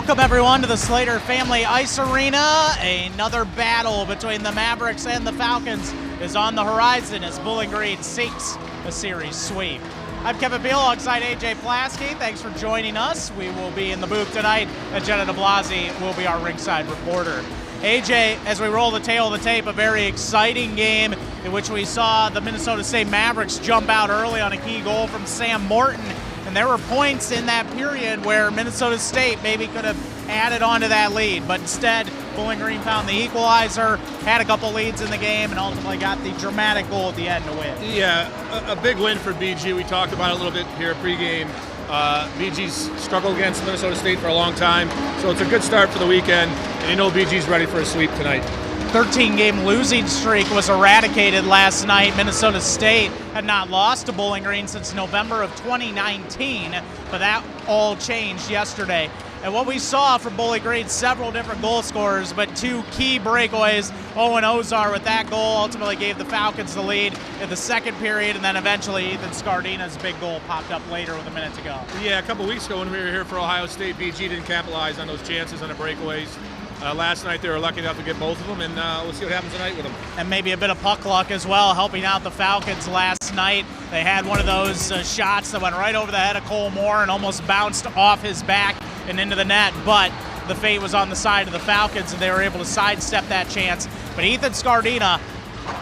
Welcome everyone to the Slater Family Ice Arena. Another battle between the Mavericks and the Falcons is on the horizon as Bowling Green seeks a series sweep. I'm Kevin Beal alongside AJ Plasky. Thanks for joining us. We will be in the booth tonight, and Jenna de Blasi will be our ringside reporter. AJ, as we roll the tail of the tape, a very exciting game in which we saw the Minnesota State Mavericks jump out early on a key goal from Sam Morton. And there were points in that period where Minnesota State maybe could have added on to that lead, but instead Bowling Green found the equalizer, had a couple leads in the game, and ultimately got the dramatic goal at the end to win. Yeah, a big win for BG. We talked about it a little bit here pregame. BG's struggled against Minnesota State for a long time, so it's a good start for the weekend, and you know BG's ready for a sweep tonight. 13-game losing streak was eradicated last night. Minnesota State had not lost to Bowling Green since November of 2019, but that all changed yesterday. And what we saw from Bowling Green, several different goal scorers, but two key breakaways. Owen Ozar with that goal ultimately gave the Falcons the lead in the second period, and then eventually Ethan Scardina's big goal popped up later with a minute to go. Yeah, a couple weeks ago when we were here for Ohio State, BG didn't capitalize on those chances on the breakaways. Last night they were lucky enough to get both of them, and we'll see what happens tonight with them. And maybe a bit of puck luck as well, helping out the Falcons last night. They had one of those shots that went right over the head of Cole Moore and almost bounced off his back and into the net, but the fate was on the side of the Falcons, and they were able to sidestep that chance. But Ethan Scardina,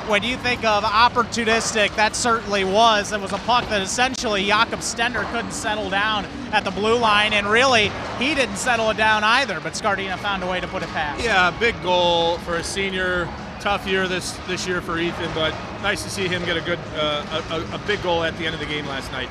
when you think of opportunistic, that certainly was. It was a puck that essentially Jakob Stender couldn't settle down at the blue line, and really, he didn't settle it down either, but Scardina found a way to put it past. Yeah, big goal for a senior. Tough year this year for Ethan, but nice to see him get a big goal at the end of the game last night.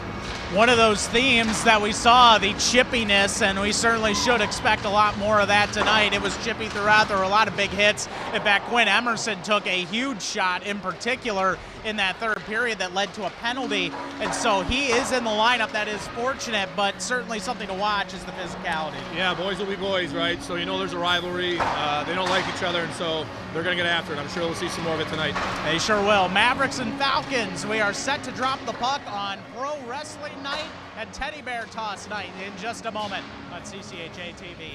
One of those themes that we saw, the chippiness, and we certainly should expect a lot more of that tonight. It was chippy throughout. There were a lot of big hits. In fact, Quinn Emerson took a huge shot in particular in that third period that led to a penalty, and so he is in the lineup. That is fortunate, but certainly something to watch is the physicality. Yeah, boys will be boys, right? So you know there's a rivalry. They don't like each other, and so they're going to get after it. I'm sure we'll see some more of it tonight. They sure will. Mavericks and Falcons, we are set to drop the puck on Pro Wrestling Night and Teddy Bear Toss Night in just a moment on CCHA TV.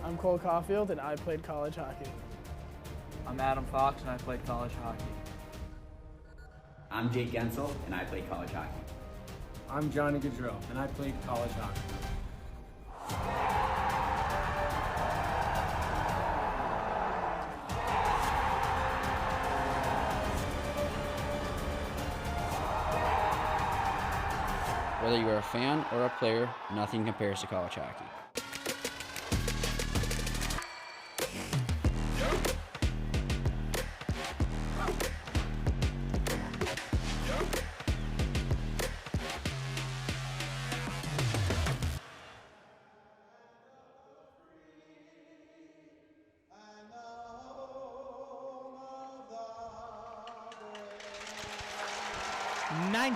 I'm Cole Caulfield, and I played college hockey. I'm Adam Fox, and I played college hockey. I'm Jake Gensel, and I played college hockey. I'm Johnny Gaudreau, and I played college hockey. Whether you're a fan or a player, nothing compares to college hockey.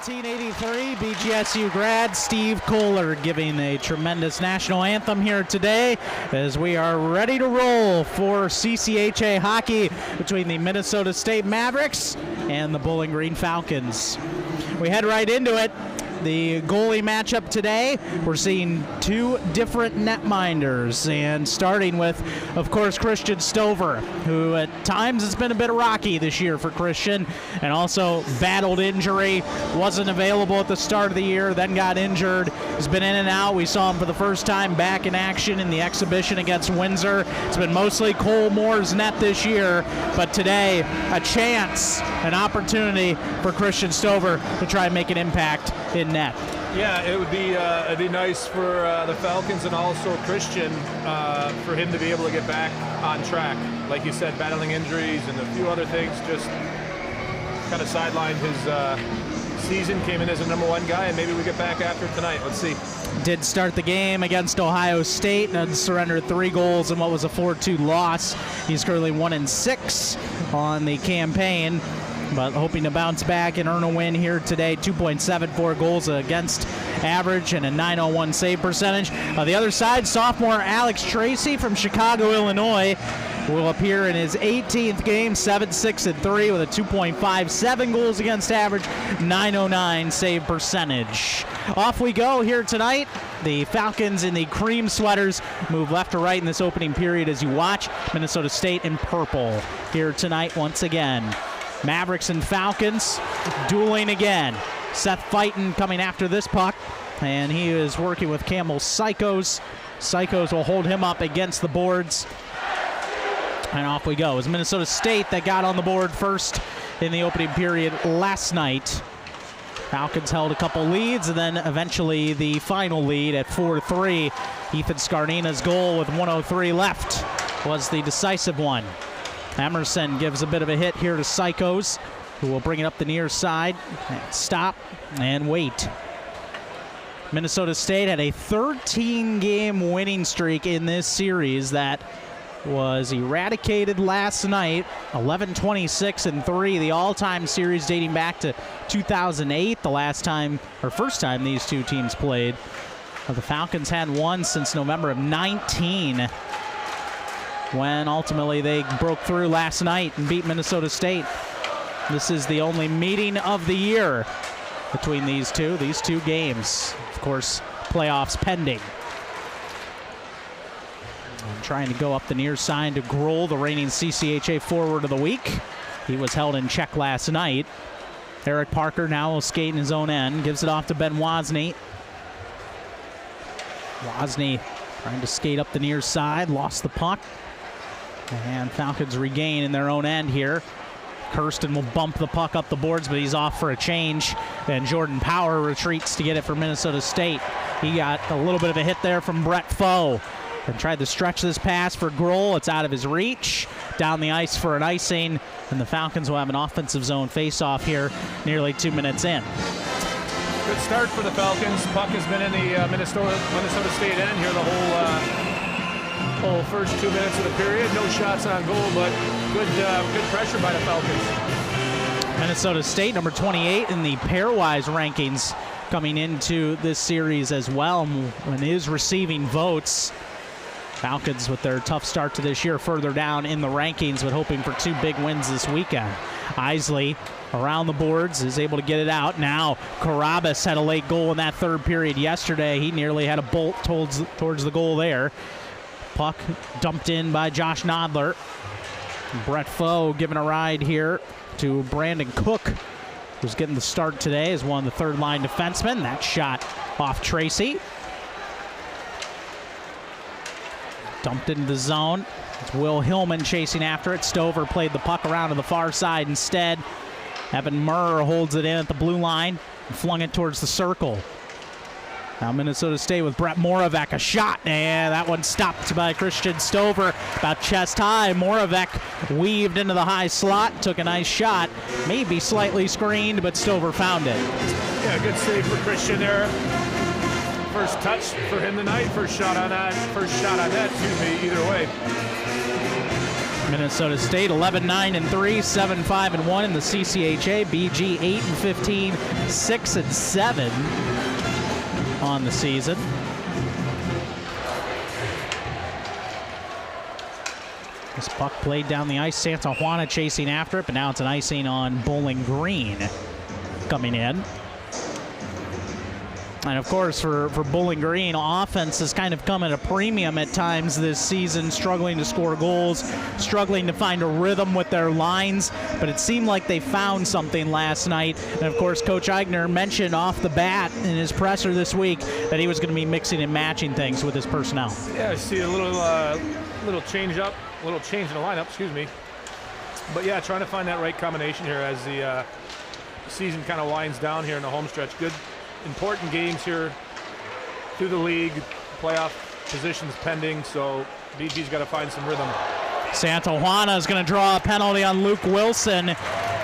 '83 BGSU grad Steve Kohler giving a tremendous national anthem here today as we are ready to roll for CCHA hockey between the Minnesota State Mavericks and the Bowling Green Falcons. We head right into it. The goalie matchup today, we're seeing two different netminders, and starting with, of course, Christian Stover, who at times has been a bit rocky this year for Christian, and also battled injury, wasn't available at the start of the year, then got injured, has been in and out. We saw him for the first time back in action in the exhibition against Windsor. It's been mostly Cole Moore's net this year, but today, a chance, an opportunity for Christian Stover to try and make an impact in net. Yeah, it'd be nice for the Falcons and also Christian for him to be able to get back on track. Like you said, battling injuries and a few other things just kind of sidelined his season, came in as a #1 guy, and maybe we get back after it tonight. Let's see. Did start the game against Ohio State and surrendered 3 goals in what was a 4-2 loss. He's currently 1-6 on the campaign. but hoping to bounce back and earn a win here today. 2.74 goals against average and a .901 save percentage. On the other side, sophomore Alex Tracy from Chicago, Illinois, will appear in his 18th game, 7-6-3 with a 2.57 goals against average, .909 save percentage. Off we go here tonight. The Falcons in the cream sweaters move left to right in this opening period as you watch. Minnesota State in purple here tonight once again. Mavericks and Falcons dueling again. Seth Fighton coming after this puck, and he is working with Campbell Psychos. Psychos will hold him up against the boards. And off we go. It was Minnesota State that got on the board first in the opening period last night. Falcons held a couple leads, and then eventually the final lead at 4-3. Ethan Scarnina's goal with 1:03 left was the decisive one. Emerson gives a bit of a hit here to Psychos, who will bring it up the near side. Stop and wait. Minnesota State had a 13-game winning streak in this series that was eradicated last night. 11-26-3, the all-time series dating back to 2008, the last time or first time these two teams played. The Falcons had one since November of 19, when ultimately they broke through last night and beat Minnesota State. This is the only meeting of the year between these two games. Of course, playoffs pending. And trying to go up the near side to Grohl, the reigning CCHA forward of the week. He was held in check last night. Eric Parker now will skate in his own end. Gives it off to Ben Wozni. Wozni trying to skate up the near side. Lost the puck. And Falcons regain in their own end here. Kirsten will bump the puck up the boards, but he's off for a change. And Jordan Power retreats to get it for Minnesota State. He got a little bit of a hit there from Brett Foe. And tried to stretch this pass for Grohl. It's out of his reach. Down the ice for an icing. And the Falcons will have an offensive zone face-off here nearly 2 minutes in. Good start for the Falcons. Puck has been in the Minnesota State end here the whole first 2 minutes of the period. No shots on goal, but good pressure by the Falcons. Minnesota State, number 28 in the pairwise rankings coming into this series as well, and is receiving votes. Falcons with their tough start to this year further down in the rankings, but hoping for 2 big wins this weekend. Isley around the boards is able to get it out. Now Carabas had a late goal in that third period yesterday. He nearly had a bolt towards the goal there. Puck dumped in by Josh Nodler. Brett Foe giving a ride here to Brandon Cook, who's getting the start today as one of the third-line defensemen. That shot off Tracy. Dumped into the zone. It's Will Hillman chasing after it. Stover played the puck around to the far side instead. Evan Murr holds it in at the blue line and flung it towards the circle. Now Minnesota State with Brett Moravec, a shot, and that one stopped by Christian Stover, about chest high. Moravec weaved into the high slot, took a nice shot, maybe slightly screened, but Stover found it. Yeah, good save for Christian there. First touch for him tonight, first shot on net, either way. Minnesota State 11-9-3, 7-5-1 in the CCHA. BG 8-15, 6-7 on the season. This puck played down the ice. Santa Juana chasing after it, but now it's an icing on Bowling Green coming in. And of course, for Bowling Green, offense has kind of come at a premium at times this season, struggling to score goals, struggling to find a rhythm with their lines, but it seemed like they found something last night. And of course, Coach Eigner mentioned off the bat in his presser this week that he was going to be mixing and matching things with his personnel. Yeah, I see a little change in the lineup, excuse me. But yeah, trying to find that right combination here as the season kind of winds down here in the home stretch. Good, important games here through the league, playoff positions pending, so BG's got to find some rhythm. Santa Juana is going to draw a penalty on Luke Wilson,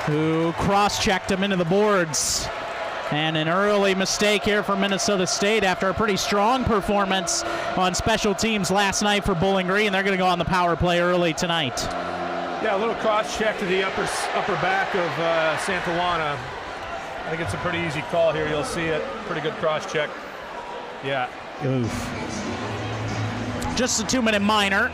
who cross-checked him into the boards. And an early mistake here for Minnesota State after a pretty strong performance on special teams last night for Bowling Green. They're going to go on the power play early tonight. Yeah, a little cross check to the upper back of Santawana. I think it's a pretty easy call here. You'll see it. Pretty good cross check. Yeah. Oof. Just a 2-minute minor.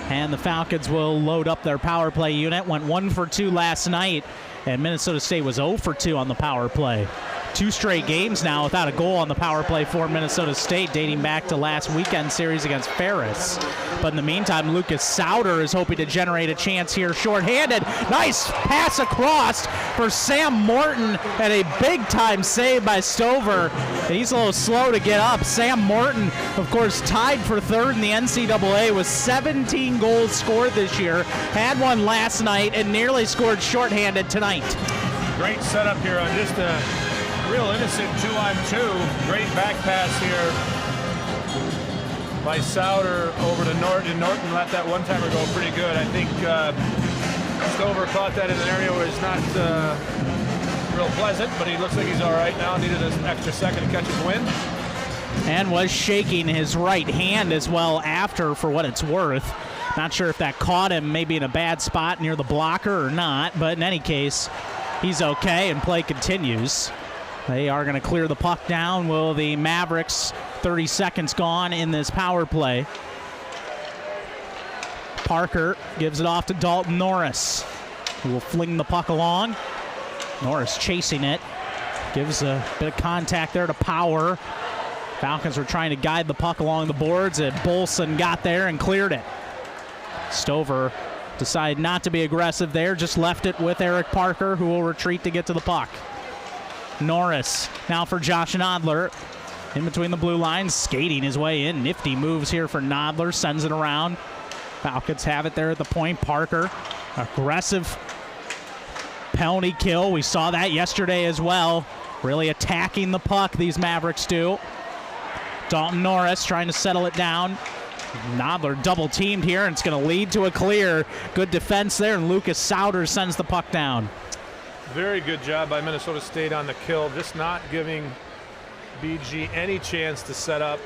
And the Falcons will load up their power play unit. Went 1 for 2 last night, and Minnesota State was 0 for 2 on the power play. 2 straight games now without a goal on the power play for Minnesota State, dating back to last weekend series against Ferris. But in the meantime, Lucas Souter is hoping to generate a chance here shorthanded. Nice pass across for Sam Morton, and a big-time save by Stover. He's a little slow to get up. Sam Morton, of course, tied for 3rd in the NCAA with 17 goals scored this year. Had one last night and nearly scored shorthanded tonight. Great setup here on just a real innocent 2-on-2. Great back pass here by Souter over to Norton. Norton let that one-timer go pretty good. I think Stover caught that in an area where it's not real pleasant, but he looks like he's all right now. Needed an extra second to catch his wind. And was shaking his right hand as well after, for what it's worth. Not sure if that caught him maybe in a bad spot near the blocker or not, but in any case, he's okay and play continues. They are going to clear the puck down. Will the Mavericks, 30 seconds gone in this power play. Parker gives it off to Dalton Norris, who will fling the puck along. Norris chasing it. Gives a bit of contact there to Power. Falcons were trying to guide the puck along the boards, and Bolson got there and cleared it. Stover decided not to be aggressive there, just left it with Eric Parker, who will retreat to get to the puck. Norris now for Josh Nodler. In between the blue lines, skating his way in. Nifty moves here for Nodler, sends it around. Falcons have it there at the point. Parker, aggressive penalty kill. We saw that yesterday as well. Really attacking the puck, these Mavericks do. Dalton Norris trying to settle it down. Nodler double teamed here, and it's going to lead to a clear. Good defense there, and Lucas Souter sends the puck down. Very good job by Minnesota State on the kill, just not giving BG any chance to set up,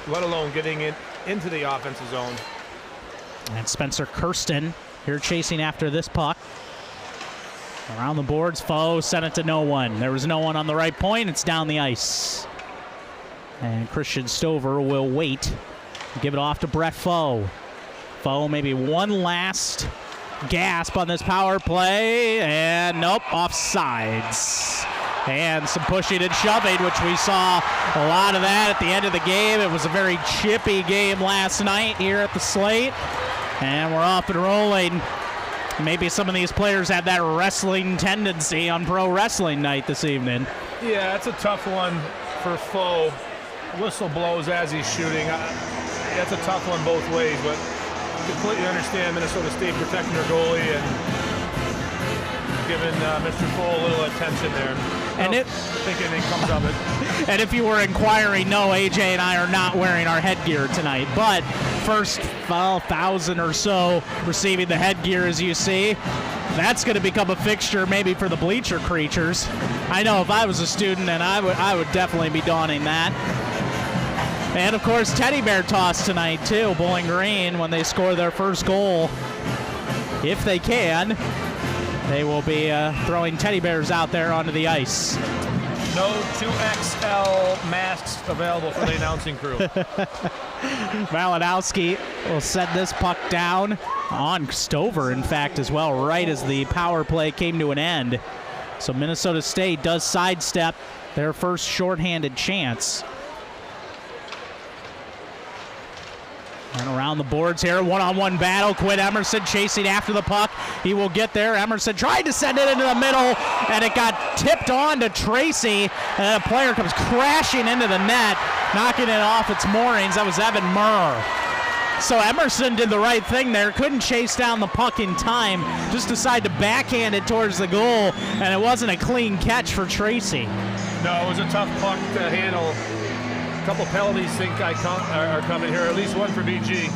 let alone getting it into the offensive zone. And Spencer Kirsten here chasing after this puck. Around the boards, Foe sent it to no one. There was no one on the right point. It's down the ice. And Christian Stover will wait. Give it off to Brett Foe. Foe maybe one last gasp on this power play, and nope, offsides. And some pushing and shoving, which we saw a lot of that at the end of the game. It was a very chippy game last night here at the Slate. And we're off and rolling. Maybe some of these players have that wrestling tendency on pro wrestling night this evening. Yeah, it's a tough one for Foe. Whistle blows as he's shooting. That's a tough one both ways, but completely understand Minnesota State protecting their goalie and giving Mr. Foe a little attention there. And I don't think anything comes of it. And if you were inquiring, no, AJ and I are not wearing our headgear tonight. But first 1,000 or so receiving the headgear, as you see. That's going to become a fixture maybe for the bleacher creatures. I know if I was a student, and I would definitely be donning that. And, of course, teddy bear toss tonight, too. Bowling Green, when they score their first goal, if they can, they will be throwing teddy bears out there onto the ice. No 2XL masks available for the announcing crew. Malinowski will set this puck down on Stover, in fact, as well, right as the power play came to an end. So Minnesota State does sidestep their first shorthanded chance. And around the boards here, one-on-one battle. Quinn Emerson chasing after the puck. He will get there. Emerson tried to send it into the middle, and it got tipped on to Tracy. And a player comes crashing into the net, knocking it off its moorings. That was Evan Murr. So Emerson did the right thing there. Couldn't chase down the puck in time. Just decided to backhand it towards the goal, and it wasn't a clean catch for Tracy. No, it was a tough puck to handle. Couple penalties are coming here, at least one for BG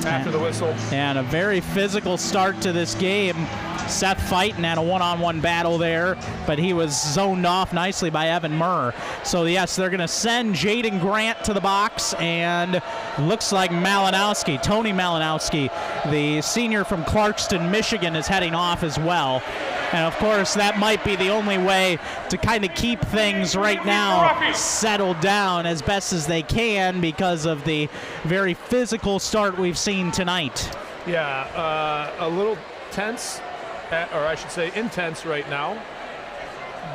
after the whistle. And a very physical start to this game. Seth fighting at a one-on-one battle there, but he was zoned off nicely by Evan Murr. So yes, they're going to send Jaden Grant to the box, and looks like Malinowski, Tony Malinowski, the senior from Clarkston, Michigan, is heading off as well. And of course, that might be the only way to kind of keep things right now settled down as best as they can because of the very physical start we've seen tonight. Yeah, a little tense, or I should say intense right now.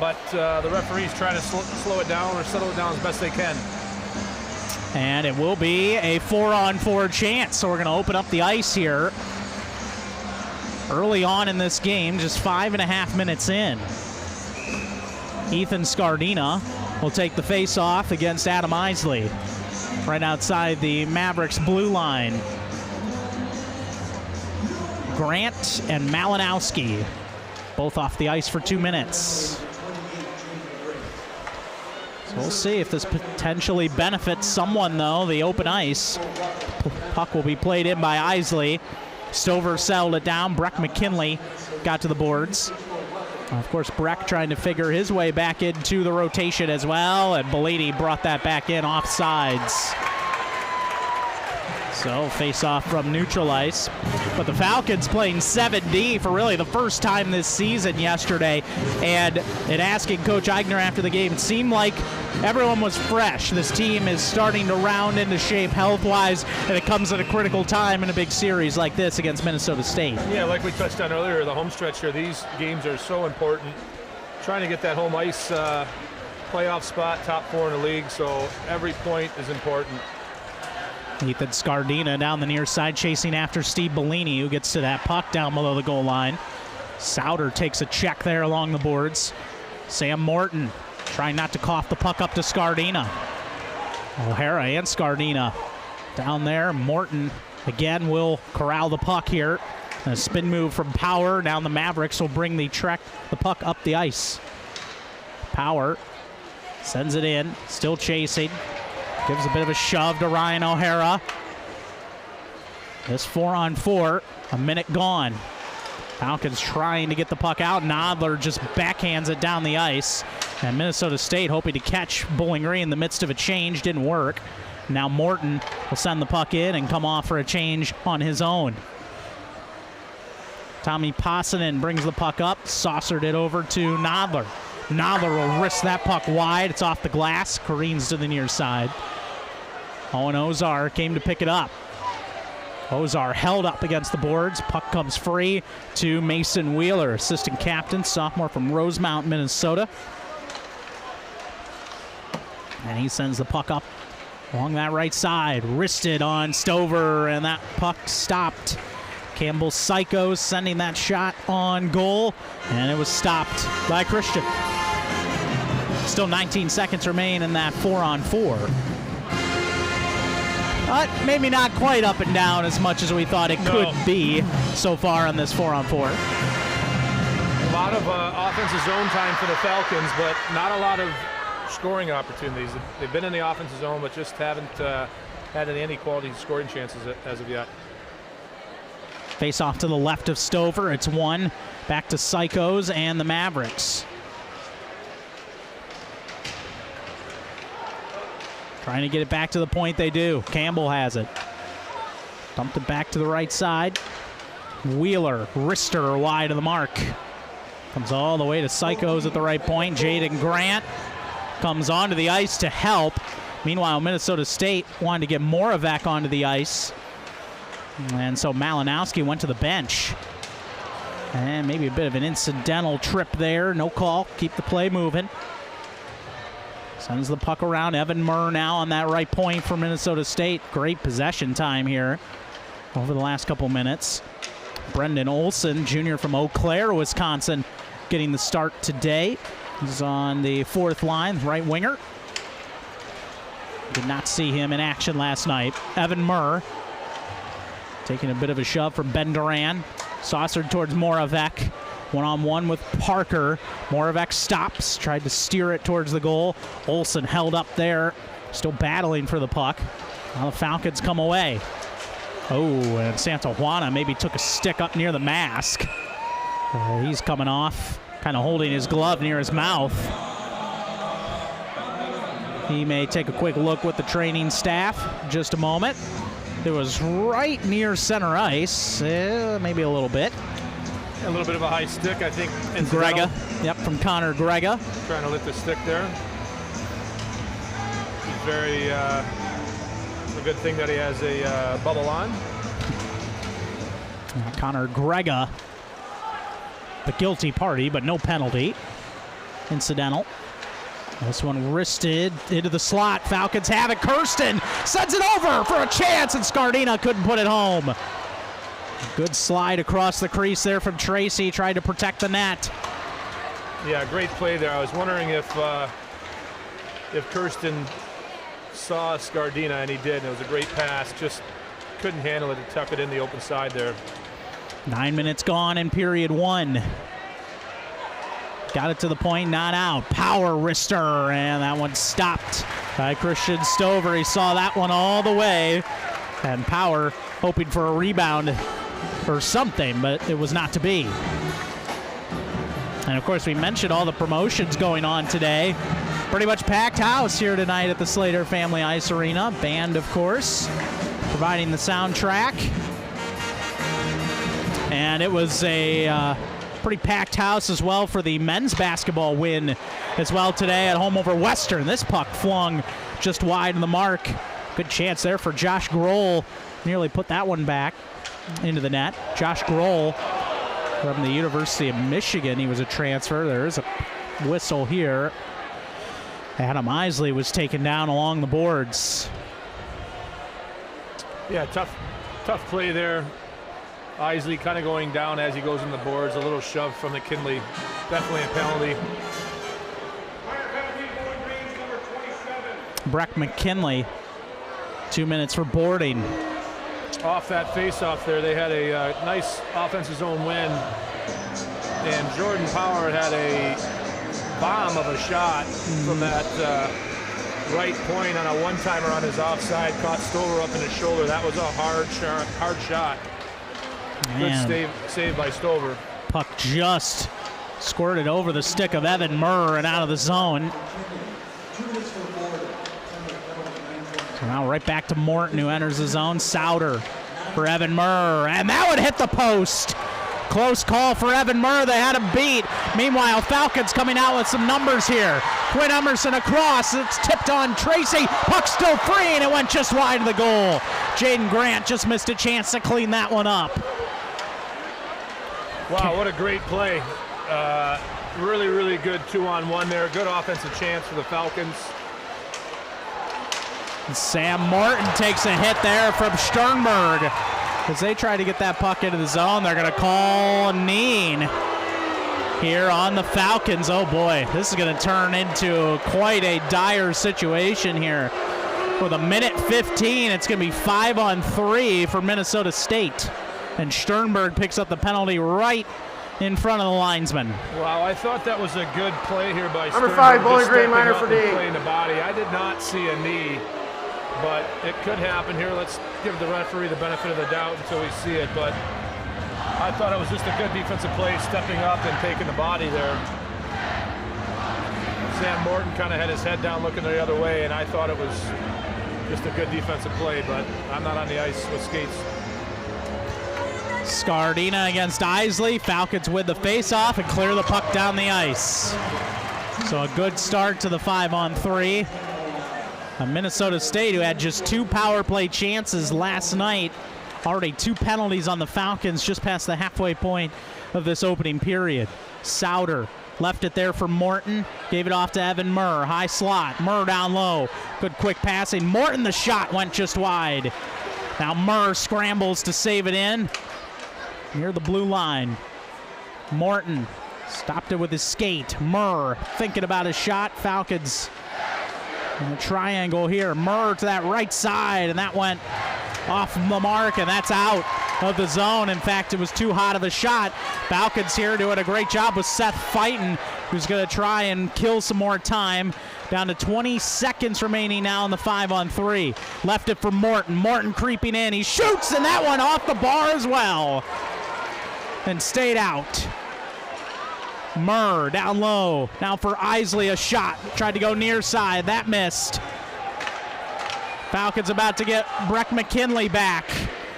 But the referee's trying to slow it down or settle it down as best they can. And it will be a 4-on-4 chance. So we're going to open up the ice here early on in this game, just 5.5 minutes in. Ethan Scardina will take the face-off against Adam Isley right outside the Mavericks blue line. Grant and Malinowski both off the ice for 2 minutes. So we'll see if this potentially benefits someone, though. The open ice. Puck will be played in by Isley. Stover settled it down. Breck McKinley got to the boards. Of course, Breck trying to figure his way back into the rotation as well, and Bellini brought that back in off sides. So face-off from neutral ice. But the Falcons playing 7D for really the first time this season yesterday. And in asking Coach Eigner after the game, it seemed like everyone was fresh. This team is starting to round into shape health-wise, and it comes at a critical time in a big series like this against Minnesota State. Yeah, like we touched on earlier, the home stretch here, these games are so important. Trying to get that home ice playoff spot, top 4 in the league, so every point is important. Ethan Scardina down the near side chasing after Steve Bellini, who gets to that puck down below the goal line. Souter takes a check there along the boards. Sam Morton trying not to cough the puck up to Scardina. O'Hara and Scardina down there. Morton again will corral the puck here. A spin move from Power. Down the Mavericks will bring the puck up the ice. Power sends it in, still chasing. Gives a bit of a shove to Ryan O'Hara. This 4-on-4, a minute gone. Falcons trying to get the puck out. Nodler just backhands it down the ice. And Minnesota State hoping to catch Bowling Green in the midst of a change. Didn't work. Now Morton will send the puck in and come off for a change on his own. Tommy Possanen brings the puck up, saucered it over to Nodler. Nodler will wrist that puck wide. It's off the glass, careens to the near side. Owen Ozar came to pick it up. Ozar held up against the boards. Puck comes free to Mason Wheeler, assistant captain, sophomore from Rosemount, Minnesota. And he sends the puck up along that right side. Wristed on Stover, and that puck stopped. Campbell Psychos sending that shot on goal, and it was stopped by Christian. Still 19 seconds remain in that 4-on-4. But maybe not quite up and down as much as we thought it could be so far on this 4-on-4. A lot of offensive zone time for the Falcons, but not a lot of scoring opportunities. They've been in the offensive zone, but just haven't had any quality scoring chances as of yet. Face off to the left of Stover. It's one. Back to Psychos and the Mavericks. Trying to get it back to the point they do. Campbell has it. Dumped it back to the right side. Wheeler, wrister wide of the mark. Comes all the way to Psychos at the right point. Jaden Grant comes onto the ice to help. Meanwhile, Minnesota State wanted to get Moravec onto the ice. And so Malinowski went to the bench. And maybe a bit of an incidental trip there. No call. Keep the play moving. Sends the puck around. Evan Murr now on that right point for Minnesota State. Great possession time here over the last couple minutes. Brendan Olson, junior from Eau Claire, Wisconsin, getting the start today. He's on the fourth line, right winger. Did not see him in action last night. Evan Murr taking a bit of a shove from Ben Duran. Saucered towards Moravec. One-on-one with Parker. Moravec stops, tried to steer it towards the goal. Olson held up there, still battling for the puck. Now the Falcons come away. Oh, and Santa Juana maybe took a stick up near the mask. He's coming off, kind of holding his glove near his mouth. He may take a quick look with the training staff. Just a moment. It was right near center ice, maybe a little bit. A little bit of a high stick, I think. Grega, yep, from Connor Grega. Trying to lift the stick there. Very, it's a good thing that he has a bubble on. Connor Grega, the guilty party, but no penalty. Incidental. This one wristed into the slot. Falcons have it. Kirsten sends it over for a chance, and Scardina couldn't put it home. Good slide across the crease there from Tracy. Tried to protect the net. Yeah, great play there. I was wondering if Kirsten saw Scardina, and he did. It was a great pass. Just couldn't handle it to tuck it in the open side there. 9 minutes gone in period one. Got it to the point, not out. Power wrister, and that one stopped by Christian Stover. He saw that one all the way. And Power hoping for a rebound or something, but it was not to be. And of course, we mentioned all the promotions going on today. Pretty much packed house here tonight at the Slater Family Ice Arena. Band, of course, providing the soundtrack. And it was a pretty packed house as well for the men's basketball win as well today at home over Western. This puck flung just wide of the mark. Good chance there for Josh Grohl. Nearly put that one back into the net. Josh Grohl from the University of Michigan. He was a transfer. There is a whistle here. Adam Isley was taken down along the boards. Yeah, tough play there. Isley kind of going down as he goes in the boards. A little shove from McKinley. Definitely a penalty. Breck McKinley, 2 minutes for boarding. Off that face-off there, they had a nice offensive zone win. And Jordan Power had a bomb of a shot from that right point on a one-timer on his offside. Caught Stover up in his shoulder. That was a hard shot. Man. Good save by Stover. Puck just squirted over the stick of Evan Murr and out of the zone. So now right back to Morton, who enters the zone. Souter for Evan Murr, and that would hit the post. Close call for Evan Murr. They had him beat. Meanwhile, Falcons coming out with some numbers here. Quinn Emerson across. It's tipped on Tracy. Puck still free, and it went just wide of the goal. Jaden Grant just missed a chance to clean that one up. Wow, what a great play. Really, really good 2-on-1 there. Good offensive chance for the Falcons. Sam Morton takes a hit there from Sternberg. As they try to get that puck into the zone, they're going to call Neen here on the Falcons. Oh boy, this is going to turn into quite a dire situation here. With a minute 15, it's going to be 5-on-3 for Minnesota State. And Sternberg picks up the penalty right in front of the linesman. Wow, I thought that was a good play here by Number Sternberg. 5, Bowling Green, minor for D. Playing the body. I did not see a knee, but it could happen here. Let's give the referee the benefit of the doubt until we see it. But I thought it was just a good defensive play, stepping up and taking the body there. Sam Morton kind of had his head down looking the other way, and I thought it was just a good defensive play, but I'm not on the ice with skates. Scardina against Isley. Falcons win the face-off and clear the puck down the ice. So a good start to the 5-on-3. Minnesota State, who had just 2 power play chances last night, already 2 penalties on the Falcons just past the halfway point of this opening period. Souter left it there for Morton, gave it off to Evan Murr. High slot, Murr down low. Good quick passing. Morton, the shot went just wide. Now Murr scrambles to save it in near the blue line. Morton stopped it with his skate. Murr thinking about his shot. Falcons in a triangle here. Murr to that right side, and that went off the mark, and that's out of the zone. In fact, it was too hot of a shot. Falcons here doing a great job with Seth Fighton, who's going to try and kill some more time. Down to 20 seconds remaining now in the 5-on-3. Left it for Morton. Morton creeping in. He shoots, and that one off the bar as well. And stayed out. Murr down low. Now for Isley, a shot. Tried to go near side. That missed. Falcons about to get Breck McKinley back.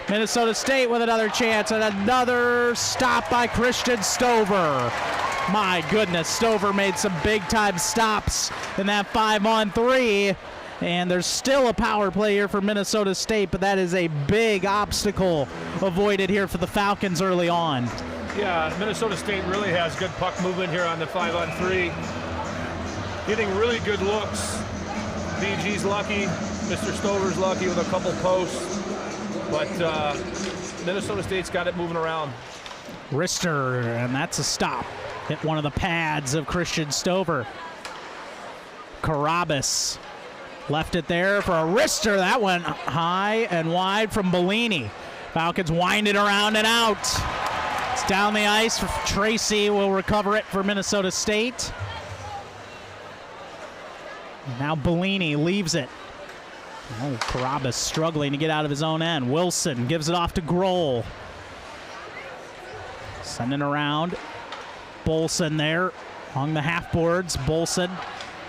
Minnesota State with another chance, and another stop by Christian Stover. My goodness, Stover made some big-time stops in that 5-on-3. And there's still a power play here for Minnesota State, but that is a big obstacle avoided here for the Falcons early on. Yeah, Minnesota State really has good puck movement here on the 5-on-3. Getting really good looks. BG's lucky. Mr. Stover's lucky with a couple posts. But Minnesota State's got it moving around. Rister, and that's a stop. Hit one of the pads of Christian Stover. Carabas left it there for a wrister. That went high and wide from Bellini. Falcons wind it around and out. It's down the ice. Tracy will recover it for Minnesota State. Now Bellini leaves it. Oh, Carabas struggling to get out of his own end. Wilson gives it off to Grohl. Sending around. Bolson there on the half boards. Bolson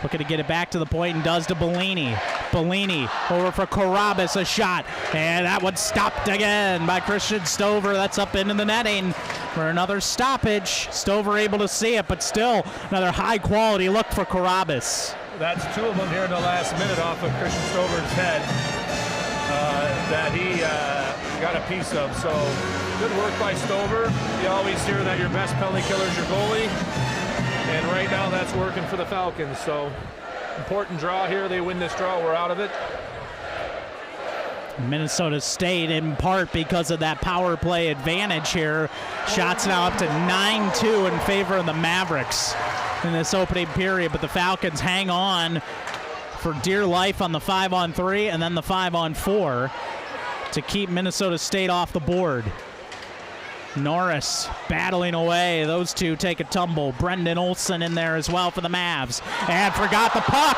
looking to get it back to the point and does to Bellini. Bellini over for Carabas, a shot. And that one stopped again by Christian Stover. That's up into the netting for another stoppage. Stover able to see it, but still another high quality look for Carabas. That's two of them here in the last minute off of Christian Stover's head that he got a piece of. So good work by Stover. You always hear that your best penalty killer is your goalie. And right now that's working for the Falcons. So important draw here. They win this draw. We're out of it. Minnesota State, in part because of that power play advantage here. Shots now up to 9-2 in favor of the Mavericks in this opening period, but the Falcons hang on for dear life on the 5-on-3 and then the 5-on-4 to keep Minnesota State off the board. Norris battling away. Those two take a tumble. Brendan Olson in there as well for the Mavs. And forgot the puck.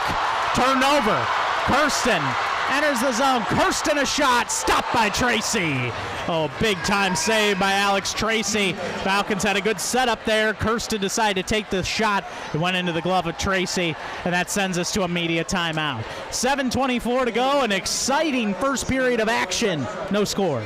Turned over. Kirsten enters the zone. Kirsten a shot. Stopped by Tracy. Oh, big time save by Alex Tracy. Falcons had a good setup there. Kirsten decided to take the shot. It went into the glove of Tracy, and that sends us to a media timeout. 7:24 to go. An exciting first period of action. No score.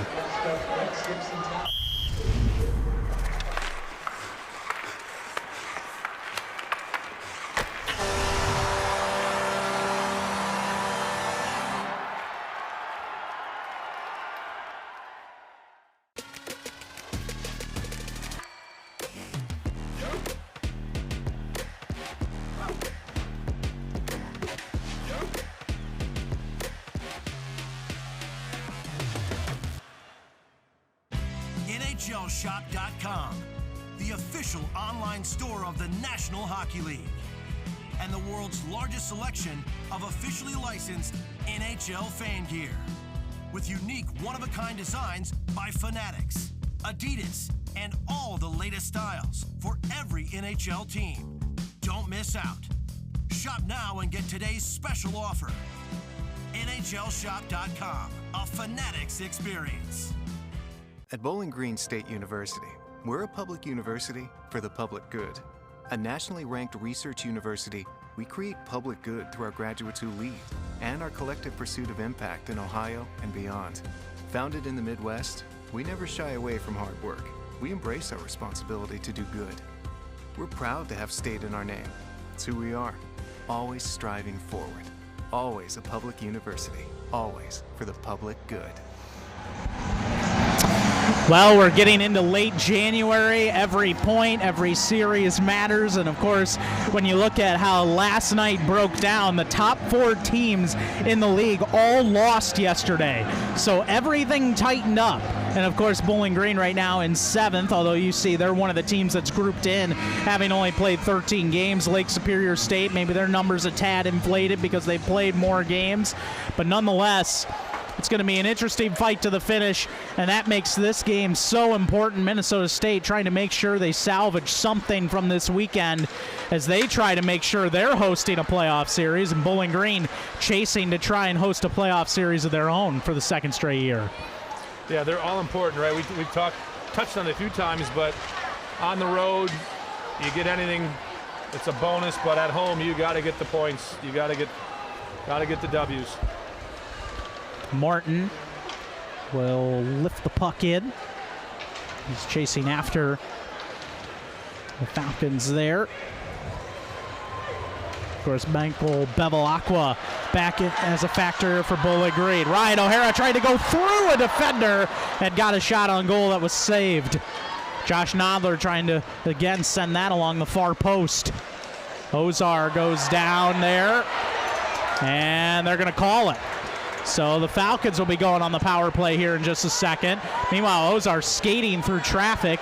NHLShop.com, the official online store of the National Hockey League, and the world's largest selection of officially licensed NHL fan gear, with unique one-of-a-kind designs by Fanatics, Adidas, and all the latest styles for every NHL team. Don't miss out. Shop now and get today's special offer. NHLShop.com, a Fanatics experience. At Bowling Green State University, we're a public university for the public good. A nationally ranked research university, we create public good through our graduates who lead and our collective pursuit of impact in Ohio and beyond. Founded in the Midwest, we never shy away from hard work. We embrace our responsibility to do good. We're proud to have state in our name. It's who we are, always striving forward. Always a public university, always for the public good. Well, we're getting into late January. Every point, every series matters. And of course, when you look at how last night broke down, the top 4 teams in the league all lost yesterday. So everything tightened up. And of course, Bowling Green right now in 7th, although you see they're one of the teams that's grouped in, having only played 13 games. Lake Superior State, maybe their numbers a tad inflated because they played more games. But nonetheless, it's going to be an interesting fight to the finish, and that makes this game so important. Minnesota State trying to make sure they salvage something from this weekend as they try to make sure they're hosting a playoff series, and Bowling Green chasing to try and host a playoff series of their own for the 2nd straight year. Yeah, they're all important, right? We've touched on it a few times, but on the road, you get anything, it's a bonus, but at home you got to get the points. You got to get the W's. Martin will lift the puck in. He's chasing after the Falcons there. Of course, Michael Bevilacqua back in as a factor for Bowling Green. Ryan O'Hara tried to go through a defender and got a shot on goal that was saved. Josh Nodler trying to, again, send that along the far post. Ozar goes down there, and they're going to call it. So the Falcons will be going on the power play here in just a second. Meanwhile, Ozar skating through traffic.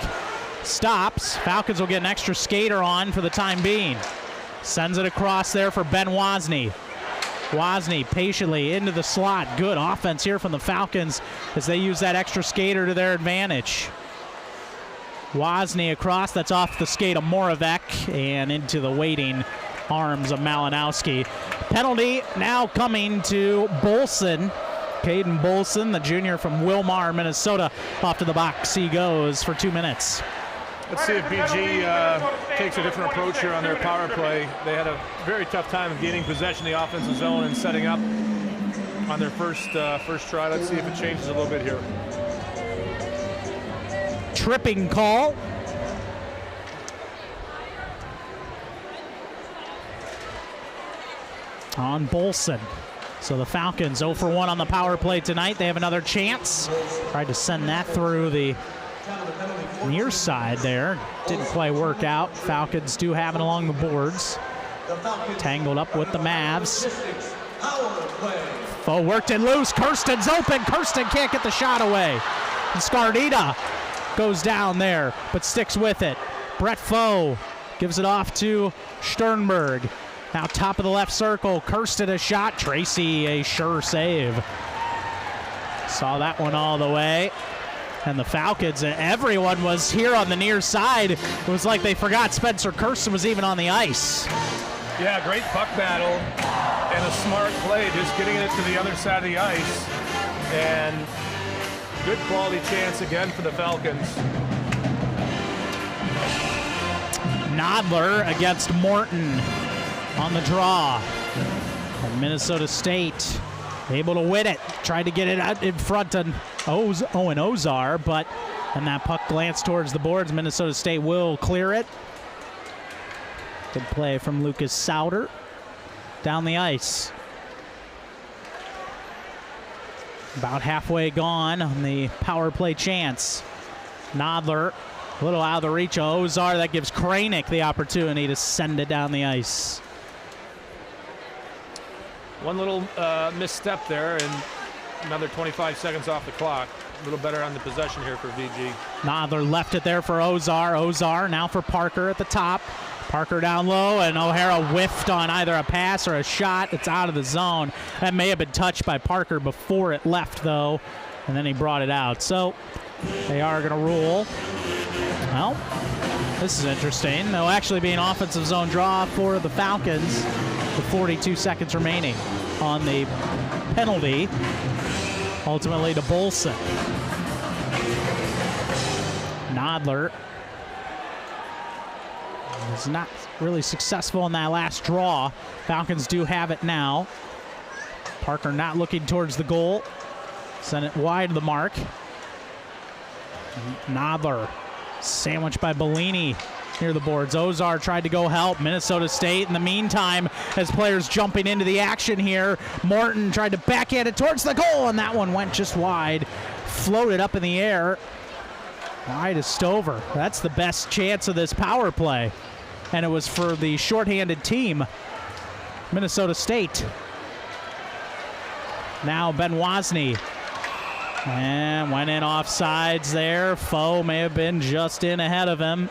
Stops. Falcons will get an extra skater on for the time being. Sends it across there for Ben Wozni. Wozni patiently into the slot. Good offense here from the Falcons as they use that extra skater to their advantage. Wozni across. That's off the skate of Moravec and into the waiting arms of Malinowski. Penalty now coming to Bolson. Caden Bolson, the junior from Wilmar, Minnesota. Off to the box he goes for 2 minutes. Let's see if BG takes a different approach here on their power play. They had a very tough time gaining possession of the offensive zone and setting up on their first try. Let's see if it changes a little bit here. Tripping call. On Bolson. So the Falcons 0 for 1 on the power play tonight. They have another chance. Tried to send that through the near side there. Didn't quite work out. Falcons do have it along the boards. Tangled up with the Mavs. Foe worked it loose. Kirsten's open. Kirsten can't get the shot away. And Scardita goes down there, but sticks with it. Brett Foe gives it off to Sternberg. Now top of the left circle. Kirsten a shot. Tracy a sure save. Saw that one all the way. And the Falcons, everyone was here on the near side. It was like they forgot Spencer Kirsten was even on the ice. Yeah, great puck battle and a smart play, just getting it to the other side of the ice. And good quality chance again for the Falcons. Nodler against Morton on the draw. And Minnesota State able to win it. Tried to get it out in front on Owen Ozar, but and that puck glanced towards the boards. Minnesota State will clear it. Good play from Lucas Sauter down the ice. About halfway gone on the power play chance. Nodler, a little out of the reach of Ozar. That gives Kranick the opportunity to send it down the ice. One little misstep there, and another 25 seconds off the clock. A little better on the possession here for VG. Nodler left it there for Ozar. Ozar now for Parker at the top. Parker down low, and O'Hara whiffed on either a pass or a shot. It's out of the zone. That may have been touched by Parker before it left, though, and then he brought it out. So they are going to rule. Well, this is interesting. There'll actually be an offensive zone draw for the Falcons with 42 seconds remaining on the penalty, ultimately to Bolson. Nodler was not really successful in that last draw. Falcons do have it now. Parker not looking towards the goal. Sent it wide of the mark. Nodler sandwiched by Bellini near the boards. Ozar tried to go help Minnesota State. In the meantime, as players jumping into the action here, Morton tried to backhand it towards the goal, and that one went just wide. Floated up in the air. Wide is Stover. That's the best chance of this power play. And it was for the shorthanded team, Minnesota State. Now Ben Wozni. And went in offsides there. Foe may have been just in ahead of him.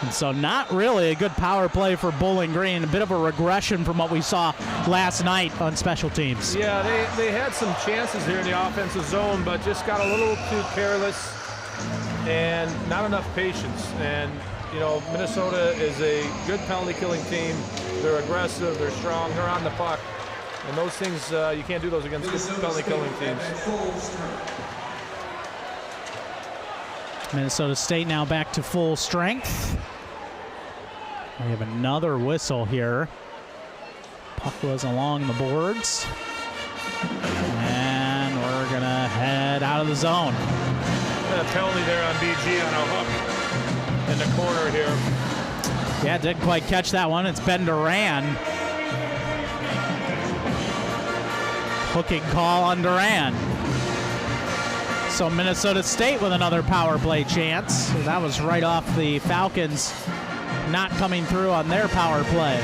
And so not really a good power play for Bowling Green. A bit of a regression from what we saw last night on special teams. Yeah, they had some chances here in the offensive zone, but just got a little too careless and not enough patience. And, you know, Minnesota is a good penalty-killing team. They're aggressive, they're strong, they're on the puck. And those things, you can't do those against good penalty-killing teams. Minnesota State now back to full strength. We have another whistle here. Puck was along the boards. And we're going to head out of the zone. A penalty there on BG on a hook in the corner here. Yeah, didn't quite catch that one. It's Ben Duran. Hooking call on Duran. So Minnesota State with another power play chance. So that was right off the Falcons not coming through on their power play.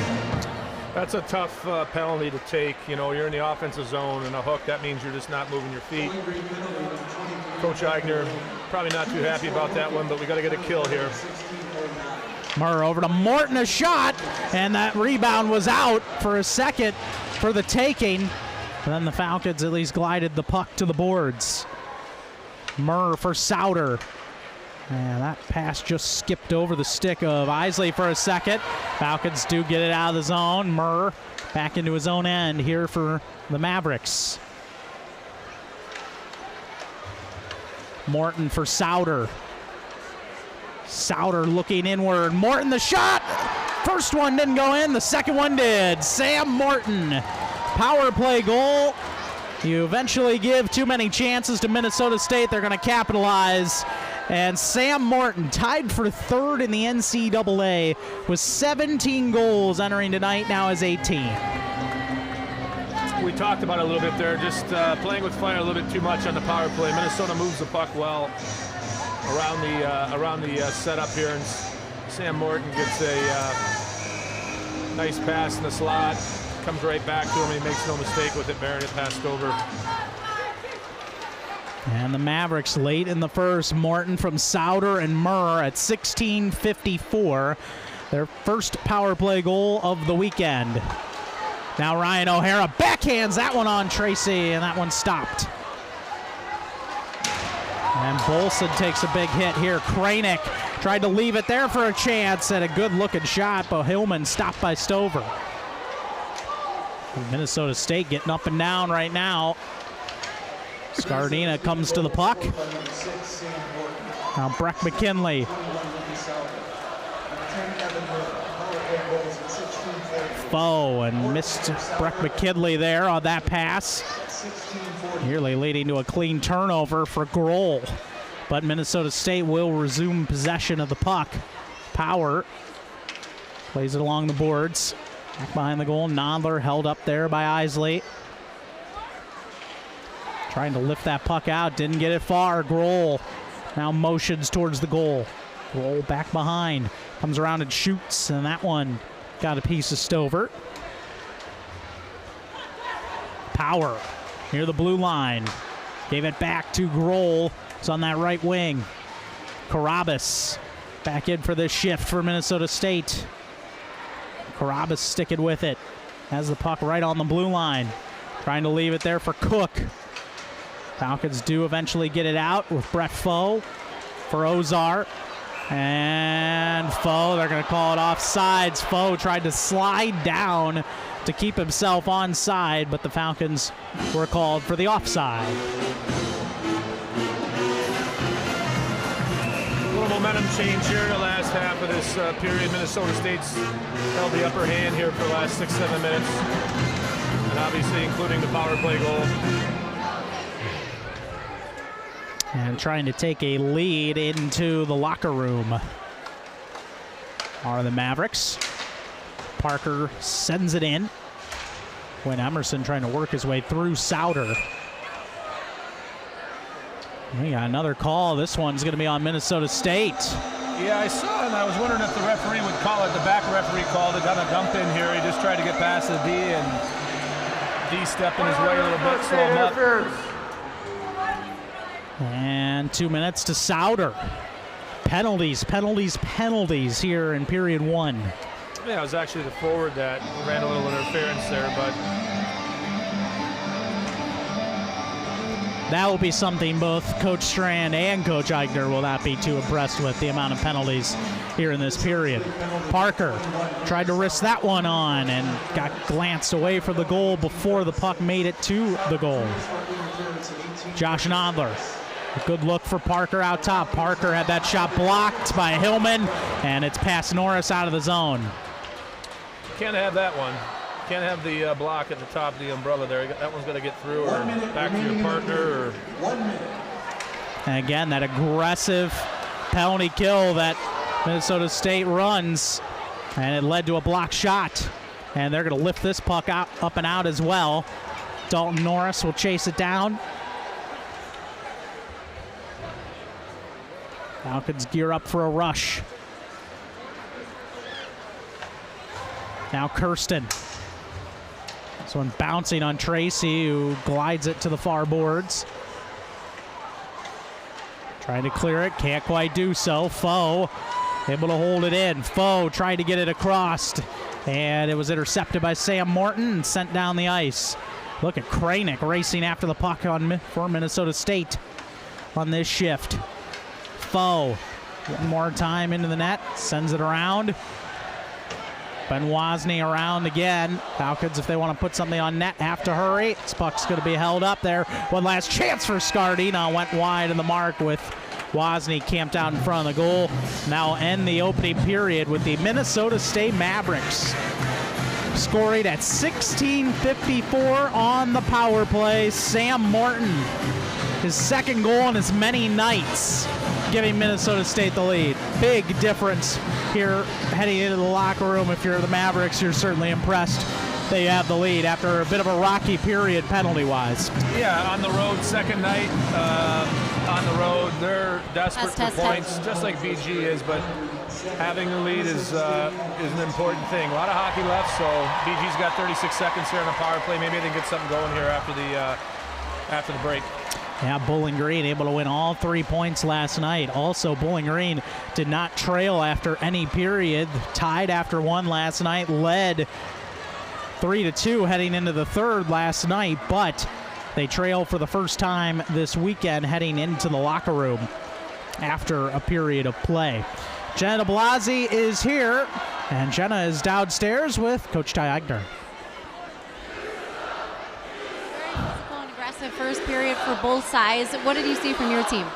That's a tough penalty to take. You know, you're in the offensive zone and a hook. That means you're just not moving your feet. Coach Eigner probably not too happy about that one, but we got to get a kill here. Murr over to Morton, a shot, and that rebound was out for a second for the taking. And then the Falcons at least glided the puck to the boards. Murr for Souter. And that pass just skipped over the stick of Isley for a second. Falcons do get it out of the zone. Murr back into his own end here for the Mavericks. Morton for Souter. Souter looking inward. Morton the shot. First one didn't go in. The second one did. Sam Morton. Power play goal. You eventually give too many chances to Minnesota State. They're going to capitalize. And Sam Morton tied for third in the NCAA with 17 goals entering tonight, now has 18. We talked about it a little bit there, just playing with fire a little bit too much on the power play. Minnesota moves the puck well around the setup here, and Sam Morton gets a nice pass in the slot. Comes right back to him, and he makes no mistake with it, bearing it passed over. And the Mavericks late in the first. Morton from Souter and Murr at 16:54. Their first power play goal of the weekend. Now Ryan O'Hara backhands that one on Tracy, and that one stopped. And Bolson takes a big hit here. Kranick tried to leave it there for a chance, and a good-looking shot, but Hillman stopped by Stover. Minnesota State getting up and down right now. Scardina comes to the puck. Now Breck McKinley. Foe and missed Breck McKinley there on that pass. Nearly leading to a clean turnover for Grohl. But Minnesota State will resume possession of the puck. Power plays it along the boards. Back behind the goal. Nodler held up there by Isley. Trying to lift that puck out, didn't get it far. Grohl now motions towards the goal. Grohl back behind, comes around and shoots, and that one got a piece of Stover. Power near the blue line. Gave it back to Grohl. It's on that right wing. Carabas back in for this shift for Minnesota State. Carabas sticking with it. Has the puck right on the blue line. Trying to leave it there for Cook. Falcons do eventually get it out with Brett Foe for Ozar. And Foe, they're going to call it offsides. Foe tried to slide down to keep himself onside, but the Falcons were called for the offside. A little momentum change here in the last half of this period. Minnesota State's held the upper hand here for the last 6-7 minutes, and obviously including the power play goal. And trying to take a lead into the locker room are the Mavericks. Parker sends it in. Quinn Emerson trying to work his way through Souter. We got another call. This one's going to be on Minnesota State. Yeah, I saw, and I was wondering if the referee would call it. The back referee called it. Got a dump in here. He just tried to get past the D, and D stepping his way a little bit, slow him up. And 2 minutes to Souter. Penalties, penalties, penalties here in period one. Yeah, it was actually the forward that ran a little interference there, but that will be something both Coach Strand and Coach Eigner will not be too impressed with, the amount of penalties here in this period. Parker tried to risk that one on and got glanced away from the goal before the puck made it to the goal. Josh Nodler A good look for Parker out top. Parker had that shot blocked by Hillman, and it's past Norris out of the zone. Can't have that one. Can't have the block at the top of the umbrella there. That one's got to get through or back to your partner. Or... And again, that aggressive penalty kill that Minnesota State runs, and it led to a block shot. And they're going to lift this puck out, up and out as well. Dalton Norris will chase it down. Falcons gear up for a rush. Now Kirsten. This one bouncing on Tracy, who glides it to the far boards. Trying to clear it, can't quite do so. Foe able to hold it in. Foe trying to get it across, and it was intercepted by Sam Morton and sent down the ice. Look at Kranick racing after the puck for Minnesota State on this shift. Foe, one more time into the net, sends it around. Ben Wozni around again. Falcons, if they want to put something on net, have to hurry. This puck's going to be held up there. One last chance for Scardina. Went wide of the mark with Wozni camped out in front of the goal. Now end the opening period with the Minnesota State Mavericks scoring at 16:54 on the power play. Sam Morton, his second goal in as many nights, giving Minnesota State the lead. Big difference here heading into the locker room. If you're the Mavericks, you're certainly impressed that you have the lead after a bit of a rocky period penalty-wise. Yeah, on the road, second night on the road. They're desperate for points, just like BG is, but having the lead is an important thing. A lot of hockey left, so BG's got 36 seconds here on the power play. Maybe they can get something going here after the break. Yeah, Bowling Green able to win all 3 points last night. Also, Bowling Green did not trail after any period. Tied after one last night, led 3-2 heading into the third last night, but they trail for the first time this weekend heading into the locker room after a period of play. Jenna Blasi is here, and Jenna is downstairs with Coach Ty Eigner. First period for both sides. What did you see from your team?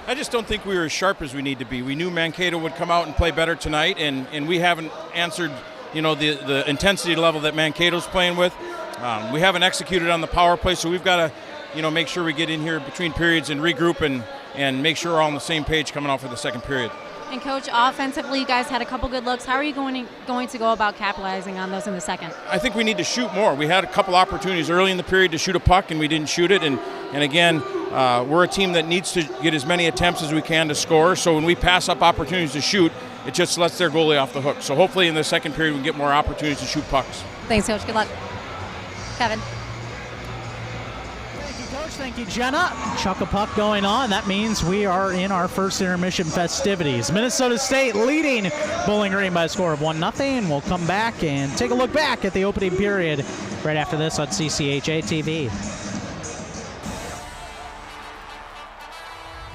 I just don't think we were as sharp as we need to be. We knew Mankato would come out and play better tonight, and we haven't answered, the intensity level that Mankato's playing with. We haven't executed on the power play, so we've got to, make sure we get in here between periods and regroup and make sure we're all on the same page coming out for the second period. And Coach, offensively, you guys had a couple good looks. How are you going to go about capitalizing on those in the second? I think we need to shoot more. We had a couple opportunities early in the period to shoot a puck, and we didn't shoot it. And again, we're a team that needs to get as many attempts as we can to score. So when we pass up opportunities to shoot, it just lets their goalie off the hook. So hopefully in the second period we can get more opportunities to shoot pucks. Thanks, Coach. Good luck. Kevin. Thank you, Jenna. Chuck a puck going on. That means we are in our first intermission festivities. Minnesota State leading Bowling Green by a score of 1-0. We'll come back and take a look back at the opening period right after this on CCHA TV.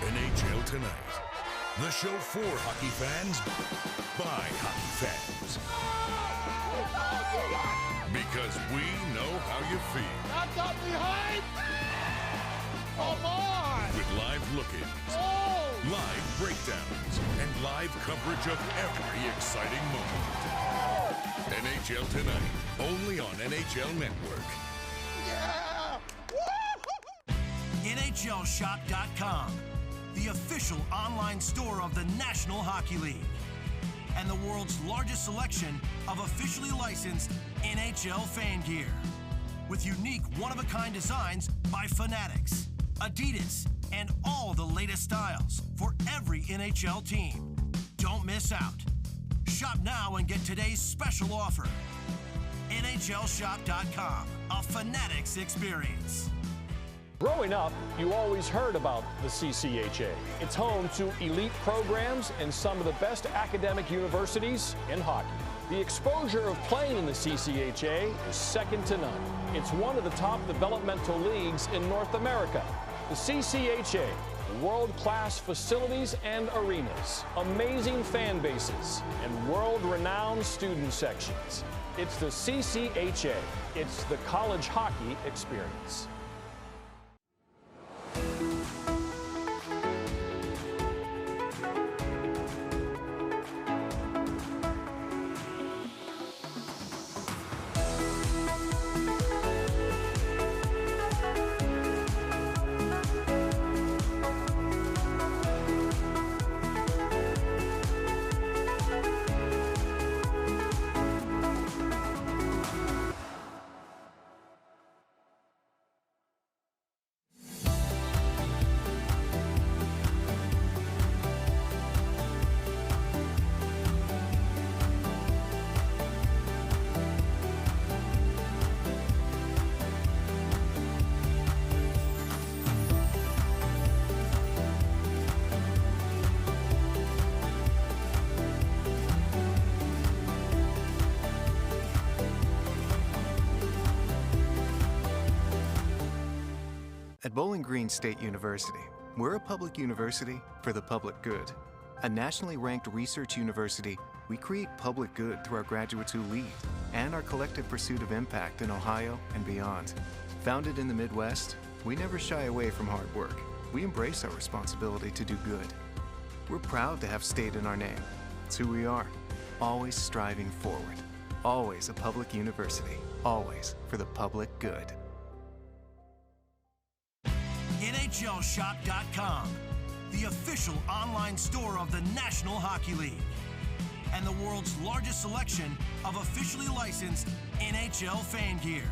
NHL Tonight, the show for hockey fans by hockey fans. Because we know how you feel. That's up behind! Come on! With live look-ins, live breakdowns, and live coverage of every exciting moment. NHL Tonight, only on NHL Network. Yeah! NHLShop.com, the official online store of the National Hockey League. And the world's largest selection of officially licensed NHL fan gear. With unique one-of-a-kind designs by Fanatics, Adidas, and all the latest styles for every NHL team. Don't miss out. Shop now and get today's special offer. NHLShop.com, a Fanatics experience. Growing up, you always heard about the CCHA. It's home to elite programs and some of the best academic universities in hockey. The exposure of playing in the CCHA is second to none. It's one of the top developmental leagues in North America. The CCHA, world-class facilities and arenas, amazing fan bases, and world-renowned student sections. It's the CCHA. It's the college hockey experience. At Bowling Green State University, we're a public university for the public good. A nationally ranked research university, we create public good through our graduates who lead and our collective pursuit of impact in Ohio and beyond. Founded in the Midwest, we never shy away from hard work. We embrace our responsibility to do good. We're proud to have state in our name. It's who we are, always striving forward. Always a public university, always for the public good. NHLShop.com, the official online store of the National Hockey League, and the world's largest selection of officially licensed NHL fan gear,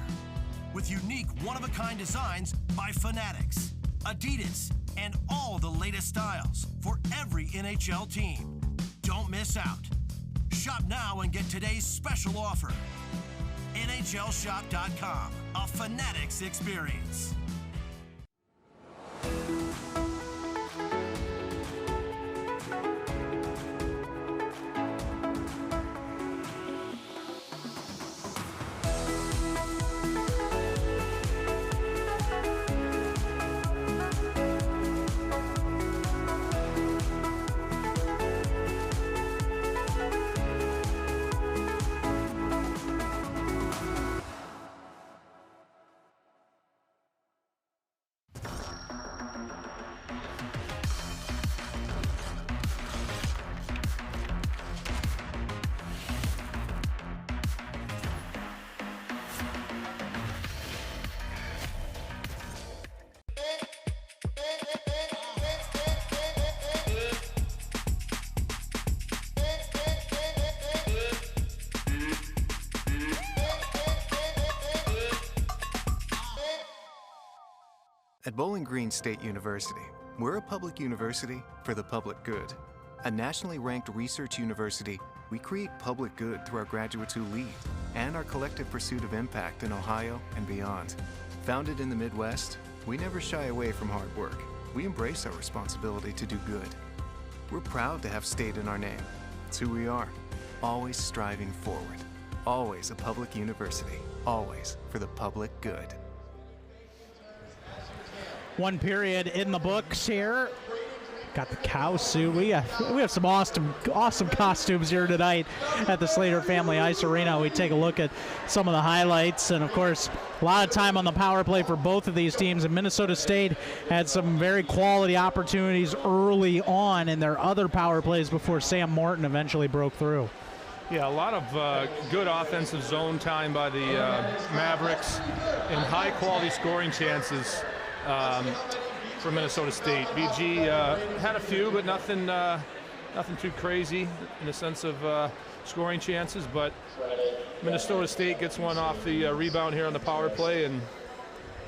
with unique one-of-a-kind designs by Fanatics, Adidas, and all the latest styles for every NHL team. Don't miss out. Shop now and get today's special offer. NHLShop.com, a Fanatics experience. At Bowling Green State University, we're a public university for the public good. A nationally ranked research university, we create public good through our graduates who lead and our collective pursuit of impact in Ohio and beyond. Founded in the Midwest, we never shy away from hard work. We embrace our responsibility to do good. We're proud to have state in our name. It's who we are, always striving forward. Always a public university, always for the public good. One period in the books here. Got the cow suit. We have some awesome costumes here tonight at the Slater Family Ice Arena. We take a look at some of the highlights, and of course, a lot of time on the power play for both of these teams. And Minnesota State had some very quality opportunities early on in their other power plays before Sam Morton eventually broke through. Yeah, a lot of good offensive zone time by the Mavericks and high-quality scoring chances for Minnesota State. BG had a few, but nothing too crazy in the sense of scoring chances. But Minnesota State gets one off the rebound here on the power play and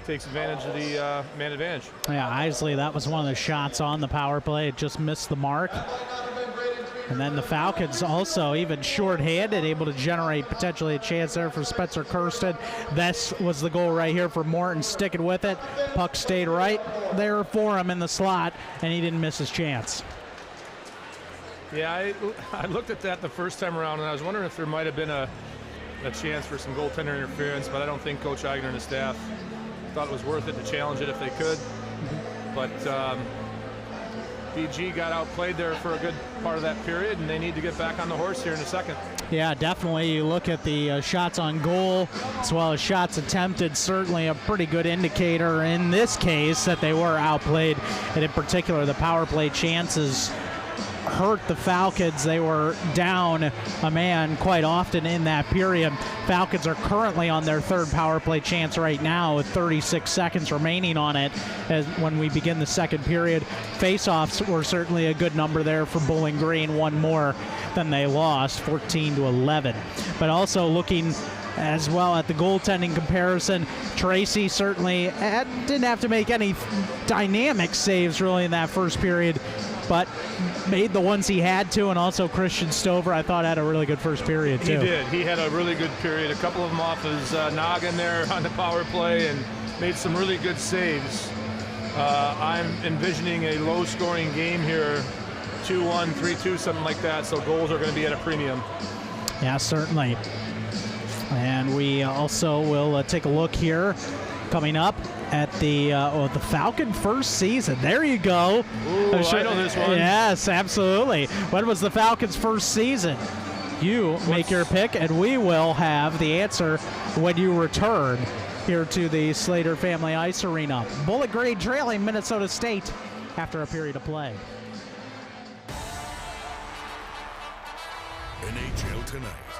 takes advantage of the man advantage. Yeah, Isley, that was one of the shots on the power play. It just missed the mark. And then the Falcons also, even short-handed, able to generate potentially a chance there for Spencer Kirsten. This was the goal right here for Morton, sticking with it. Puck stayed right there for him in the slot, and he didn't miss his chance. Yeah, I looked at that the first time around, and I was wondering if there might have been a chance for some goaltender interference, but I don't think Coach Eigner and his staff thought it was worth it to challenge it if they could. But BG got outplayed there for a good part of that period, and they need to get back on the horse here in a second. Yeah, definitely. You look at the shots on goal as well as shots attempted, certainly a pretty good indicator in this case that they were outplayed, and in particular the power play chances hurt the Falcons. They were down a man quite often in that period. Falcons are currently on their third power play chance right now with 36 seconds remaining on it as when we begin the second period. Face-offs were certainly a good number there for Bowling Green, one more than they lost, 14-11. But also looking as well at the goaltending comparison, Tracy certainly didn't have to make any dynamic saves really in that first period, but made the ones he had to, and also Christian Stover, I thought, had a really good first period, too. He did. He had a really good period. A couple of them off his noggin there on the power play and made some really good saves. I'm envisioning a low-scoring game here, 2-1, 3-2, something like that, so goals are going to be at a premium. Yeah, certainly. And we also will take a look here coming up at the Falcon first season. There you go. Ooh, I know this one. Yes, absolutely. When was the Falcons' first season? You make your pick, and we will have the answer when you return here to the Slater Family Ice Arena. Bowling Green trailing Minnesota State after a period of play. NHL Tonight,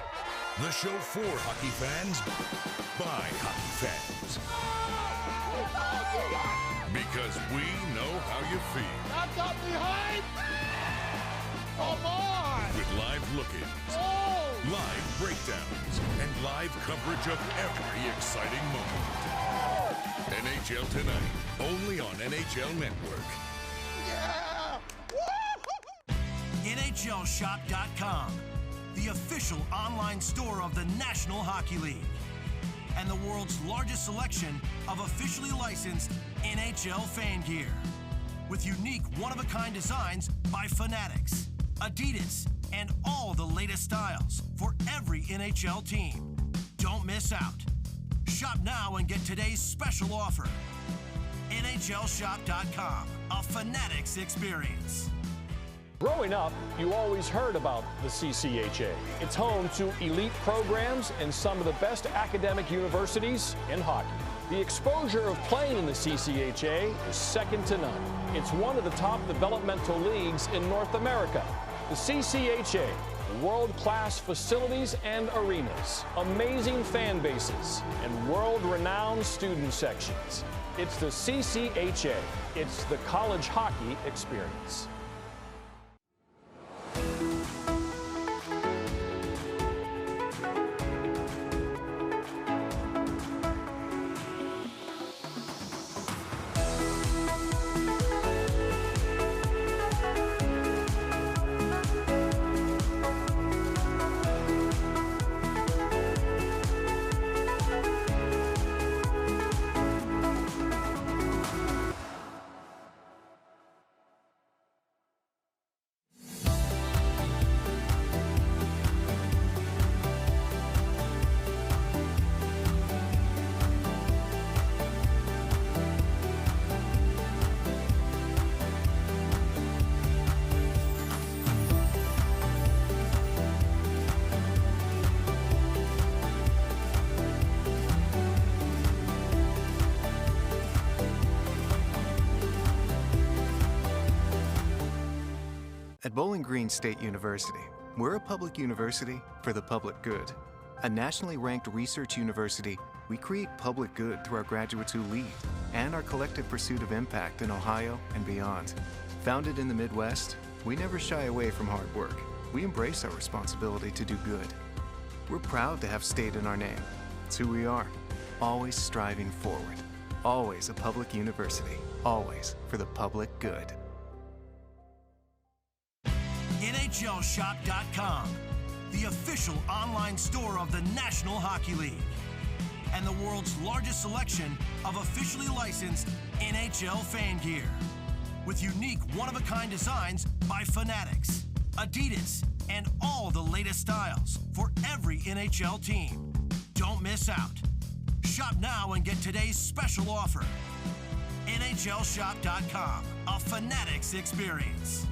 the show for hockey fans by hockey fans. Because we know how you feel. That's up behind. Come on. With live look-ins, live breakdowns, and live coverage of every exciting moment. NHL Tonight, only on NHL Network. Yeah. NHLShop.com, the official online store of the National Hockey League, and the world's largest selection of officially licensed NHL fan gear, with unique one-of-a-kind designs by Fanatics, Adidas, and all the latest styles for every NHL team. Don't miss out. Shop now and get today's special offer. NHLShop.com, a Fanatics experience. Growing up, you always heard about the CCHA. It's home to elite programs and some of the best academic universities in hockey. The exposure of playing in the CCHA is second to none. It's one of the top developmental leagues in North America. The CCHA, world-class facilities and arenas, amazing fan bases, and world-renowned student sections. It's the CCHA. It's the college hockey experience. At Bowling Green State University, we're a public university for the public good. A nationally ranked research university, we create public good through our graduates who lead and our collective pursuit of impact in Ohio and beyond. Founded in the Midwest, we never shy away from hard work. We embrace our responsibility to do good. We're proud to have state in our name. It's who we are, always striving forward. Always a public university, always for the public good. NHLShop.com, the official online store of the National Hockey League, and the world's largest selection of officially licensed NHL fan gear, with unique one-of-a-kind designs by Fanatics, Adidas, and all the latest styles for every NHL team. Don't miss out. Shop now and get today's special offer. NHLShop.com, a Fanatics experience.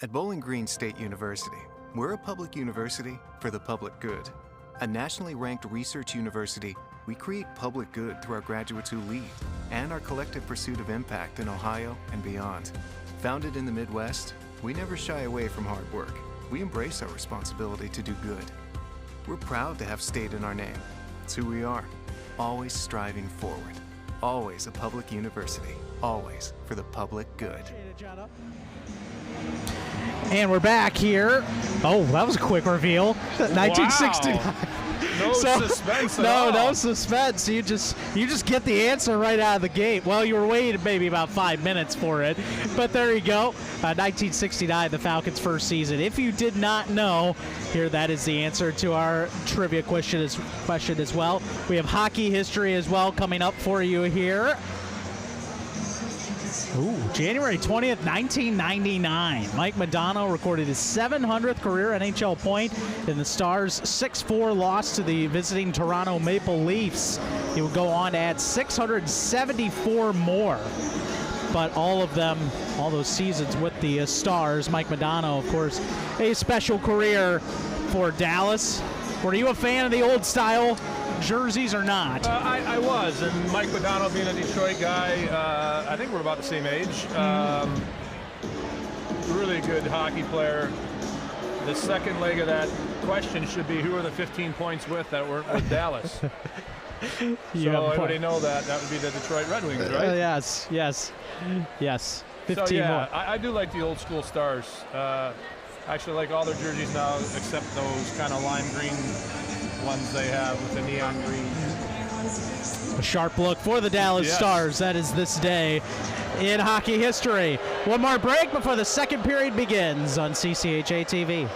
At Bowling Green State University, we're a public university for the public good. A nationally ranked research university, we create public good through our graduates who lead and our collective pursuit of impact in Ohio and beyond. Founded in the Midwest, we never shy away from hard work. We embrace our responsibility to do good. We're proud to have state in our name. It's who we are, always striving forward, always a public university, always for the public good. And we're back here. Oh, that was a quick reveal. 1969. Wow. No suspense at all. No suspense. You just get the answer right out of the gate. Well, you were waiting maybe about 5 minutes for it, but there you go. 1969, the Falcons' first season. If you did not know, here that is the answer to our trivia question as well. We have hockey history as well coming up for you here. Ooh, January 20th, 1999. Mike Modano recorded his 700th career NHL point in the Stars' 6-4 loss to the visiting Toronto Maple Leafs. He would go on to add 674 more. But all of them, all those seasons with the Stars, Mike Modano, of course, a special career for Dallas. Were you a fan of the old style jerseys or not? I was, and Mike Modano being a Detroit guy, I think we're about the same age. Really good hockey player. The second leg of that question should be, who are the 15 points with that weren't with Dallas? So everybody know that would be the Detroit Red Wings, right? Yes. 15 so yeah, more. I do like the old school Stars. Actually like all their jerseys now, except those kind of lime green ones they have with the neon green. A sharp look for the Dallas Stars. That is this day in hockey history. One more break before the second period begins on CCHA TV.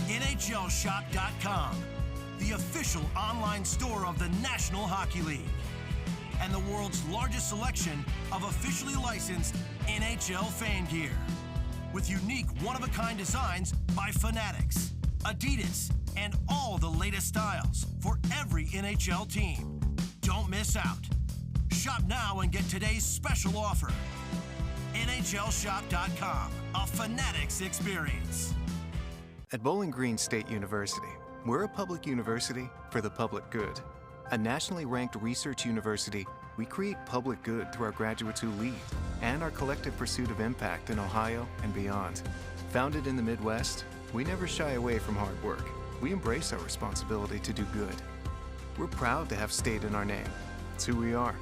NHLShop.com, the official online store of the National Hockey League, and the world's largest selection of officially licensed NHL fan gear, with unique one-of-a-kind designs by Fanatics, Adidas, and all the latest styles for every NHL team. Don't miss out. Shop now and get today's special offer. NHLShop.com, a Fanatics experience. At Bowling Green State University, we're a public university for the public good. A nationally ranked research university, we create public good through our graduates who lead and our collective pursuit of impact in Ohio and beyond. Founded in the Midwest, we never shy away from hard work. We embrace our responsibility to do good. We're proud to have state in our name. It's who we are,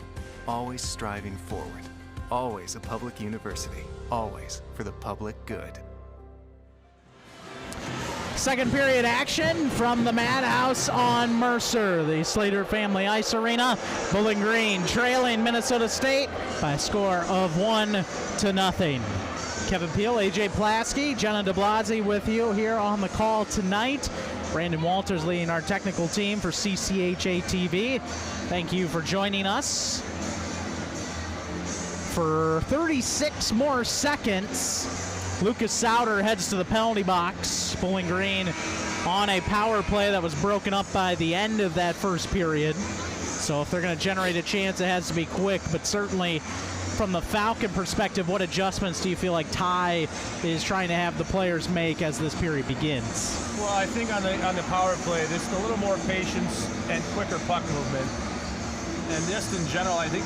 always striving forward, always a public university, always for the public good. Second period action from the Madhouse on Mercer, the Slater Family Ice Arena. Bowling Green trailing Minnesota State by a score of 1-0. Kevin Peel, AJ Plasky, Jenna DeBlasi with you here on the call tonight. Brandon Walters leading our technical team for CCHA TV. Thank you for joining us. For 36 more seconds, Lucas Sauter heads to the penalty box. Bowling Green on a power play that was broken up by the end of that first period. So if they're going to generate a chance, it has to be quick. But certainly from the Falcon perspective, what adjustments do you feel like Ty is trying to have the players make as this period begins? Well, I think on the power play, there's a little more patience and quicker puck movement. And just in general, I think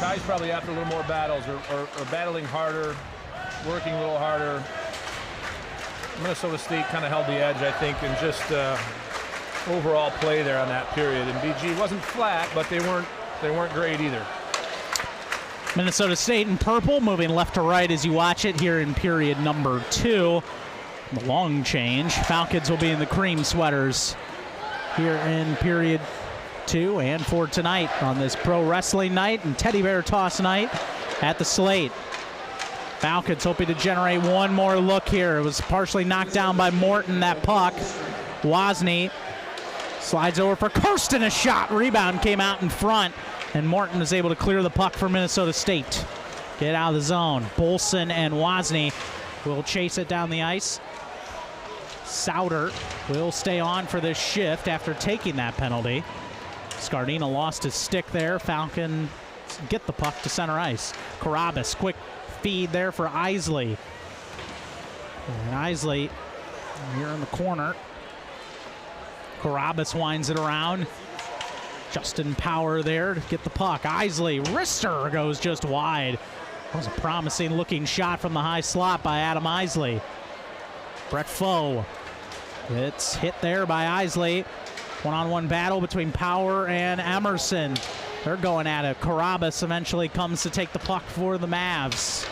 Ty's probably after a little more battles or battling harder, working a little harder. Minnesota State kind of held the edge, I think, in just overall play there on that period. And BG wasn't flat, but they weren't great either. Minnesota State in purple, moving left to right as you watch it here in period number 2. The long change. Falcons will be in the cream sweaters here in period 2 and for tonight on this pro wrestling night and teddy bear toss night at the Slate. Falcons hoping to generate one more look here. It was partially knocked down by Morton, that puck. Wozni slides over for Kirsten, a shot. Rebound came out in front And Morton is able to clear the puck for Minnesota State. Get out of the zone. Bolson and Wozni will chase it down the ice. Souter will stay on for this shift after taking that penalty. Scardina lost his stick there. Falcons get the puck to center ice. Carabas, quick feed there for Isley. And Isley here in the corner. Carabas winds it around. Justin Power there to get the puck. Isley, wrister goes just wide. That was a promising looking shot from the high slot by Adam Isley. Brett Foe. It's hit there by Isley. One-on-one battle between Power and Emerson. They're going at it. Carabas eventually comes to take the puck for the Mavs.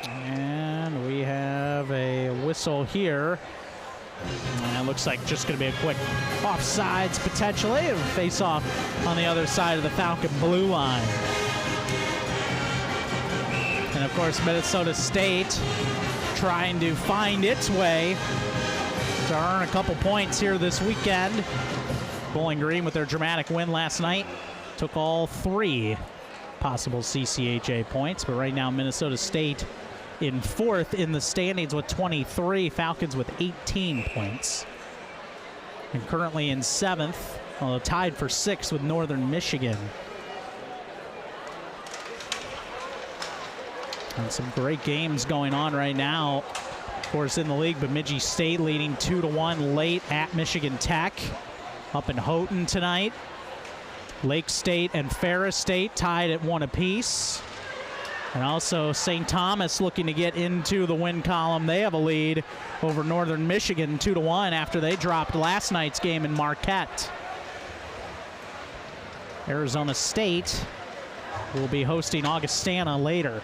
And we have a whistle here. And it looks like just going to be a quick offsides potentially. And face off on the other side of the Falcon blue line. And of course, Minnesota State trying to find its way to earn a couple points here this weekend. Bowling Green with their dramatic win last night took all 3 possible CCHA points, but right now Minnesota State in 4th in the standings with 23, Falcons with 18 points. And currently in 7th, although tied for 6th with Northern Michigan. And some great games going on right now, of course, in the league. Bemidji State leading 2-1 late at Michigan Tech. Up in Houghton tonight. Lake State and Ferris State tied at 1 apiece. And also St. Thomas looking to get into the win column. They have a lead over Northern Michigan 2-1 after they dropped last night's game in Marquette. Arizona State will be hosting Augustana later.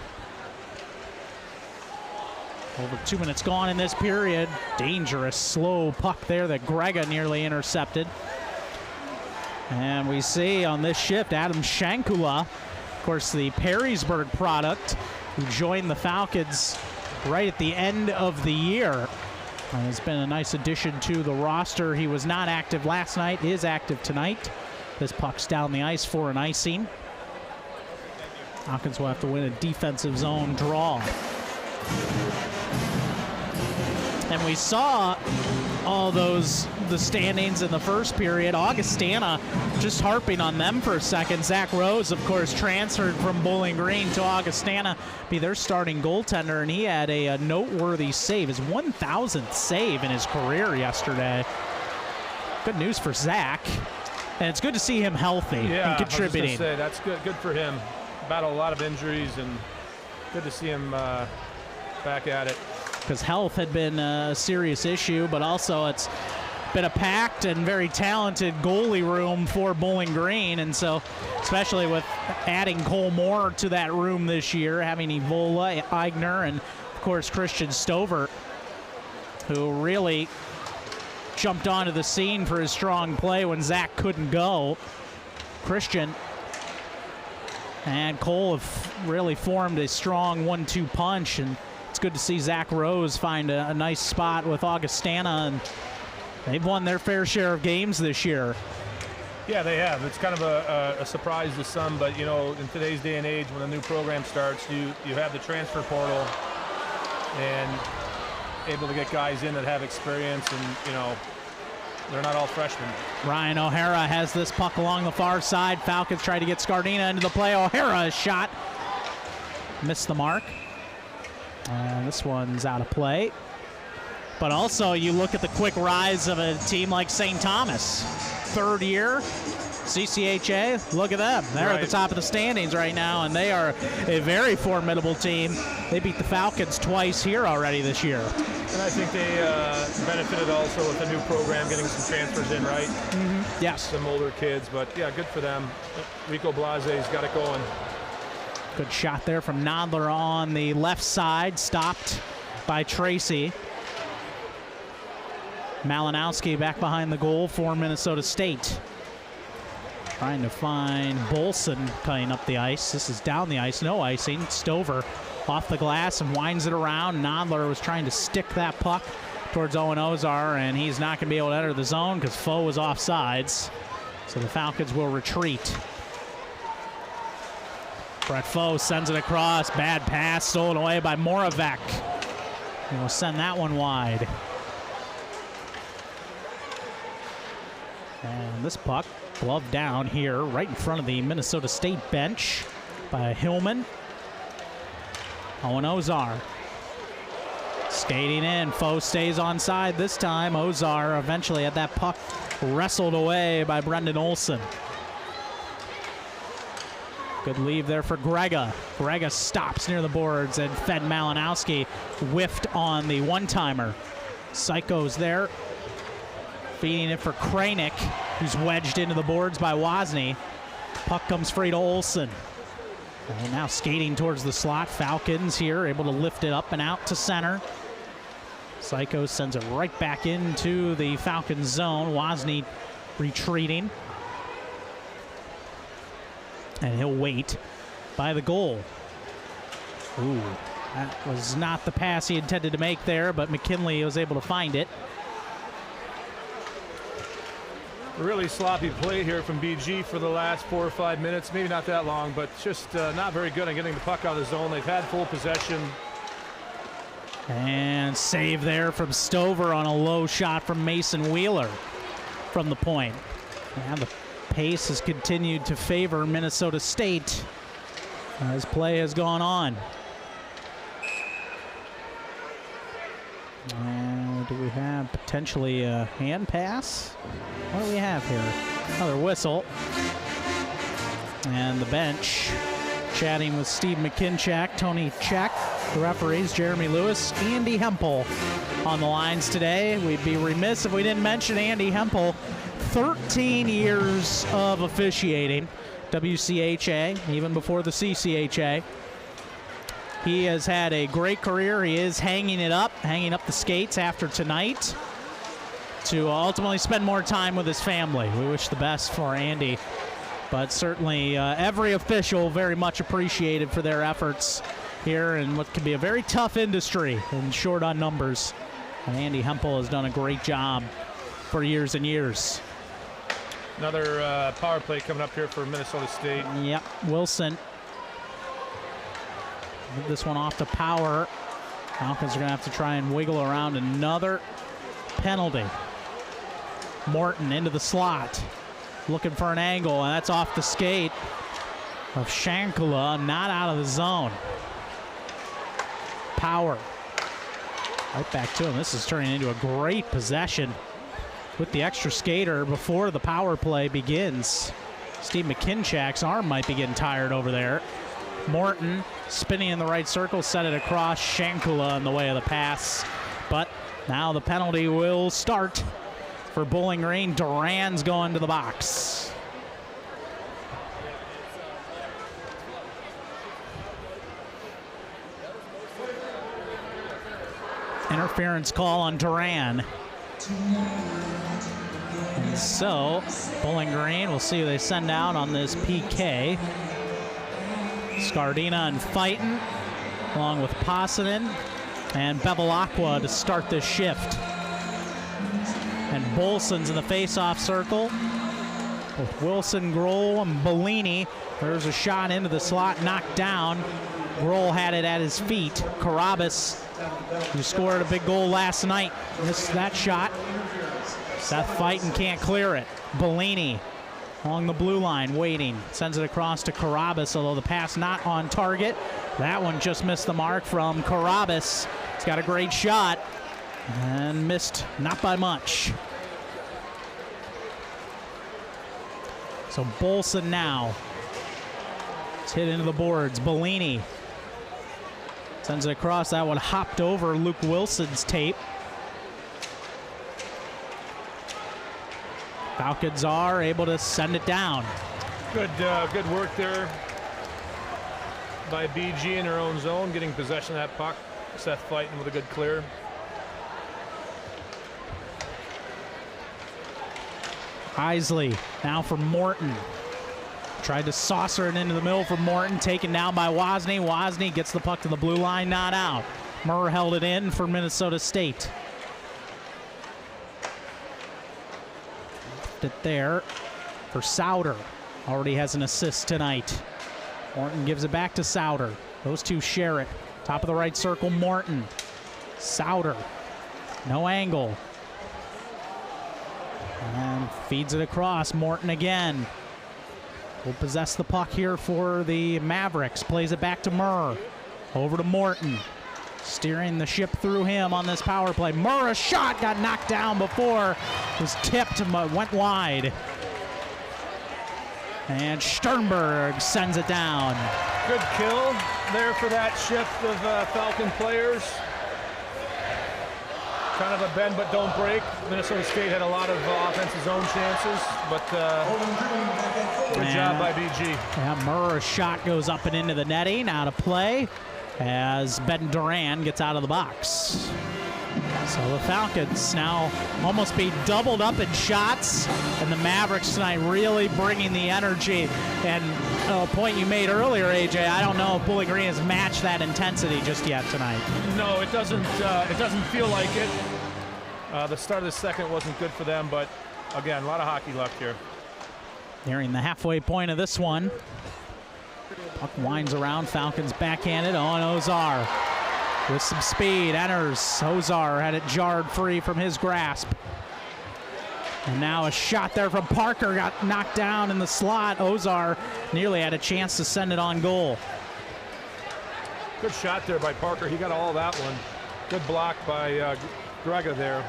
Over 2 minutes gone in this period. Dangerous, slow puck there that Grega nearly intercepted. And we see on this shift, Adam Shankula, of course, the Perrysburg product, who joined the Falcons right at the end of the year. Has been a nice addition to the roster. He was not active last night, is active tonight. This puck's down the ice for an icing. Falcons will have to win a defensive zone draw. And we saw all the standings in the first period. Augustana, just harping on them for a second. Zach Rose, of course, transferred from Bowling Green to Augustana, be their starting goaltender, and he had a noteworthy save, his 1,000th save in his career yesterday. Good news for Zach, and it's good to see him healthy and contributing. I was just gonna say, that's good for him. Battled a lot of injuries, and good to see him back at it. Because health had been a serious issue, but also it's been a packed and very talented goalie room for Bowling Green, and so especially with adding Cole Moore to that room this year, having Evola, Eigner, and of course Christian Stover, who really jumped onto the scene for his strong play when Zach couldn't go. Christian and Cole have really formed a strong 1-2 punch, and it's good to see Zach Rose find a nice spot with Augustana, and they've won their fair share of games this year. Yeah, they have. It's kind of a surprise to some, but you know, in today's day and age, when a new program starts, you have the transfer portal and able to get guys in that have experience, and you know, they're not all freshmen. Ryan O'Hara has this puck along the far side. Falcons try to get Scardina into the play. O'Hara's shot missed the mark. And this one's out of play. But also, you look at the quick rise of a team like St. Thomas. 3rd year, CCHA, look at them. They're at the top of the standings right now, and they are a very formidable team. They beat the Falcons twice here already this year. And I think they benefited also with the new program, getting some transfers in, right? Mm-hmm. Yes. Some older kids, but yeah, good for them. Rico Blase's got it going. Good shot there from Nodler on the left side, stopped by Tracy. Malinowski back behind the goal for Minnesota State. Trying to find Bolson cutting up the ice. This is down the ice, no icing. Stover off the glass and winds it around. Nodler was trying to stick that puck towards Owen Ozar, and he's not going to be able to enter the zone because Foe was offsides. So the Falcons will retreat. Brett Foe sends it across. Bad pass stolen away by Moravec. And we'll send that one wide. And this puck gloved down here right in front of the Minnesota State bench by Hillman. Owen Ozar skating in. Foe stays onside this time. Ozar eventually had that puck wrestled away by Brendan Olson. Good leave there for Grega. Grega stops near the boards, and Fed Malinowski whiffed on the one-timer. Psycho's there, feeding it for Kranick, who's wedged into the boards by Wozni. Puck comes free to Olson. And now skating towards the slot. Falcons here, able to lift it up and out to center. Psycho sends it right back into the Falcons zone. Wozni retreating. And he'll wait by the goal. Ooh, that was not the pass he intended to make there, but McKinley was able to find it. Really sloppy play here from BG for the last 4 or 5 minutes. Maybe not that long, but just not very good on getting the puck out of the zone. They've had full possession. And save there from Stover on a low shot from Mason Wheeler from the point. And the pace has continued to favor Minnesota State as play has gone on. And do we have potentially a hand pass? What do we have here? Another whistle. And the bench chatting with Steve McKinchak, Tony Check, the referees, Jeremy Lewis, Andy Hempel on the lines today. We'd be remiss if we didn't mention Andy Hempel. 13 years of officiating, WCHA, even before the CCHA. He has had a great career. He is hanging up the skates after tonight to ultimately spend more time with his family. We wish the best for Andy, but certainly every official very much appreciated for their efforts here in what can be a very tough industry and short on numbers. And Andy Hempel has done a great job for years and years. Another power play coming up here for Minnesota State. Yep, Wilson. Move this one off to Power. Falcons are going to have to try and wiggle around another penalty. Morton into the slot, looking for an angle, and that's off the skate of Shankula, not out of the zone. Power. Right back to him. This is turning into a great possession with the extra skater before the power play begins. Steve McKinchak's arm might be getting tired over there. Morton spinning in the right circle, set it across. Shankula in the way of the pass. But now the penalty will start for Bowling Green. Duran's going to the box. Interference call on Duran. And so, Bowling Green, we'll see who they send out on this PK. Scardina and Fighton, along with Possanen and Bevilacqua to start this shift. And Bolson's in the face-off circle with Wilson, Grohl, and Bellini. There's a shot into the slot, knocked down. Grohl had it at his feet. Carabas, who scored a big goal last night, missed that shot. Seth Fighton can't clear it. Bellini along the blue line, waiting. Sends it across to Carabas, although the pass not on target. That one just missed the mark from Carabas. He's got a great shot and missed not by much. So Bolson now. It's hit into the boards. Bellini sends it across. That one hopped over Luke Wilson's tape. Falcons are able to send it down. Good work there by BG in their own zone, getting possession of that puck. Seth Fighton with a good clear. Isley now for Morton. Tried to saucer it into the middle for Morton, taken down by Wozni. Wozni gets the puck to the blue line, not out. Murr held it in for Minnesota State. Left it there for Souter. Already has an assist tonight. Morton gives it back to Souter. Those two share it. Top of the right circle, Morton. Souter. No angle. And feeds it across. Morton again. Will possess the puck here for the Mavericks. Plays it back to Murr. Over to Morton. Steering the ship through him on this power play. Murr, a shot, got knocked down before. Was tipped and went wide. And Sternberg sends it down. Good kill there for that shift of Falcon players. Kind of a bend but don't break. Minnesota State had a lot of offensive zone chances, but good job by BG. Yeah, Murr's shot goes up and into the netting, out of play, as Ben Duran gets out of the box. So the Falcons now almost be doubled up in shots, and the Mavericks tonight really bringing the energy. And a point you made earlier, AJ, I don't know if Bowling Green has matched that intensity just yet tonight. No, it doesn't feel like it. The start of the second wasn't good for them, but again, a lot of hockey left here. Nearing the halfway point of this one. Puck winds around, Falcons backhanded on Ozar. With some speed, enters. Ozar had it jarred free from his grasp. And now a shot there from Parker, got knocked down in the slot. Ozar nearly had a chance to send it on goal. Good shot there by Parker. He got all that one. Good block by Grega there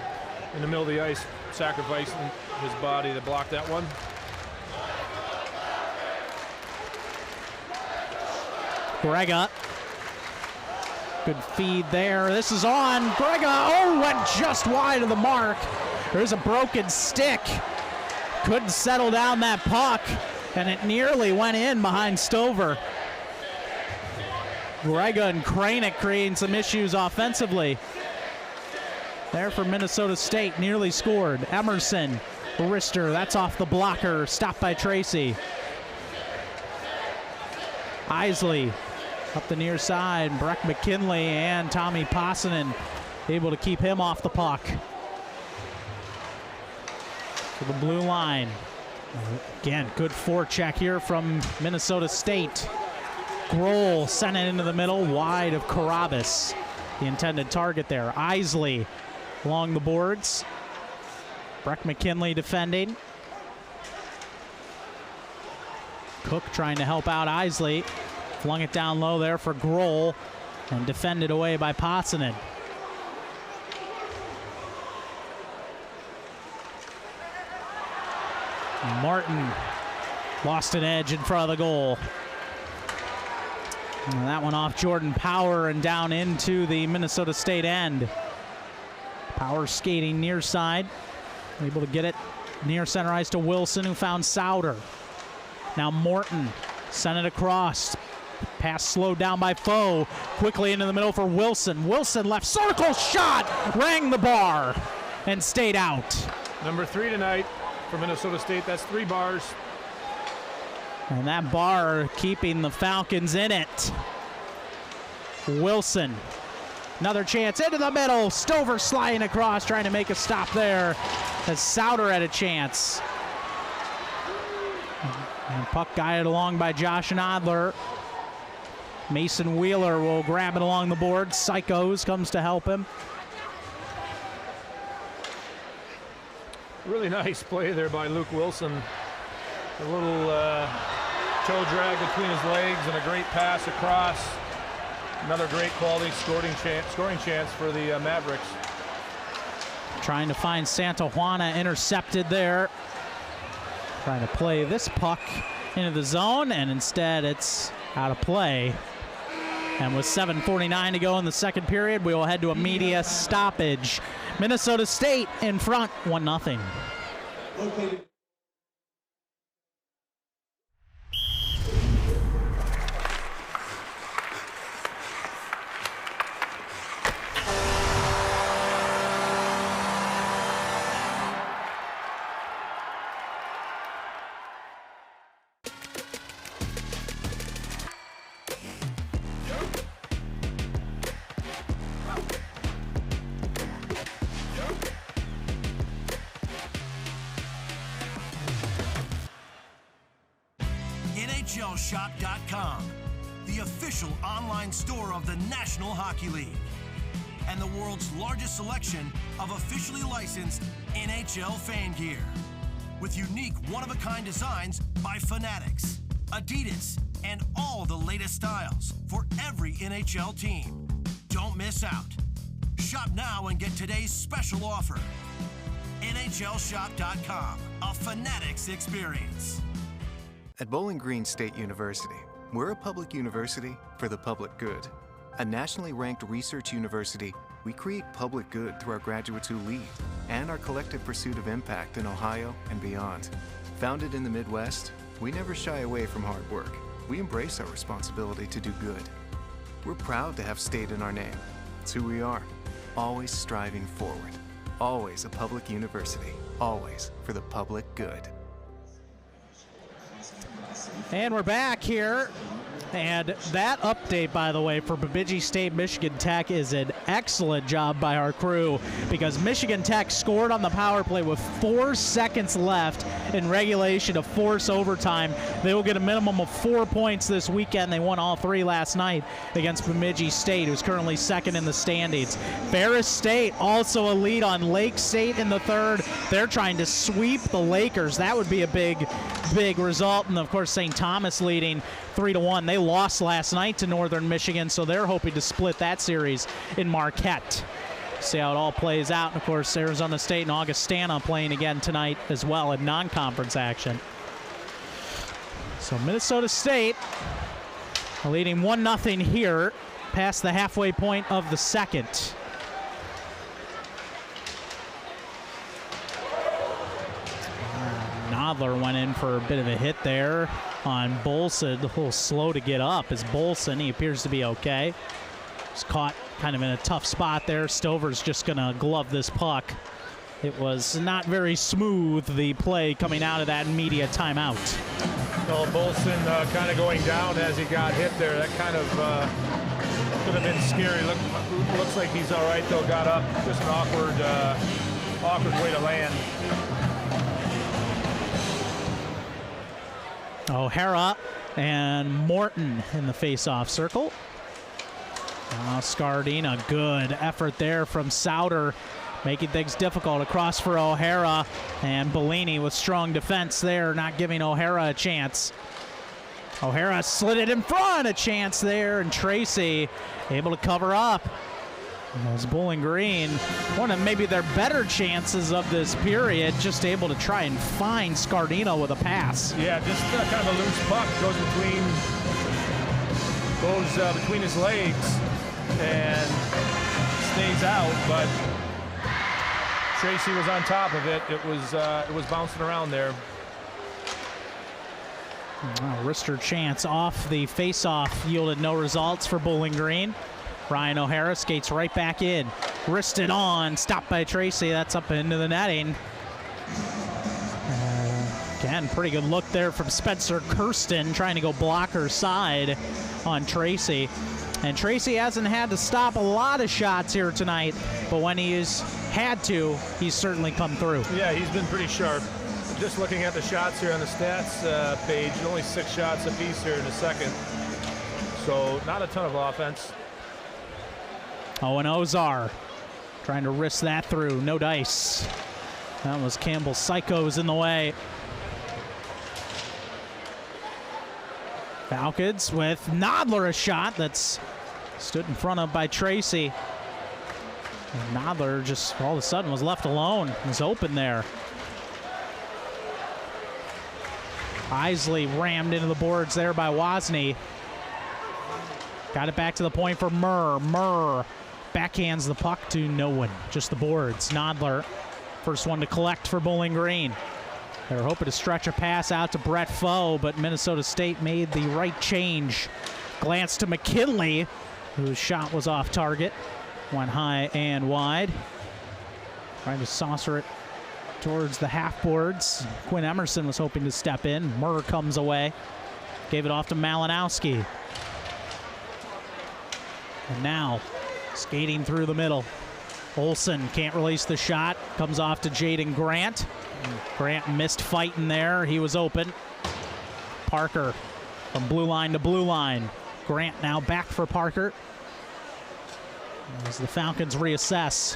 in the middle of the ice, sacrificing his body to block that one. Grega. Good feed there. This is on. Grega, oh, went just wide of the mark. There's a broken stick. Couldn't settle down that puck, and it nearly went in behind Stover. Grega and Kranick creating some issues offensively. There for Minnesota State, nearly scored. Emerson, wrister, that's off the blocker, stopped by Tracy. Isley up the near side, Breck McKinley and Tommy Possanen able to keep him off the puck. To the blue line. Again, good forecheck here from Minnesota State. Grohl sent it into the middle, wide of Carabas, the intended target there. Isley along the boards. Breck McKinley defending. Cook trying to help out Isley. Flung it down low there for Grohl and defended away by Potsanen. Martin lost an edge in front of the goal. And that one off Jordan Power and down into the Minnesota State end. Power skating near side. Able to get it near center ice to Wilson, who found Souter. Now Morton sent it across. Pass slowed down by Foe. Quickly into the middle for Wilson. Wilson left circle shot. Rang the bar and stayed out. Number 3 tonight for Minnesota State. That's 3 bars. And that bar keeping the Falcons in it. Wilson. Another chance into the middle. Stover sliding across, trying to make a stop there as Souter had a chance. And puck guided along by Josh Adler. Mason Wheeler will grab it along the board. Psychos comes to help him. Really nice play there by Luke Wilson. A little toe drag between his legs and a great pass across. Another great quality scoring chance for the Mavericks. Trying to find Santa Juana, intercepted there. Trying to play this puck into the zone, and instead it's out of play. And with 7:49 to go in the second period, we will head to a media stoppage. Minnesota State in front, 1-0. NHLShop.com, the official online store of the National Hockey League, and the world's largest selection of officially licensed NHL fan gear, with unique one-of-a-kind designs by Fanatics, Adidas, and all the latest styles for every NHL team. Don't miss out. Shop now and get today's special offer. NHLShop.com, a Fanatics experience. At Bowling Green State University, we're a public university for the public good. A nationally ranked research university, we create public good through our graduates who lead and our collective pursuit of impact in Ohio and beyond. Founded in the Midwest, we never shy away from hard work. We embrace our responsibility to do good. We're proud to have state in our name. It's who we are, always striving forward. Always a public university, always for the public good. And we're back here. And that update, by the way, for Bemidji State, Michigan Tech is an excellent job by our crew, because Michigan Tech scored on the power play with 4 seconds left in regulation to force overtime. They will get a minimum of 4 points this weekend. They won all 3 last night against Bemidji State, who's currently second in the standings. Ferris State also a lead on Lake State in the third. They're trying to sweep the Lakers. That would be a big result. And, of course, St. Thomas leading 3-1. They lost last night to Northern Michigan, so they're hoping to split that series in Marquette. See how it all plays out. And, of course, Arizona State and Augustana playing again tonight as well in non-conference action. So Minnesota State leading 1-0 here past the halfway point of the second. Nodler went in for a bit of a hit there on Bolson. A little slow to get up as Bolson. He appears to be okay. He's caught kind of in a tough spot there. Stover's just going to glove this puck. It was not very smooth, the play coming out of that media timeout. Well, Bolson kind of going down as he got hit there. That kind of could have been scary. Looks like he's all right, though. Got up. Just an awkward way to land. O'Hara and Morton in the face-off circle. Scardina, good effort there from Souter, making things difficult across for O'Hara, and Bellini with strong defense there, not giving O'Hara a chance. O'Hara slid it in front, a chance there, and Tracy able to cover up. As Bowling Green, one of maybe their better chances of this period, just able to try and find Scardino with a pass. Yeah, just kind of a loose puck goes between his legs and stays out, but Tracy was on top of it. It was bouncing around there. Wrister chance off the face-off yielded no results for Bowling Green. Ryan O'Hara skates right back in. Wristed on, stopped by Tracy. That's up into the netting. Again, pretty good look there from Spencer Kirsten, trying to go blocker side on Tracy. And Tracy hasn't had to stop a lot of shots here tonight, but when he's had to, he's certainly come through. Yeah, he's been pretty sharp. Just looking at the shots here on the stats page, only 6 shots apiece here in the second. So not a ton of offense. Owen Ozar trying to wrist that through. No dice. That was Campbell Psychos in the way. Falcons with Nodler, a shot that's stood in front of by Tracy. And Nodler just all of a sudden was left alone. He was open there. Isley rammed into the boards there by Wozni. Got it back to the point for Murr. Murr backhands the puck to no one, just the boards. Nodler, first one to collect for Bowling Green. They were hoping to stretch a pass out to Brett Foe, but Minnesota State made the right change. Glance to McKinley, whose shot was off target. Went high and wide. Trying to saucer it towards the half boards. Quinn Emerson was hoping to step in. Murr comes away. Gave it off to Malinowski. And now, skating through the middle. Olsen can't release the shot. Comes off to Jaden Grant. Grant missed fighting there. He was open. Parker From blue line to blue line. Grant now back for Parker. As the Falcons reassess.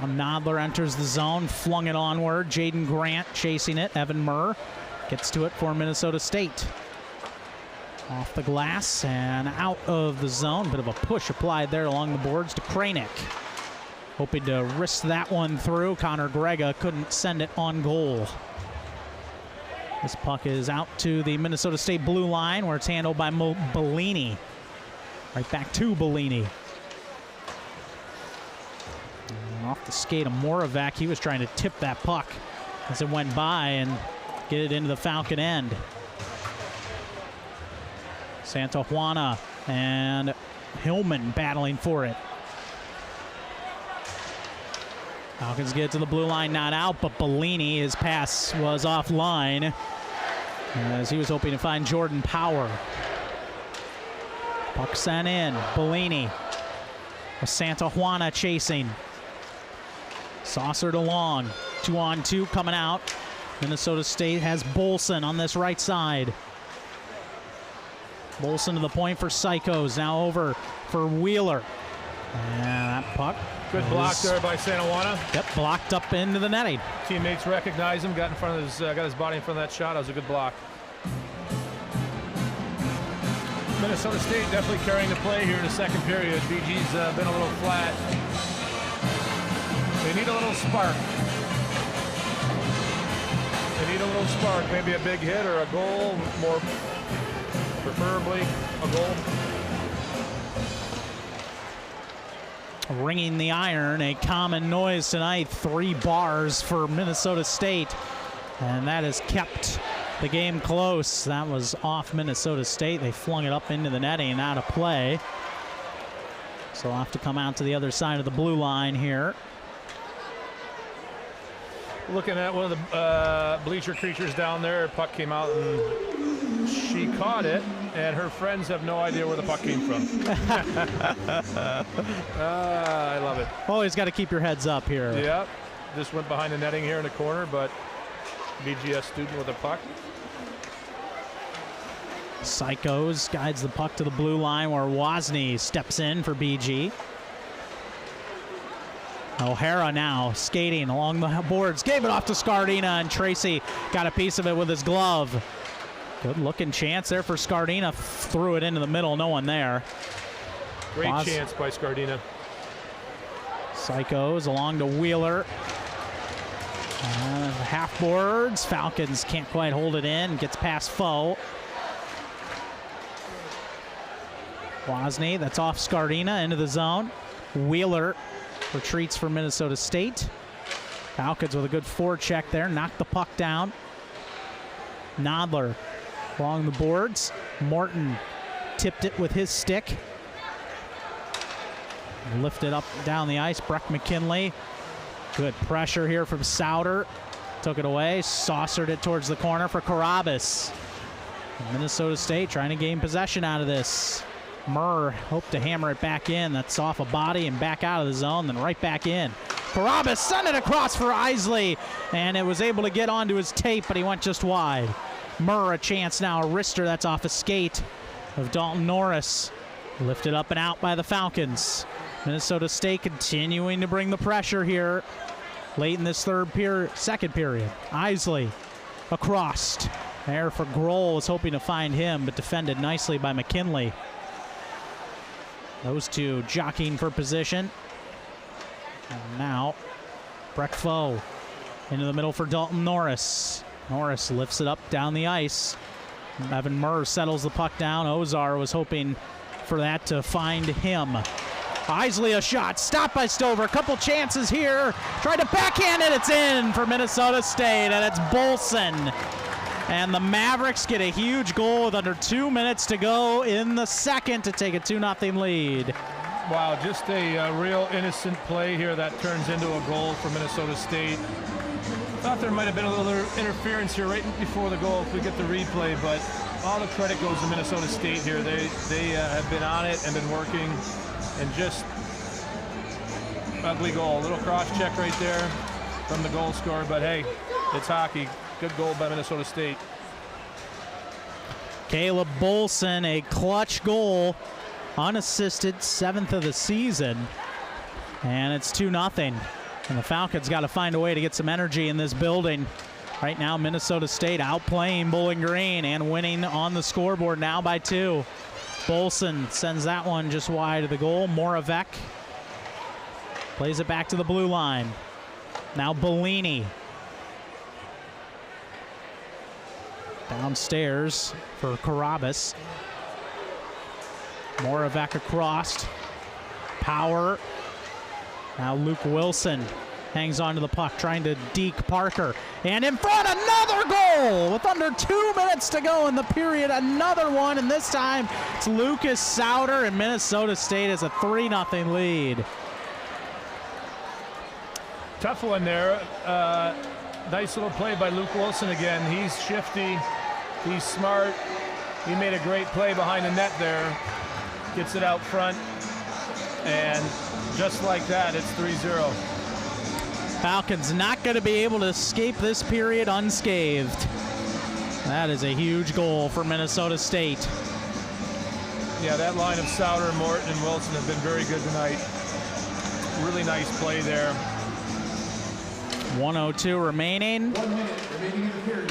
Nodler enters the zone, flung it onward. Jaden Grant chasing it. Evan Murr gets to it for Minnesota State. Off the glass and out of the zone. Bit of a push applied there along the boards to Kranick. Hoping to wrist that one through. Connor Grega couldn't send it on goal. This puck is out to the Minnesota State blue line where it's handled by Bellini. Right back to Bellini. And off the skate of Moravec. He was trying to tip that puck as it went by and get it into the Falcon end. Santa Juana and Hillman battling for it. Falcons get to the blue line, not out, but Bellini, his pass was offline as he was hoping to find Jordan Power. Puck sent in. Bellini with Santa Juana chasing. Saucered along. 2-on-2 coming out. Minnesota State has Bolson on this right side. Bolson to the point for Psychos. Now over for Wheeler. And that puck. Good block there by Santa Juana. Yep, blocked up into the netting. Teammates recognize him, got in front of his, got his body in front of that shot. That was a good block. Minnesota State definitely carrying the play here in the second period. BG's been a little flat. They need a little spark. They need a little spark. Maybe a big hit or a goal, more preferably a goal. Ringing the iron, a common noise tonight. 3 bars for Minnesota State, and that has kept the game close. That was off Minnesota State. They flung it up into the netting, out of play. So we'll have to come out to the other side of the blue line here. Looking at one of the bleacher creatures down there, puck came out and she caught it, and her friends have no idea where the puck came from. I love it. Always got to keep your heads up here. Yeah, just went behind the netting here in the corner, but BGS student with a puck. Psychos guides the puck to the blue line where Wozni steps in for BG. O'Hara now skating along the boards. Gave it off to Scardina, and Tracy got a piece of it with his glove. Good looking chance there for Scardina. Threw it into the middle, no one there. Great chance by Scardina. Psychos along to Wheeler. Half boards. Falcons can't quite hold it in. Gets past Foe. Wozni, that's off Scardina into the zone. Wheeler retreats for Minnesota State. Falcons with a good forecheck there. Knocked the puck down. Nodler along the boards. Morton tipped it with his stick. Lifted up down the ice. Breck McKinley. Good pressure here from Souter. Took it away. Saucered it towards the corner for Carabas. Minnesota State trying to gain possession out of this. Murr hoped to hammer it back in. That's off a body and back out of the zone, then right back in. Carabas sent it across for Isley, and it was able to get onto his tape, but he went just wide. Murr a chance now, a wrister. That's off a skate of Dalton Norris. Lifted up and out by the Falcons. Minnesota State continuing to bring the pressure here late in this second period. Isley across. There for Grohl, was hoping to find him, but defended nicely by McKinley. Those two jockeying for position. And now, Breck Foe into the middle for Dalton Norris. Norris lifts it up down the ice. Evan Murr settles the puck down. Ozar was hoping for that to find him. Isley a shot, stopped by Stover. A couple chances here. Tried to backhand it. It's in for Minnesota State, and it's Bolson. And the Mavericks get a huge goal with under 2 minutes to go in the second to take a 2-0 lead. Wow, just a real innocent play here that turns into a goal for Minnesota State. Thought there might have been a little interference here right before the goal if we get the replay, but all the credit goes to Minnesota State here. They have been on it and been working, and just ugly goal. A little cross check right there from the goal scorer, but hey, it's hockey. Good goal by Minnesota State. Caleb Bolson, a clutch goal, unassisted, 7th of the season. And it's 2-0. And the Falcons got to find a way to get some energy in this building. Right now, Minnesota State outplaying Bowling Green and winning on the scoreboard now by 2. Bolson sends that one just wide of the goal. Moravec plays it back to the blue line. Now Bellini. Downstairs for Carabas. Moravec across. Power. Now Luke Wilson hangs on to the puck, trying to deke Parker. And in front, another goal! With under 2 minutes to go in the period, another one, and this time it's Lucas Sauter, and Minnesota State has a 3-0 lead. Tough one there. Nice little play by Luke Wilson again. He's shifty, he's smart. He made a great play behind the net there. Gets it out front, and just like that, it's 3-0. Falcons not going to be able to escape this period unscathed. That is a huge goal for Minnesota State. Yeah, that line of Sauter, Morton, and Wilson have been very good tonight. Really nice play there. 1:02 remaining.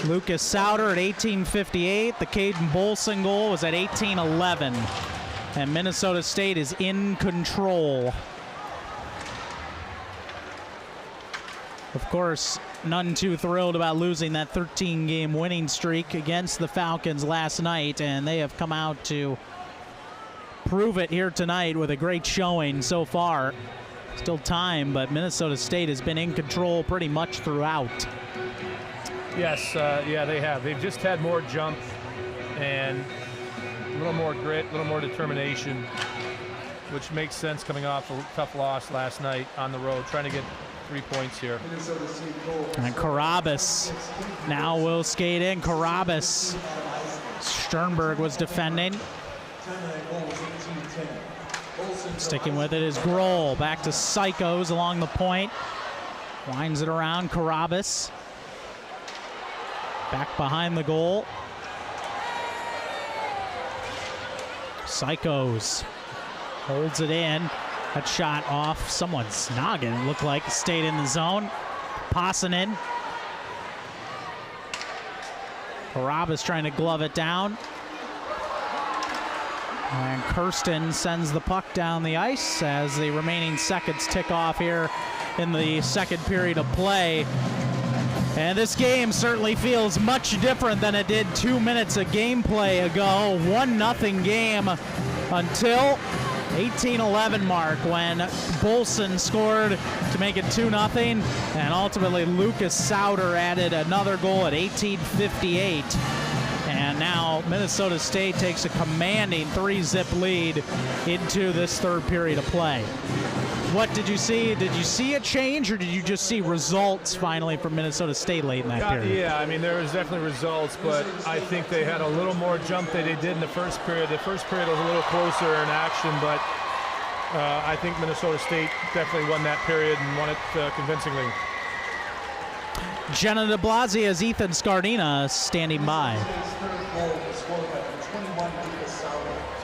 Lucas Sauter at 18:58. The Caden Bolson goal was at 18:11. And Minnesota State is in control. Of course, none too thrilled about losing that 13-game winning streak against the Falcons last night, and they have come out to prove it here tonight with a great showing so far. Still time, but Minnesota State has been in control pretty much throughout. Yes, yeah, they have. They've just had more jump and a little more grit, a little more determination, which makes sense coming off a tough loss last night on the road, trying to get 3 points here. And Carabas now will skate in. Carabas. Sternberg was defending. Sticking with it is Grohl. Back to Psychos along the point. Winds it around. Carabas. Back behind the goal. Psychos holds it in. That shot off someone's noggin. It looked like it stayed in the zone. Passanen. Carabas trying to glove it down. And Kirsten sends the puck down the ice as the remaining seconds tick off here in the second period of play. And this game certainly feels much different than it did 2 minutes of gameplay ago. 1-0 game until 18:11 mark when Bolson scored to make it 2-0, and ultimately Lucas Sauter added another goal at 18:58. And now Minnesota State takes a commanding 3-zip lead into this third period of play. What did you see? Did you see a change, or did you just see results finally from Minnesota State late in that period? Yeah, I mean, there was definitely results, but I think they had a little more jump than they did in the first period. The first period was a little closer in action, but I think Minnesota State definitely won that period and won it convincingly. Jenna de Blasi as Ethan Scardina standing by.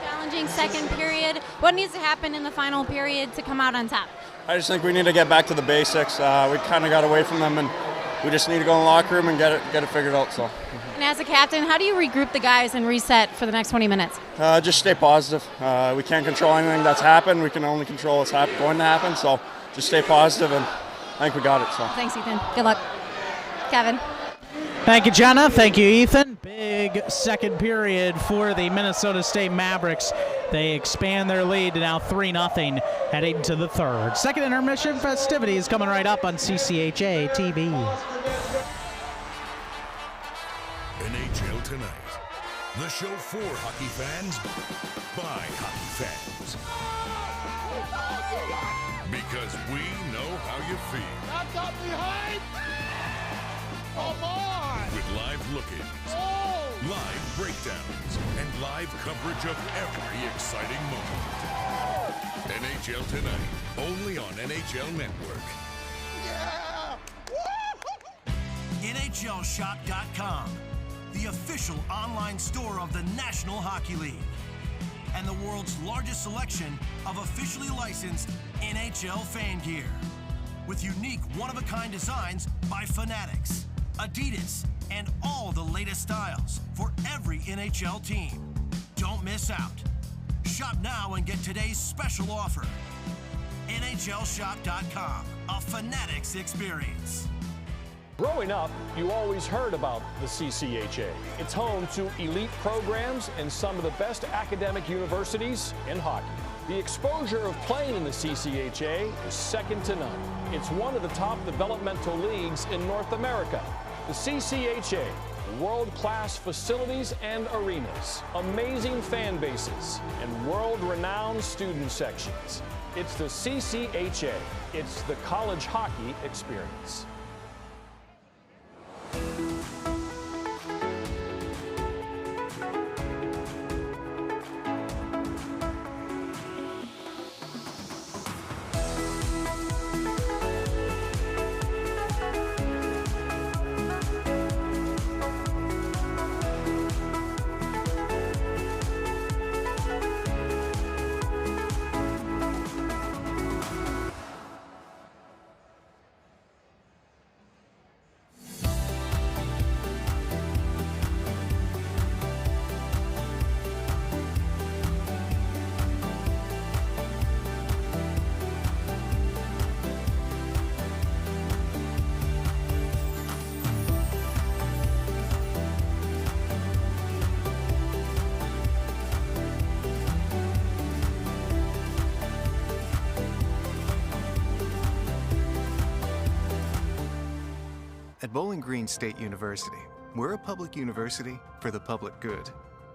Challenging second period. What needs to happen in the final period to come out on top? I just think we need to get back to the basics. We kind of got away from them, and we just need to go in the locker room and get it figured out. So. And as a captain, how do you regroup the guys and reset for the next 20 minutes? Just stay positive. We can't control anything that's happened. We can only control what's going to happen. So just stay positive, and I think we got it. So. Thanks, Ethan. Good luck. Kevin. Thank you, Jenna. Thank you, Ethan. Big second period for the Minnesota State Mavericks. They expand their lead to now 3-0 heading to the third. Second intermission festivities coming right up on CCHA TV. NHL Tonight. The show for hockey fans by hockey fans. Because we know how you feel. That's up behind. Come on! With live look-ins, live breakdowns, and live coverage of every exciting moment. NHL Tonight, only on NHL Network. Yeah! NHLshop.com, the official online store of the National Hockey League, and the world's largest selection of officially licensed NHL fan gear, with unique one-of-a-kind designs by Fanatics, Adidas, and all the latest styles for every NHL team. Don't miss out. Shop now and get today's special offer. NHLshop.com, a Fanatics experience. Growing up, you always heard about the CCHA. It's home to elite programs and some of the best academic universities in hockey. The exposure of playing in the CCHA is second to none. It's one of the top developmental leagues in North America. The CCHA, world-class facilities and arenas, amazing fan bases, and world-renowned student sections. It's the CCHA. It's the college hockey experience. At Bowling Green State University, we're a public university for the public good.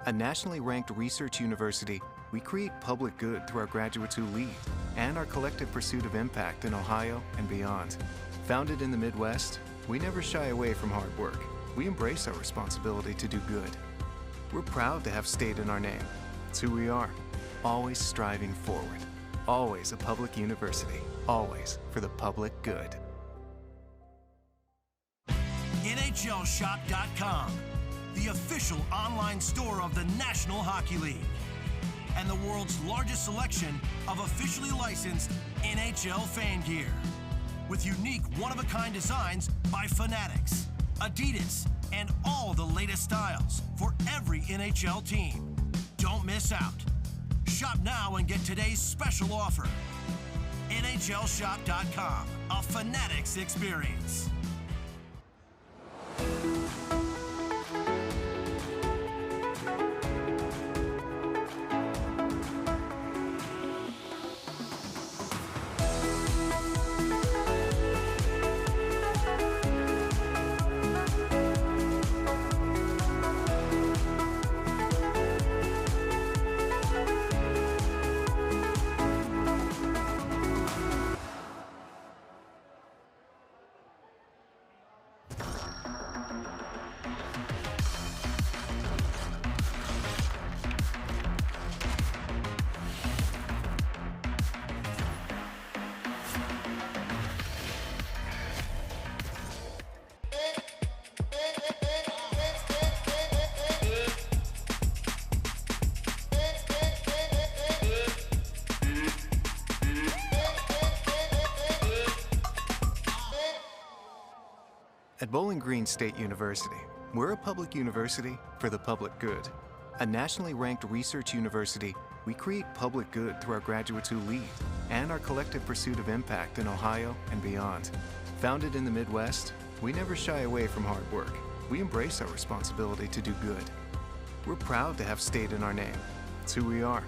A nationally ranked research university, we create public good through our graduates who lead and our collective pursuit of impact in Ohio and beyond. Founded in the Midwest, we never shy away from hard work. We embrace our responsibility to do good. We're proud to have state in our name. It's who we are, always striving forward. Always a public university, always for the public good. NHLshop.com, the official online store of the National Hockey League, and the world's largest selection of officially licensed NHL fan gear, with unique one-of-a-kind designs by Fanatics, Adidas, and all the latest styles for every NHL team. Don't miss out. Shop now and get today's special offer. NHLshop.com, a Fanatics experience. At Bowling Green State University, we're a public university for the public good. A nationally ranked research university, we create public good through our graduates who lead and our collective pursuit of impact in Ohio and beyond. Founded in the Midwest, we never shy away from hard work. We embrace our responsibility to do good. We're proud to have state in our name. It's who we are,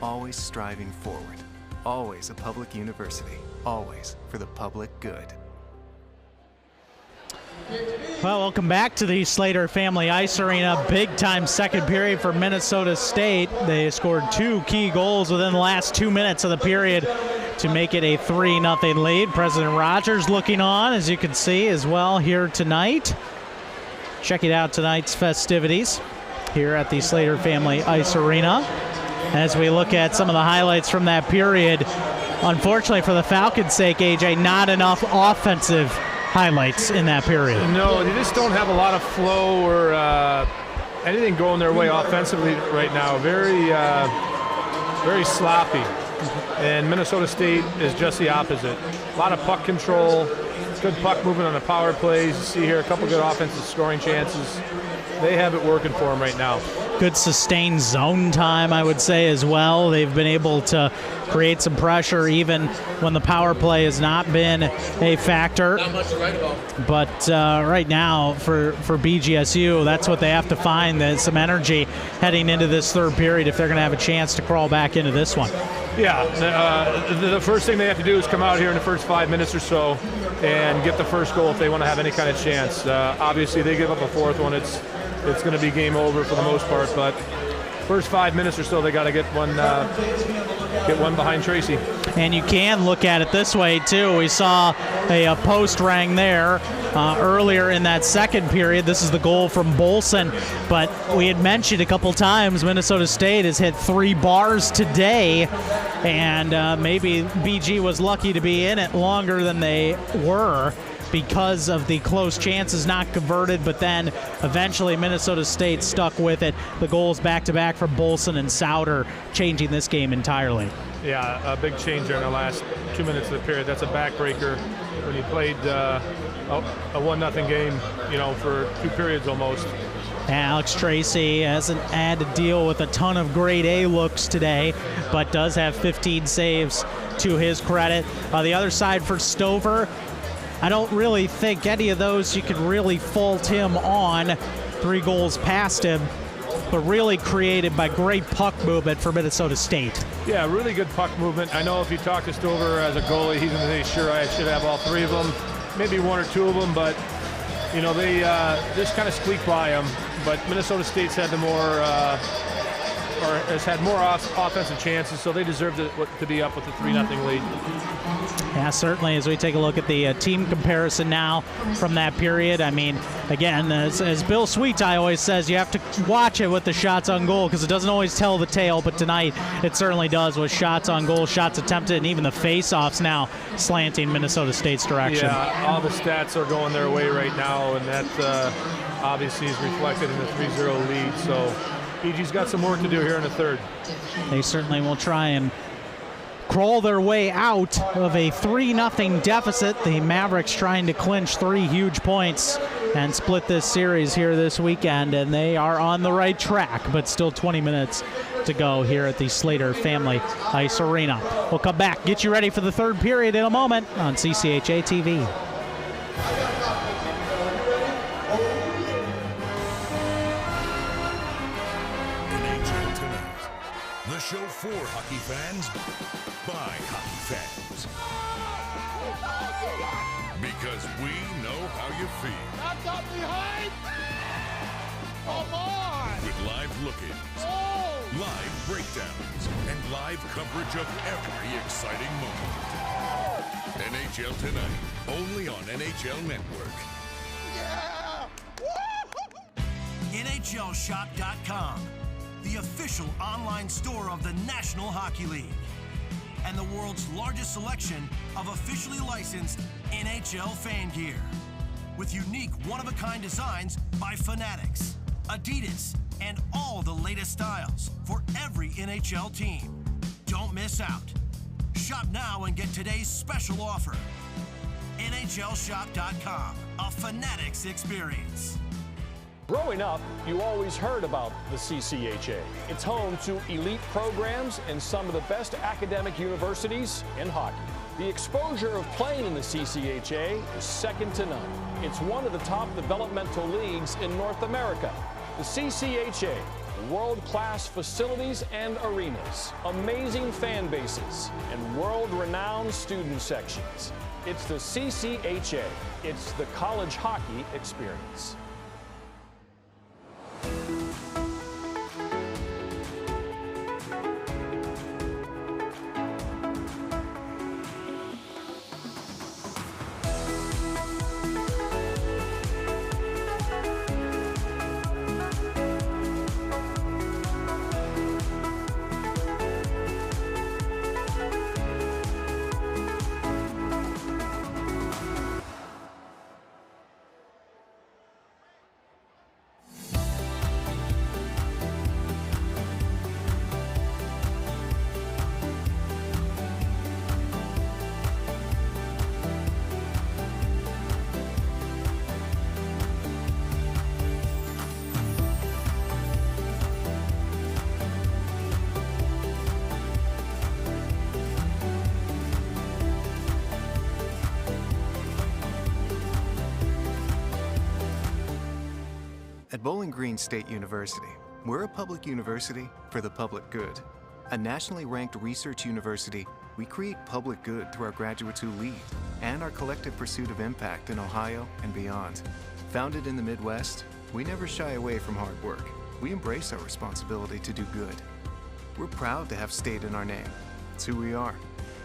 always striving forward. Always a public university, always for the public good. Well, welcome back to the Slater Family Ice Arena. Big-time second period for Minnesota State. They scored 2 key goals within the last 2 minutes of the period to make it a 3-0 lead. President Rogers looking on, as you can see, as well here tonight. Checking out tonight's festivities here at the Slater Family Ice Arena. As we look at some of the highlights from that period, unfortunately for the Falcons' sake, AJ, not enough offensive highlights in that period. No, they just don't have a lot of flow or anything going their way offensively right now. Very sloppy. And Minnesota State is just the opposite. A lot of puck control, good puck movement on the power plays. You see here a couple good offensive scoring chances. They have it working for them right now. Good sustained zone time, I would say, as well. They've been able to create some pressure even when the power play has not been a factor. Not much to write about. But right now, for BGSU, that's what they have to find. There's some energy heading into this third period if they're going to have a chance to crawl back into this one. Yeah, the first thing they have to do is come out here in the first 5 minutes or so and get the first goal if they want to have any kind of chance. Obviously, they give up a fourth one. It's going to be game over for the most part, but first 5 minutes or so, they got to get one behind Tracy. And you can look at it this way, too. We saw a post rang there earlier in that second period. This is the goal from Bolson, but we had mentioned a couple times Minnesota State has hit 3 bars today, and maybe BG was lucky to be in it longer than they were because of the close chances not converted, but then eventually Minnesota State stuck with it. The goals back-to-back from Bolson and Souter, changing this game entirely. Yeah, a big change there in the last 2 minutes of the period. That's a backbreaker when you played a 1-0 game, for 2 periods almost. Alex Tracy hasn't had to deal with a ton of grade A looks today, but does have 15 saves to his credit. The other side for Stover, I don't really think any of those you could really fault him on. 3 goals past him, but really created by great puck movement for Minnesota State. Yeah, really good puck movement. I know if you talk to Stover as a goalie, he's going to say, sure, I should have all 3 of them, maybe 1 or 2 of them, but they just kind of squeak by him. But Minnesota State's had has had more offensive chances, so they deserve to be up with a 3-0 lead. Yeah, certainly. As we take a look at the team comparison now from that period, I mean, again, as Bill Sweetie always says, you have to watch it with the shots on goal because it doesn't always tell the tale, but tonight it certainly does with shots on goal, shots attempted, and even the face-offs now slanting Minnesota State's direction. Yeah, all the stats are going their way right now, and that obviously is reflected in the 3-0 lead, so BG's got some work to do here in the third. They certainly will try and crawl their way out of a 3-0 deficit. The Mavericks trying to clinch 3 huge points and split this series here this weekend, and they are on the right track, but still 20 minutes to go here at the Slater Family Ice Arena. We'll come back, get you ready for the third period in a moment on CCHA TV. The show for hockey fans, by hockey fans. Because we know how you feel. That's up behind! Come on! With live look-ins, live breakdowns, and live coverage of every exciting moment. NHL Tonight, only on NHL Network. Yeah! NHLShop.com, the official online store of the National Hockey League, and the world's largest selection of officially licensed NHL fan gear, with unique one-of-a-kind designs by Fanatics, Adidas, and all the latest styles for every NHL team. Don't miss out. Shop now and get today's special offer. NHLShop.com, a Fanatics experience. Growing up, you always heard about the CCHA. It's home to elite programs and some of the best academic universities in hockey. The exposure of playing in the CCHA is second to none. It's one of the top developmental leagues in North America. The CCHA, world-class facilities and arenas, amazing fan bases, and world-renowned student sections. It's the CCHA. It's the college hockey experience. At Bowling Green State University, we're a public university for the public good. A nationally ranked research university, we create public good through our graduates who lead and our collective pursuit of impact in Ohio and beyond. Founded in the Midwest, we never shy away from hard work. We embrace our responsibility to do good. We're proud to have state in our name. It's who we are,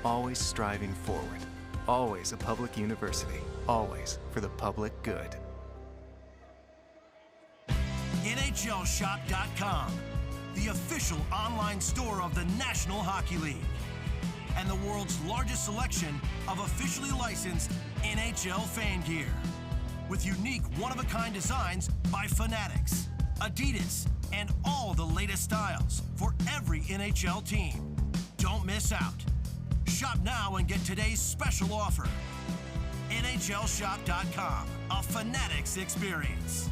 always striving forward. Always a public university, always for the public good. NHLShop.com, the official online store of the National Hockey League, and the world's largest selection of officially licensed NHL fan gear, with unique one-of-a-kind designs by Fanatics, Adidas, and all the latest styles for every NHL team. Don't miss out. Shop now and get today's special offer. NHLShop.com, a Fanatics experience.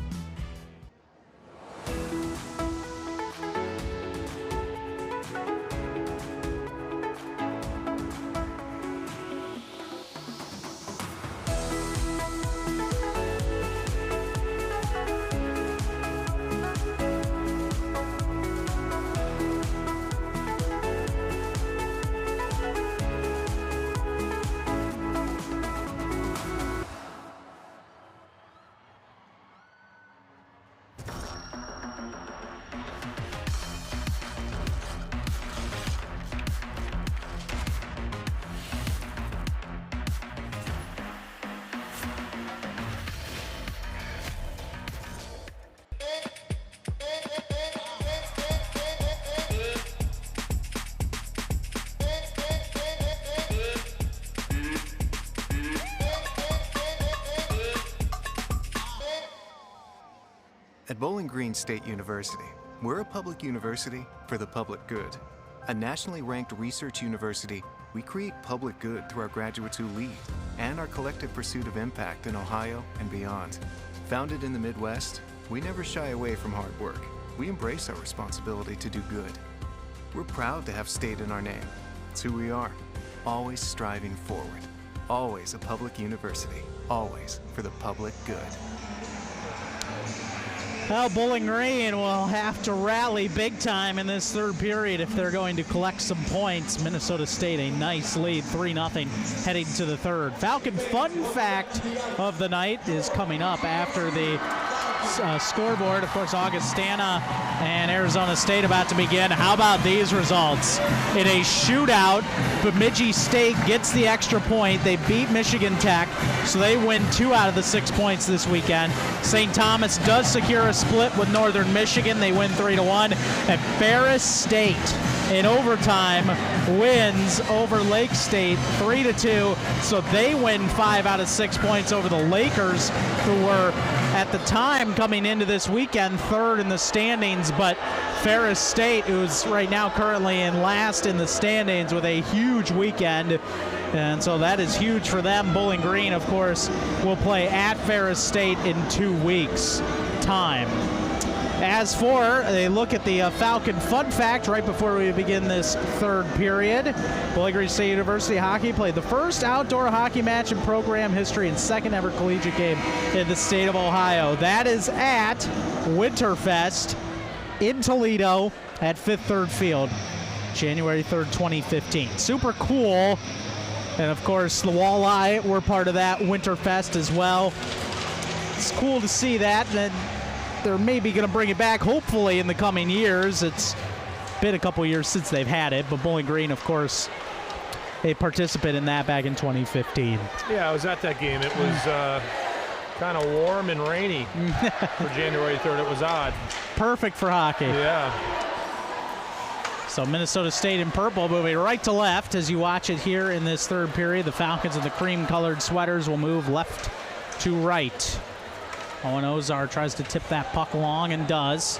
At Bowling Green State University, we're a public university for the public good. A nationally ranked research university, we create public good through our graduates who lead and our collective pursuit of impact in Ohio and beyond. Founded in the Midwest, we never shy away from hard work. We embrace our responsibility to do good. We're proud to have state in our name. It's who we are, always striving forward. Always a public university, always for the public good. Well, Bowling Green will have to rally big time in this third period if they're going to collect some points. Minnesota State, a nice lead, 3-0 heading to the third. Falcon fun fact of the night is coming up after the scoreboard. Of course, Augustana and Arizona State about to begin. How about these results? In a shootout, Bemidji State gets the extra point. They beat Michigan Tech, so they win 2 out of the 6 points this weekend. St. Thomas does secure a split with Northern Michigan. They win 3-1. And Ferris State in overtime wins over Lake State 3-2. So they win 5 out of 6 points over the Lakers, who were at the time coming into this weekend third in the standings. But Ferris State, who's right now currently in last in the standings with a huge weekend. And so that is huge for them. Bowling Green, of course, will play at Ferris State in 2 weeks' time. As for a look at the Falcon fun fact right before we begin this third period, Bowling Green State University hockey played the first outdoor hockey match in program history and second ever collegiate game in the state of Ohio. That is at Winterfest in Toledo at Fifth Third Field, January 3rd, 2015. Super cool. And of course, the Walleye were part of that Winterfest as well. It's cool to see that. And they're maybe going to bring it back, hopefully, in the coming years. It's been a couple years since they've had it, but Bowling Green, of course, a participant in that back in 2015. Yeah, I was at that game. It was kind of warm and rainy for January 3rd. It was odd. Perfect for hockey. Yeah. So Minnesota State in purple moving right to left as you watch it here in this third period. The Falcons in the cream-colored sweaters will move left to right. Owen Ozar tries to tip that puck long and does.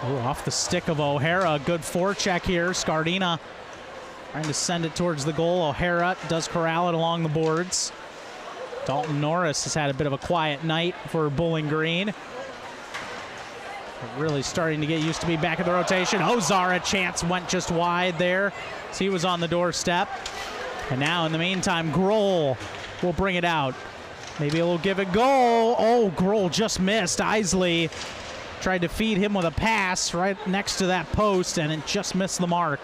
Ooh, off the stick of O'Hara. Good forecheck here. Scardina trying to send it towards the goal. O'Hara does corral it along the boards. Dalton Norris has had a bit of a quiet night for Bowling Green. Really starting to get used to be back in the rotation. Ozar, a chance, went just wide there. So he was on the doorstep. And now in the meantime, Grohl will bring it out. Maybe a little give it go. Oh, Grohl just missed. Isley tried to feed him with a pass right next to that post, and it just missed the mark.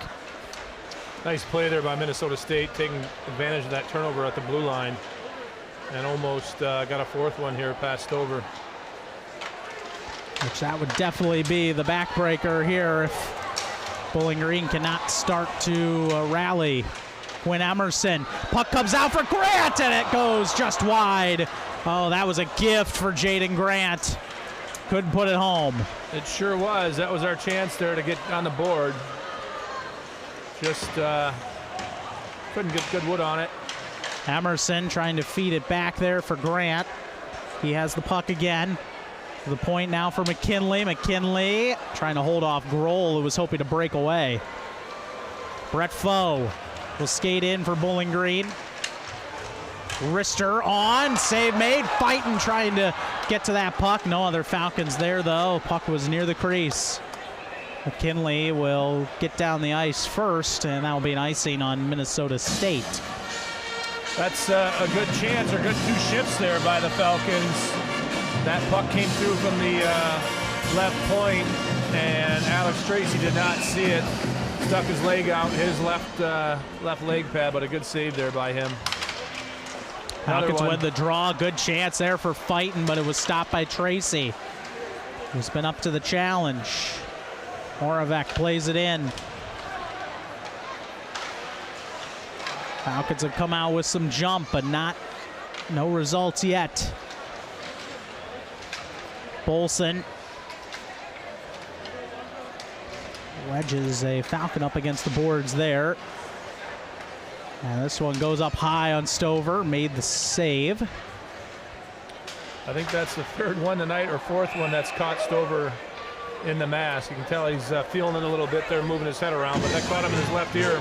Nice play there by Minnesota State, taking advantage of that turnover at the blue line, and almost got a fourth one here passed over. Which that would definitely be the backbreaker here if Bowling Green cannot start to rally. Quinn Emerson, puck comes out for Grant, and it goes just wide. Oh, that was a gift for Jaden Grant. Couldn't put it home. It sure was. That was our chance there to get on the board. Just couldn't get good wood on it. Emerson trying to feed it back there for Grant. He has the puck again. The point now for McKinley. McKinley trying to hold off Grohl, who was hoping to break away. Brett Foe will skate in for Bowling Green. Rister on, save made, fighting, trying to get to that puck. No other Falcons there, though. Puck was near the crease. McKinley will get down the ice first, and that will be an icing on Minnesota State. That's a good chance, or good two shifts there by the Falcons. That puck came through from the left point, and Alex Tracy did not see it. Stuck his leg out, his left leg pad, but a good save there by him. Falcons win the draw. Good chance there for fighting, but it was stopped by Tracy, who's been up to the challenge. Moravec plays it in. Falcons have come out with some jump, but no results yet. Bolson wedges a Falcon up against the boards there. And this one goes up high on Stover, made the save. I think that's the third one tonight, or fourth one that's caught Stover in the mask. You can tell he's feeling it a little bit there, moving his head around, but that caught him in his left ear.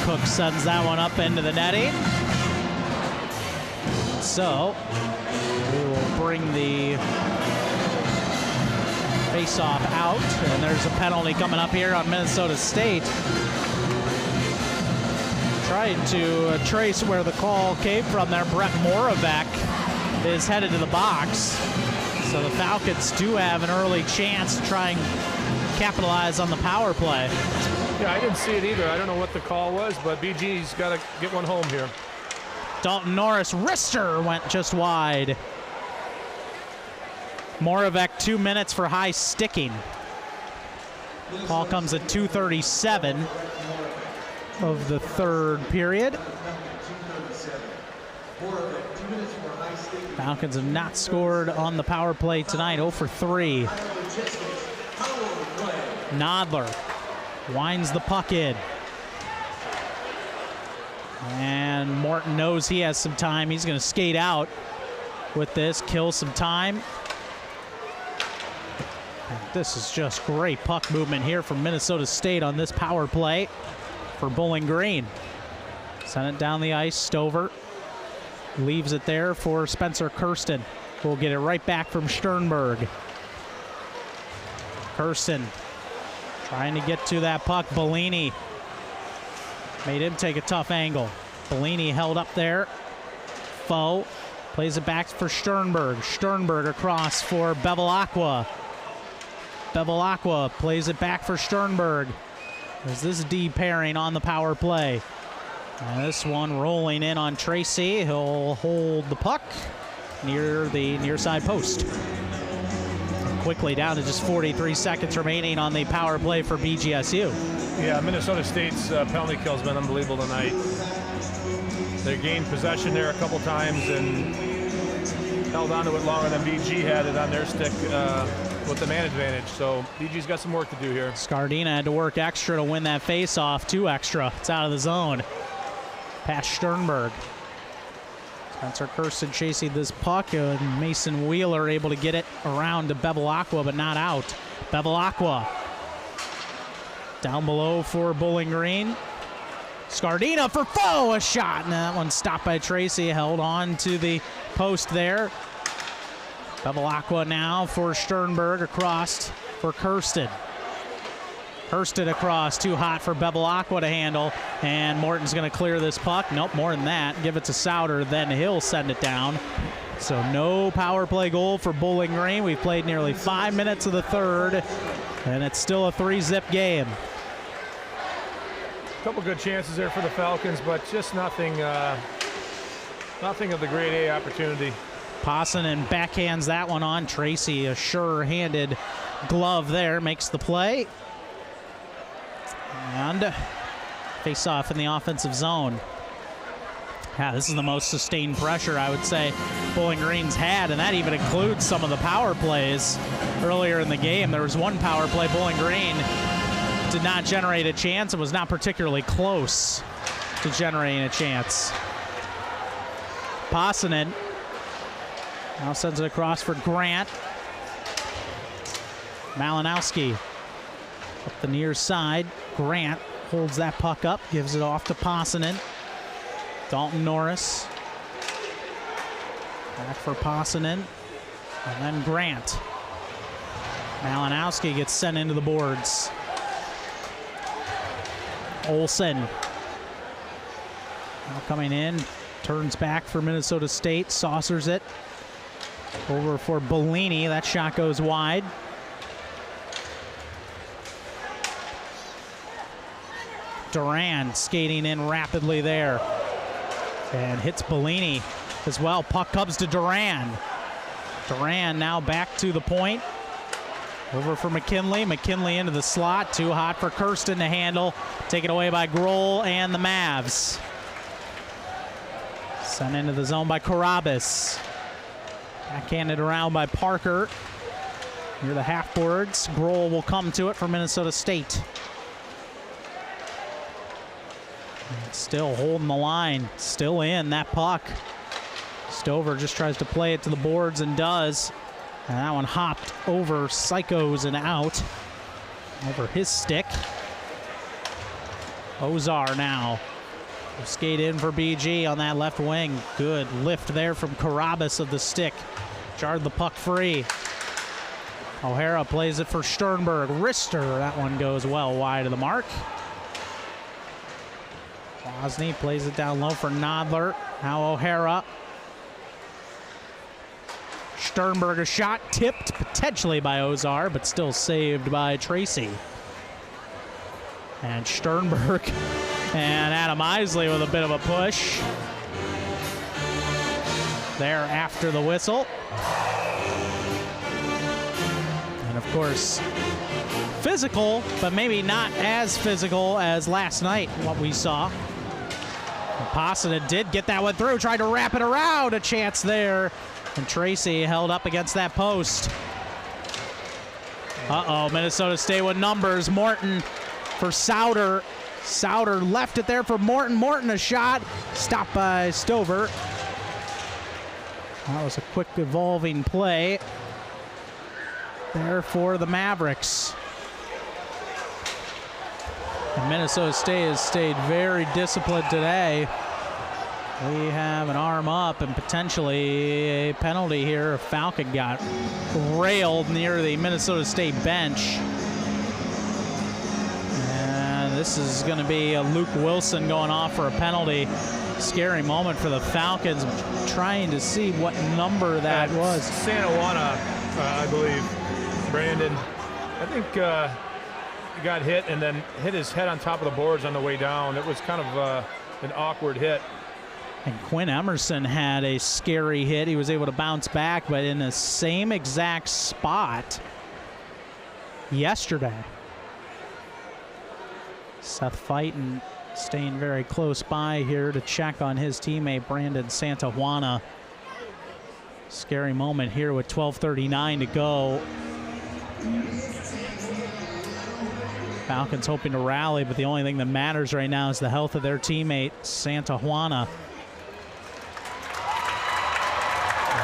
Cook sends that one up into the netting. So we will bring the face-off out, and there's a penalty coming up here on Minnesota State. Trying to trace where the call came from there. Brett Moravec is headed to the box. So the Falcons do have an early chance to try and capitalize on the power play. Yeah, I didn't see it either. I don't know what the call was, but BG's got to get one home here. Dalton Norris, wrister went just wide. Moravec 2 minutes for high sticking. Call comes at 2:37 of the third period. Falcons have not scored on the power play tonight, 0 for 3. Nodler winds the puck in. And Morton knows he has some time. He's going to skate out with this, kill some time. And this is just great puck movement here from Minnesota State on this power play for Bowling Green. Send it down the ice. Stover leaves it there for Spencer Kirsten. We'll get it right back from Sternberg. Kirsten trying to get to that puck. Bellini made him take a tough angle. Bellini held up there. Foe plays it back for Sternberg. Sternberg across for Bevilacqua. Bevilacqua plays it back for Sternberg. There's this D pairing on the power play. And this one rolling in on Tracy. He'll hold the puck near the near side post. Quickly down to just 43 seconds remaining on the power play for BGSU. Yeah, Minnesota State's penalty kill has been unbelievable tonight. They gained possession there a couple times and held on to it longer than BG had it on their stick with the man advantage. So BG's got some work to do here. Scardina had to work extra to win that face-off. 2 extra. It's out of the zone. Past Sternberg. Spencer Kirsten chasing this puck, and Mason Wheeler able to get it around to Bevilacqua, but not out. Bevilacqua down below for Bowling Green. Scardina for Foe, a shot, and that one stopped by Tracy, held on to the post there. Bevilacqua now for Sternberg, across for Kirsten. Kirsten across, too hot for Bevilacqua to handle, and Morton's going to clear this puck. Nope, more than that. Give it to Souter, then he'll send it down. So no power play goal for Bowling Green. We've played nearly 5 minutes of the third, and it's still a 3-zip game. A couple good chances there for the Falcons, but just nothing of the grade A opportunity. Posson backhands that one on. Tracy, a sure-handed glove there, makes the play. And face-off in the offensive zone. Yeah, this is the most sustained pressure, I would say, Bowling Green's had, and that even includes some of the power plays earlier in the game. There was one power play Bowling Green did not generate a chance and was not particularly close to generating a chance. Possonen now sends it across for Grant. Malinowski up the near side. Grant holds that puck up, gives it off to Possonen. Dalton Norris. Back for Possonen. And then Grant. Malinowski gets sent into the boards. Olsen. Now coming in. Turns back for Minnesota State. Saucers it. Over for Bellini. That shot goes wide. Duran skating in rapidly there. And hits Bellini as well. Puck comes to Duran. Duran now back to the point. Over for McKinley. McKinley into the slot. Too hot for Kirsten to handle. Taken away by Grohl and the Mavs. Sent into the zone by Carabas. Backhanded around by Parker. Near the half boards. Grohl will come to it for Minnesota State. Still holding the line. Still in that puck. Stover just tries to play it to the boards and does. And that one hopped over Psychos and out. Over his stick. Ozar now. Will skate in for BG on that left wing. Good lift there from Carabas of the stick. Jarred the puck free. O'Hara plays it for Sternberg. Rister, that one goes well wide of the mark. Wozny plays it down low for Nodler. Now O'Hara. Sternberg, a shot tipped potentially by Ozar, but still saved by Tracy. And Sternberg and Adam Isley with a bit of a push. There after the whistle. And of course, physical, but maybe not as physical as last night, what we saw. Possonen did get that one through, tried to wrap it around, a chance there. And Tracy held up against that post. Uh-oh, Minnesota State with numbers. Morton for Souter. Souter left it there for Morton. Morton a shot, stopped by Stover. That was a quick evolving play there for the Mavericks. And Minnesota State has stayed very disciplined today. We have an arm up and potentially a penalty here. A Falcon got railed near the Minnesota State bench. And this is going to be Luke Wilson going off for a penalty. Scary moment for the Falcons. I'm trying to see what number that was. Santa Juana, I believe. Brandon, I think he got hit and then hit his head on top of the boards on the way down. It was kind of an awkward hit. And Quinn Emerson had a scary hit. He was able to bounce back, but in the same exact spot yesterday. Seth Fighton staying very close by here to check on his teammate Brandon Santajuana. Scary moment here with 12:39 to go. Falcons hoping to rally, but the only thing that matters right now is the health of their teammate Santajuana.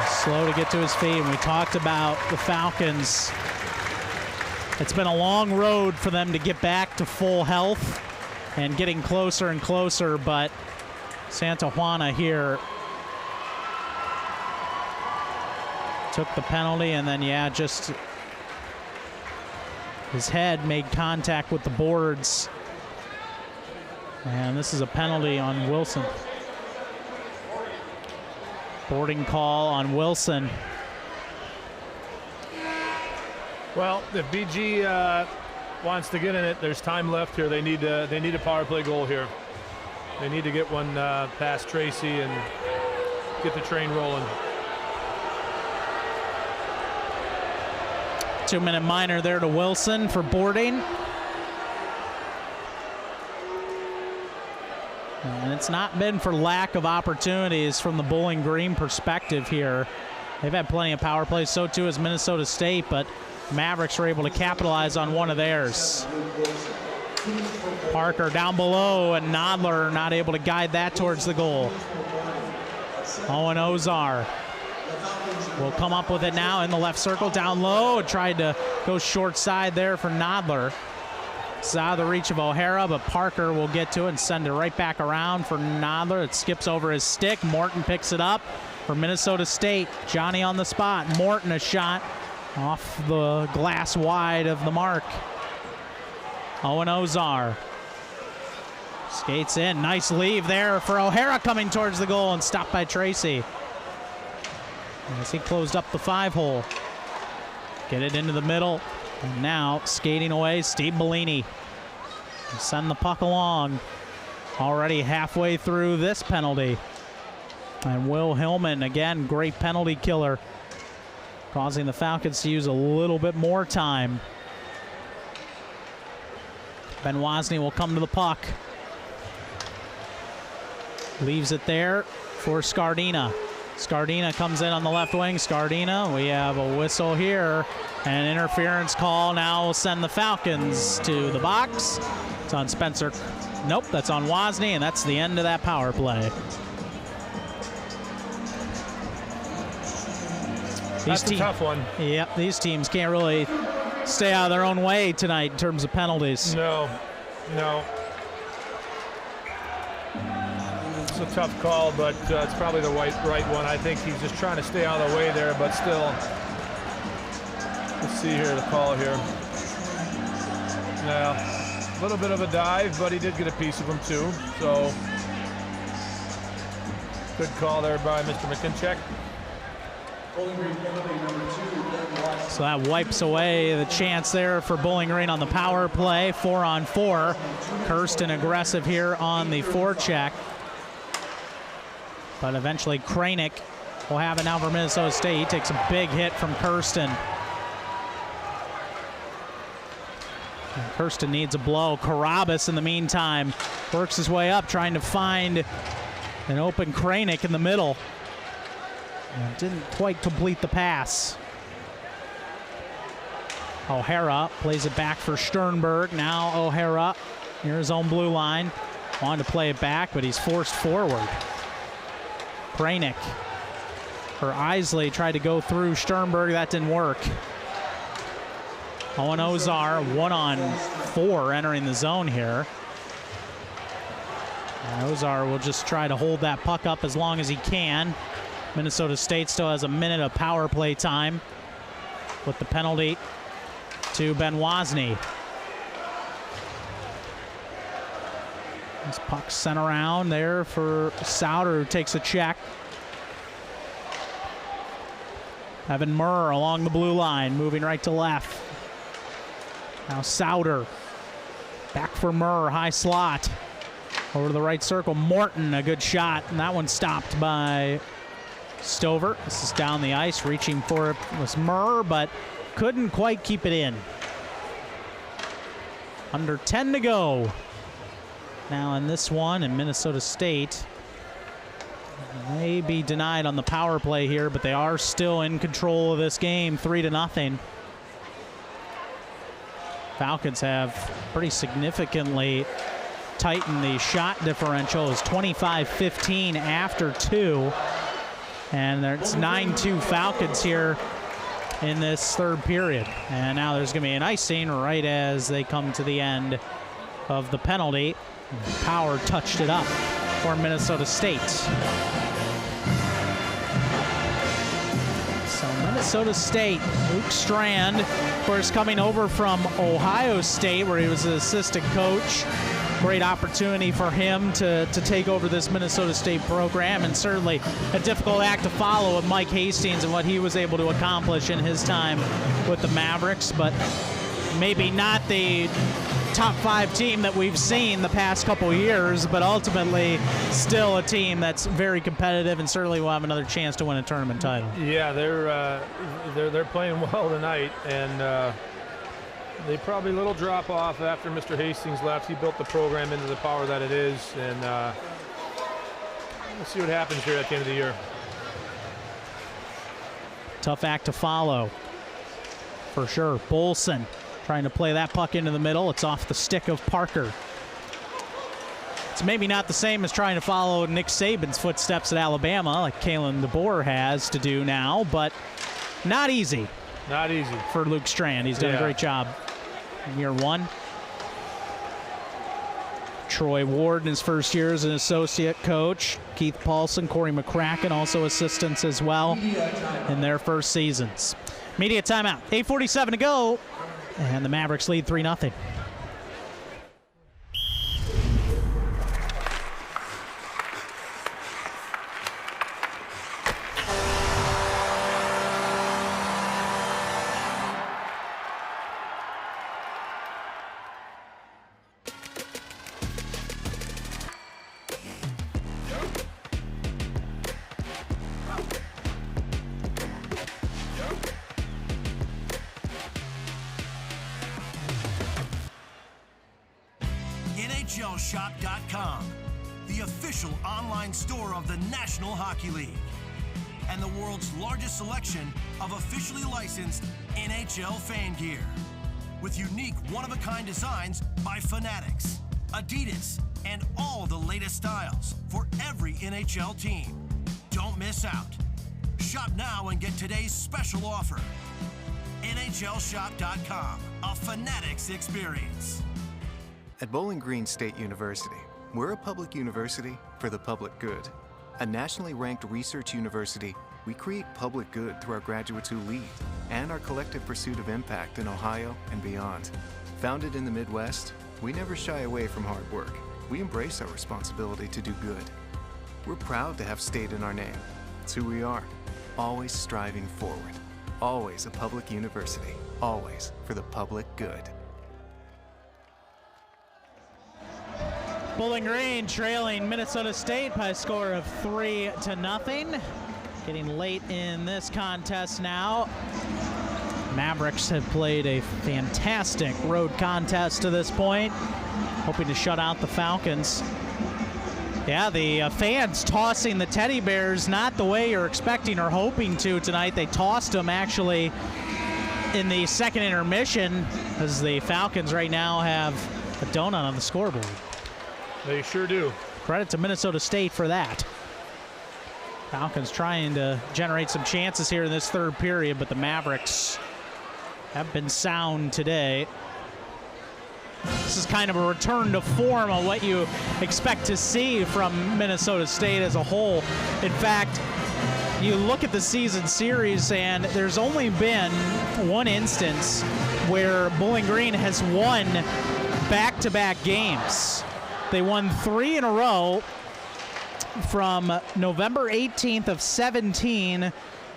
Slow to get to his feet, and we talked about the Falcons. It's been a long road for them to get back to full health and getting closer and closer, but Santajuana here took the penalty, and then, yeah, just his head made contact with the boards. And this is a penalty on Wilson. Boarding call on Wilson. Well, if BG wants to get in it, there's time left here. They need a power play goal here. They need to get one past Tracy and get the train rolling. 2-minute minor there to Wilson for boarding. And it's not been for lack of opportunities from the Bowling Green perspective here. They've had plenty of power plays, so too has Minnesota State, but Mavericks were able to capitalize on one of theirs. Parker down below, and Nodler not able to guide that towards the goal. Owen Ozar will come up with it now in the left circle, down low. Tried to go short side there for Nodler. It's out of the reach of O'Hara, but Parker will get to it and send it right back around for Nodler. It skips over his stick. Morton picks it up for Minnesota State. Johnny on the spot. Morton a shot off the glass wide of the mark. Owen Ozar skates in. Nice leave there for O'Hara coming towards the goal and stopped by Tracy as he closed up the 5-hole. Get it into the middle. And now skating away, Steve Bellini. Send the puck along. Already halfway through this penalty. And Will Hillman, again, great penalty killer, causing the Falcons to use a little bit more time. Ben Wozni will come to the puck. Leaves it there for Scardina. Scardina comes in on the left wing. Scardina, we have a whistle here. An interference call now will send the Falcons to the box. It's on Spencer. Nope, that's on Wozni, and that's the end of that power play. That's a tough one. Yep, these teams can't really stay out of their own way tonight in terms of penalties. No. It's a tough call, but it's probably the right one. I think he's just trying to stay out of the way there, but still. Let's see here, the call here. Yeah, a little bit of a dive, but he did get a piece of him too. So, good call there by Mr. McKincheck. So that wipes away the chance there for Bowling Green on the power play. 4-on-4. Kirsten aggressive here on the forecheck. But eventually Kranick will have it now for Minnesota State. He takes a big hit from Kirsten. And Kirsten needs a blow. Carabas, in the meantime, works his way up, trying to find an open Kranick in the middle. And didn't quite complete the pass. O'Hara plays it back for Sternberg. Now O'Hara near his own blue line. Wanted to play it back, but he's forced forward. Kranick or Isley tried to go through Sternberg. That didn't work. Owen Ozar, 1-on-4 entering the zone here. And Ozar will just try to hold that puck up as long as he can. Minnesota State still has a minute of power play time with the penalty to Ben Wozni. This puck sent around there for Souter, who takes a check. Evan Murr along the blue line, moving right to left. Now Souter, back for Murr, high slot. Over to the right circle, Morton, a good shot, and that one stopped by Stover. This is down the ice, reaching for it was Murr, but couldn't quite keep it in. Under 10 to go. Now in this one, and Minnesota State may be denied on the power play here, but they are still in control of this game, 3-0. Falcons have pretty significantly tightened the shot differential. It's 25-15 after 2. And it's 9-2 Falcons here in this third period. And now there's going to be an icing right as they come to the end of the penalty. Power touched it up for Minnesota State. So Minnesota State. Luke Strand, of course, coming over from Ohio State, where he was an assistant coach. Great opportunity for him to take over this Minnesota State program, and certainly a difficult act to follow with Mike Hastings and what he was able to accomplish in his time with the Mavericks, but maybe not the top 5 team that we've seen the past couple years, but ultimately still a team that's very competitive and certainly will have another chance to win a tournament title. Yeah, they're playing well tonight, and they probably a little drop off after Mr. Hastings left. He built the program into the power that it is, and we'll see what happens here at the end of the year. Tough act to follow, for sure. Bolson trying to play that puck into the middle. It's off the stick of Parker. It's maybe not the same as trying to follow Nick Saban's footsteps at Alabama, like Kalen DeBoer has to do now, but not easy. Not easy. For Luke Strand. He's done a great job in year 1. Troy Ward in his first year as an associate coach. Keith Paulson, Corey McCracken, also assistants as well in their first seasons. Media timeout. 8:47 to go, and the Mavericks lead 3-0. NHLShop.com, the official online store of the National Hockey League, and the world's largest selection of officially licensed NHL fan gear, with unique one-of-a-kind designs by Fanatics, Adidas, and all the latest styles for every NHL team. Don't miss out. Shop now and get today's special offer. NHLShop.com, a Fanatics experience. At Bowling Green State University, we're a public university for the public good. A nationally ranked research university, we create public good through our graduates who lead and our collective pursuit of impact in Ohio and beyond. Founded in the Midwest, we never shy away from hard work. We embrace our responsibility to do good. We're proud to have state in our name. It's who we are, always striving forward. Always a public university, always for the public good. Bowling Green trailing Minnesota State by a score of 3-0. Getting late in this contest now. Mavericks have played a fantastic road contest to this point, hoping to shut out the Falcons. Yeah, the fans tossing the teddy bears, not the way you're expecting or hoping to tonight. They tossed them actually in the second intermission, as the Falcons right now have a donut on the scoreboard. They sure do. Credit to Minnesota State for that. Falcons trying to generate some chances here in this third period, but the Mavericks have been sound today. This is kind of a return to form of what you expect to see from Minnesota State as a whole. In fact, you look at the season series, and there's only been one instance where Bowling Green has won back-to-back games. They won 3 in a row from November 18th of 17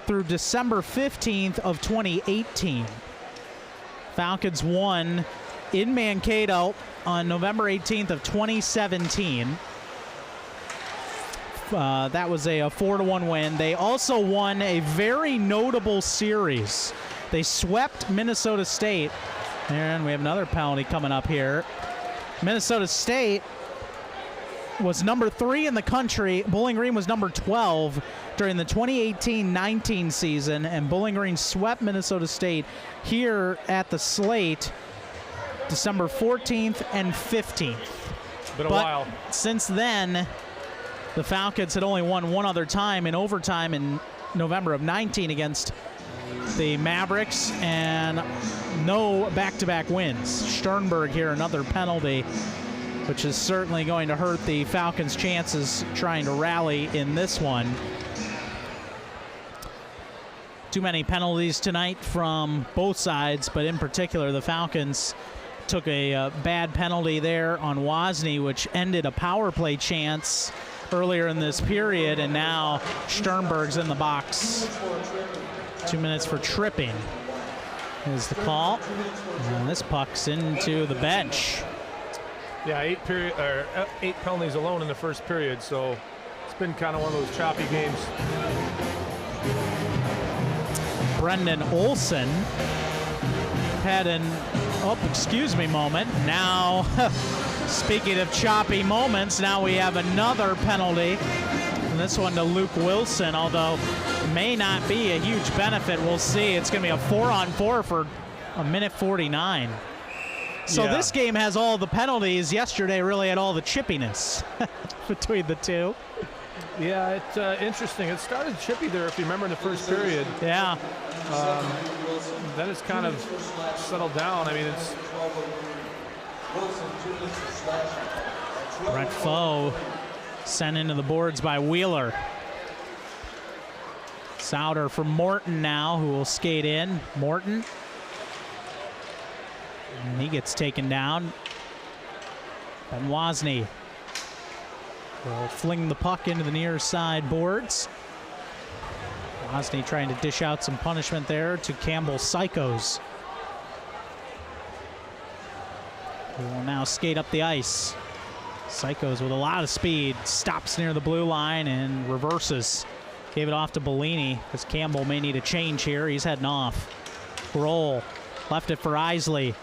through December 15th of 2018. Falcons won in Mankato on November 18th of 2017. That was a 4-1 win. They also won a very notable series. They swept Minnesota State. And we have another penalty coming up here. Minnesota State was number 3 in the country. Bowling Green was number 12 during the 2018-19 season, and Bowling Green swept Minnesota State here at the Slate December 14th and 15th. Been a while. Since then, the Falcons had only won one other time in overtime in November of 19 against the Mavericks, and no back-to-back wins. Sternberg here, another penalty, which is certainly going to hurt the Falcons' chances trying to rally in this one. Too many penalties tonight from both sides, but in particular the Falcons took a bad penalty there on Wozni, which ended a power play chance earlier in this period, and now Sternberg's in the box. 2 minutes for tripping is the call. And this puck's into the bench. Yeah, 8 penalties alone in the first period, so it's been kind of one of those choppy games. Brendan Olson had an moment. Now, speaking of choppy moments, now we have another penalty. And this one to Luke Wilson, although it may not be a huge benefit. We'll see. It's going to be a 4-on-4 for a minute 49. So Yeah. This game has all the penalties. Yesterday really had all the chippiness between the two. Yeah, it's interesting. It started chippy there, if you remember, in the first period. Yeah. Then it's kind of settled down. I mean, it's... Brett Foe sent into the boards by Wheeler. Souter for Morton now, who will skate in. Morton. And he gets taken down. Ben Wozni will fling the puck into the near side boards. Wozni trying to dish out some punishment there to Campbell Psychos, who will now skate up the ice. Psychos with a lot of speed, stops near the blue line and reverses. Gave it off to Bellini because Campbell may need a change here. He's heading off. Grohl left it for Isley.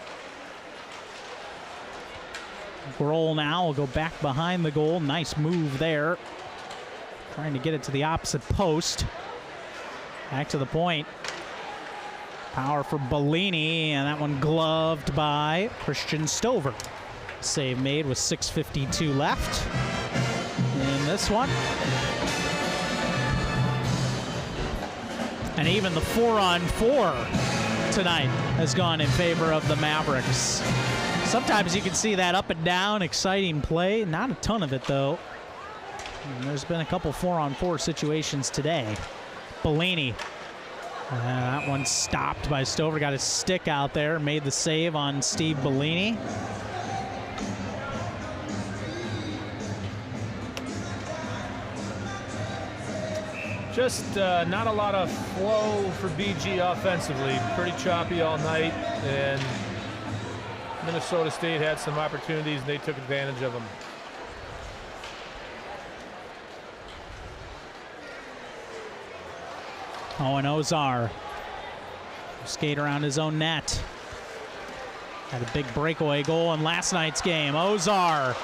Grohl now will go back behind the goal. Nice move there. Trying to get it to the opposite post. Back to the point. Power for Bellini, and that one gloved by Christian Stover. Save made with 6:52 left in this one. And even the 4-on-4 tonight has gone in favor of the Mavericks. Sometimes you can see that up and down, exciting play. Not a ton of it, though. And there's been a couple 4-on-4 situations today. Bellini. That one stopped by Stover. Got his stick out there. Made the save on Steve Bellini. Just not a lot of flow for BG offensively. Pretty choppy all night, and Minnesota State had some opportunities, and they took advantage of them. Owen Ozar. Skate around his own net. Had a big breakaway goal in last night's game. Ozar.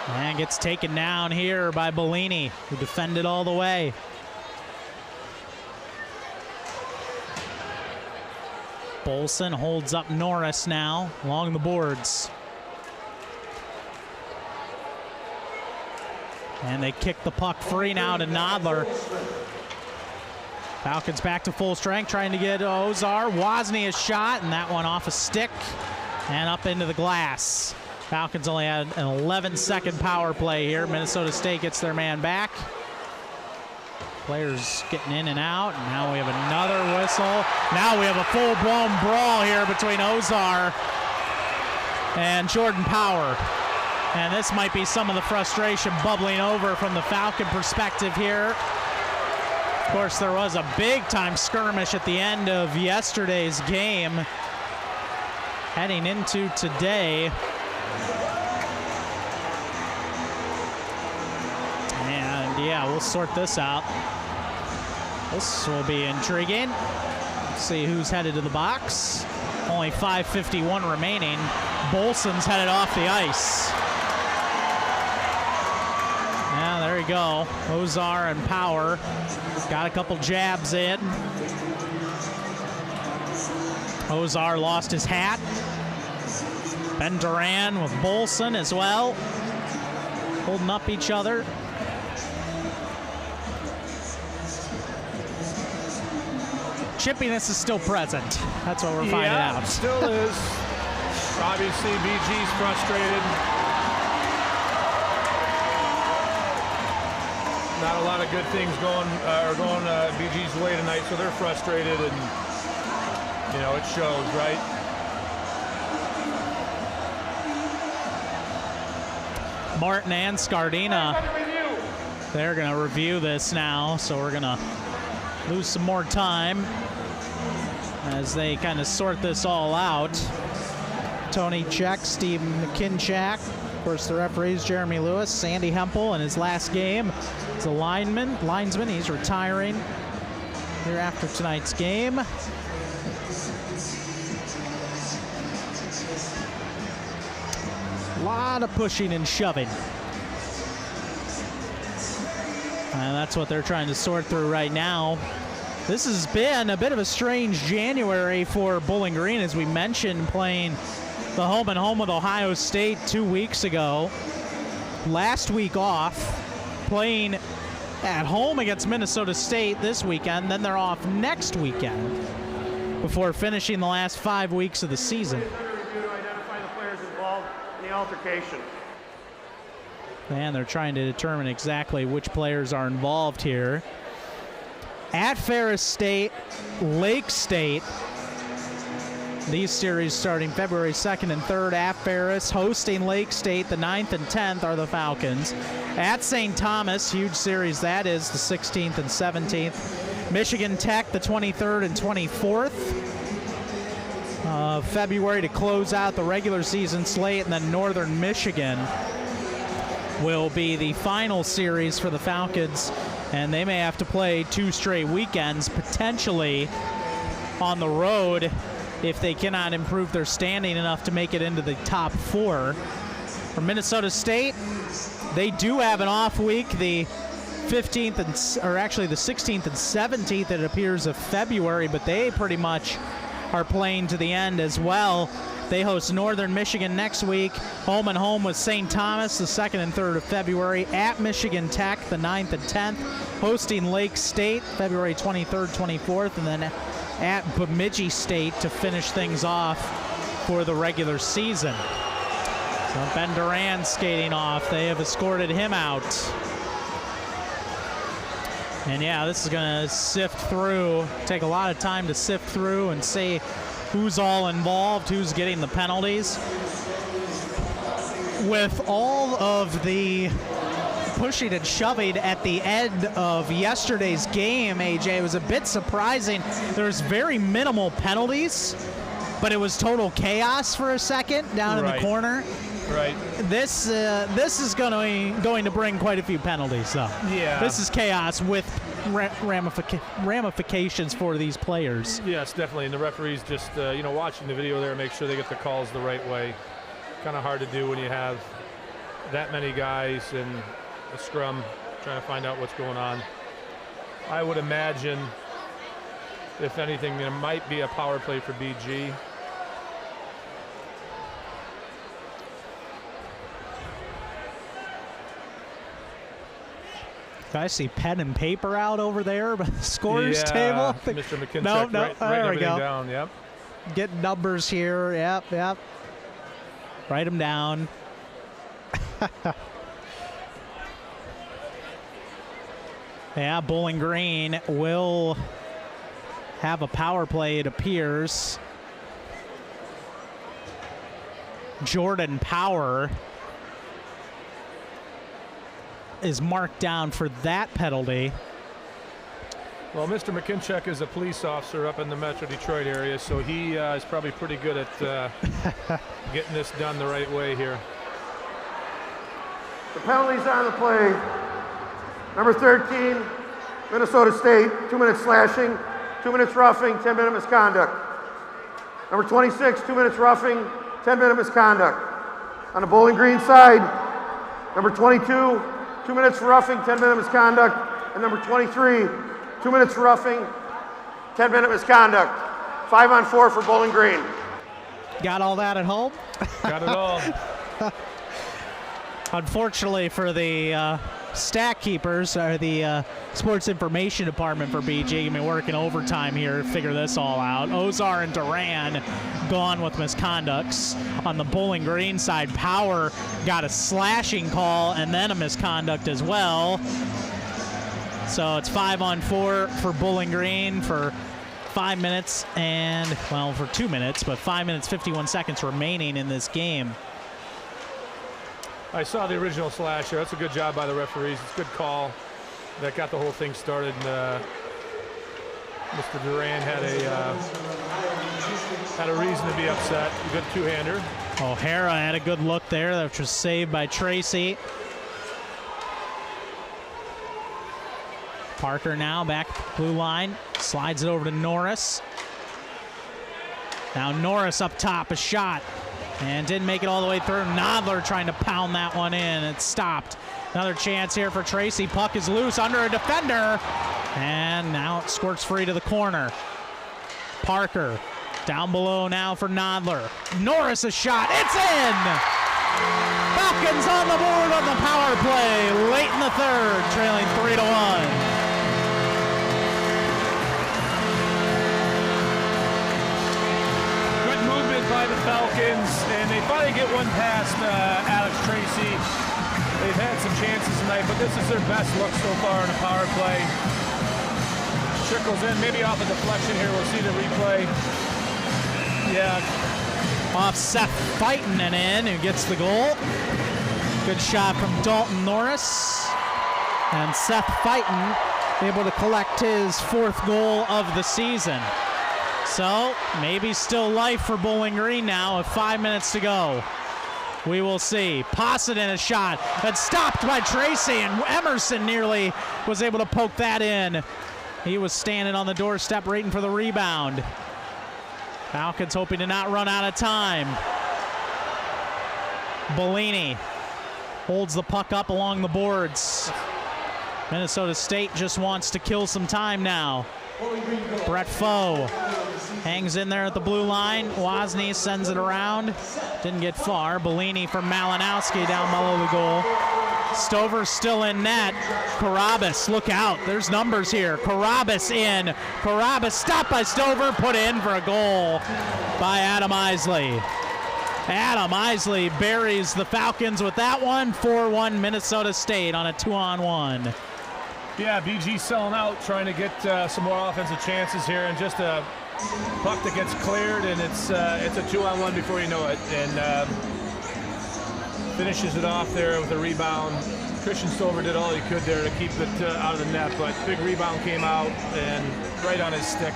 And gets taken down here by Bellini, who defended all the way. Bolson holds up Norris now along the boards. And they kick the puck free now to Nodler. Falcons back to full strength, trying to get Ozar. Wozni is shot, and that one off a stick and up into the glass. Falcons only had an 11-second power play here. Minnesota State gets their man back. Players getting in and out. And now we have another whistle. Now we have a full-blown brawl here between Ozar and Jordan Power. And this might be some of the frustration bubbling over from the Falcon perspective here. Of course, there was a big-time skirmish at the end of yesterday's game. Heading into today. And yeah, we'll sort this out. This will be intriguing. Let's see who's headed to the box. Only 5:51 remaining. Bolson's headed off the ice. Yeah, there you go. Ozar and Power got a couple jabs in. Ozar lost his hat. Ben Duran with Bolson as well, holding up each other. Chippiness is still present. That's what we're finding out. Still is. Obviously, BG's frustrated. not a lot of good things going BG's way tonight, so they're frustrated, and it shows, right? Martin and Scardina, they're going to review this now, so we're going to lose some more time as they kind of sort this all out. Tony Check, Steve McKinchak, of course the referees, Jeremy Lewis, Sandy Hempel in his last game as a linesman. He's retiring here after tonight's game. A lot of pushing and shoving. And that's what they're trying to sort through right now. This has been a bit of a strange January for Bowling Green, as we mentioned, playing the home and home with Ohio State 2 weeks ago. Last week off, playing at home against Minnesota State this weekend, then they're off next weekend before finishing the last 5 weeks of the season. Identify the players involved in the altercation. And they're trying to determine exactly which players are involved here. At Ferris State, Lake State. These series starting February 2nd and 3rd at Ferris. Hosting Lake State, the 9th and 10th are the Falcons. At St. Thomas, huge series that is, the 16th and 17th. Michigan Tech, the 23rd and 24th of February to close out the regular season slate. And then Northern Michigan will be the final series for the Falcons, and they may have to play 2 straight weekends, potentially on the road, if they cannot improve their standing enough to make it into the top 4. For Minnesota State, they do have an off week, the 15th or actually the 16th and 17th, it appears, of February, but they pretty much are playing to the end as well. They host Northern Michigan next week, home and home with St. Thomas the 2nd and 3rd of February, at Michigan Tech the 9th and 10th, hosting Lake State February 23rd, 24th, and then at Bemidji State to finish things off for the regular season. So Ben Duran skating off. They have escorted him out. And yeah, this is going to sift through, take a lot of time to sift through and see who's all involved, who's getting the penalties. With all of the pushing and shoving at the end of yesterday's game, AJ, it was a bit surprising. There was very minimal penalties, but it was total chaos for a second down in the corner. Right. This is going to bring quite a few penalties, though. Yeah. This is chaos with ramifications for these players. Yes, definitely. And the referees just, watching the video there, make sure they get the calls the right way. Kind of hard to do when you have that many guys in a scrum trying to find out what's going on. I would imagine, if anything, there might be a power play for BG. I see pen and paper out over there by the scores table. Mr. McKinchak, no, writing there we go. down, yep. Get numbers here, yep. Write them down. Yeah, Bowling Green will have a power play, it appears. Jordan Power is marked down for that penalty. Well, Mr. McKinchak is a police officer up in the Metro Detroit area, so he is probably pretty good at getting this done the right way here. The penalties on the play. Number 13, Minnesota State, 2 minutes slashing, 2 minutes roughing, 10-minute misconduct. Number 26, 2 minutes roughing, 10-minute misconduct. On the Bowling Green side, number 22, 2 minutes for roughing, 10-minute misconduct, and number 23, 2 minutes for roughing, 10-minute misconduct. 5-on-4 for Bowling Green. Got all that at home? Got it all. Unfortunately for the stat keepers, or the sports information department for BG, been working overtime here to figure this all out. Ozar and Duran gone with misconducts. On the Bowling Green side, Power got a slashing call and then a misconduct as well. So it's 5-on-4 for Bowling Green for 5 minutes and, well, for 2 minutes, but 5 minutes, 51 seconds remaining in this game. I saw the original slasher. That's a good job by the referees. It's a good call. That got the whole thing started. And, Mr. Duran had a reason to be upset. A good two-hander. O'Hara had a good look there, which was saved by Tracy. Parker now back blue line, slides it over to Norris. Now Norris up top, a shot, and didn't make it all the way through. Nodler trying to pound that one in. It stopped. Another chance here for Tracy. Puck is loose under a defender, and now it squirts free to the corner. Parker down below now for Nodler. Norris a shot. It's in! Falcons on the board on the power play late in the third, trailing 3-1. By the Falcons, and they finally get one past Alex Tracy. They've had some chances tonight, but this is their best look so far in a power play. Trickles in, maybe off a deflection here. We'll see the replay. Yeah. Off Seth Fighton and in, who gets the goal. Good shot from Dalton Norris. And Seth Fighton able to collect his 4th goal of the season. So maybe still life for Bowling Green now with 5 minutes to go. We will see. Possadin a shot that's stopped by Tracy, and Emerson nearly was able to poke that in. He was standing on the doorstep waiting for the rebound. Falcons hoping to not run out of time. Bellini holds the puck up along the boards. Minnesota State just wants to kill some time now. Brett Foe hangs in there at the blue line. Wozni sends it around. Didn't get far. Bellini from Malinowski down below the goal. Stover still in net. Carabas, look out. There's numbers here. Carabas in. Carabas stopped by Stover. Put in for a goal by Adam Isley. Adam Isley buries the Falcons with that one. 4-1 Minnesota State on a 2-on-1. Yeah, BG selling out, trying to get some more offensive chances here, and just a puck that gets cleared, and it's a 2-on-1 before you know it, and finishes it off there with a rebound. Christian Stover did all he could there to keep it out of the net, but big rebound came out and right on his stick.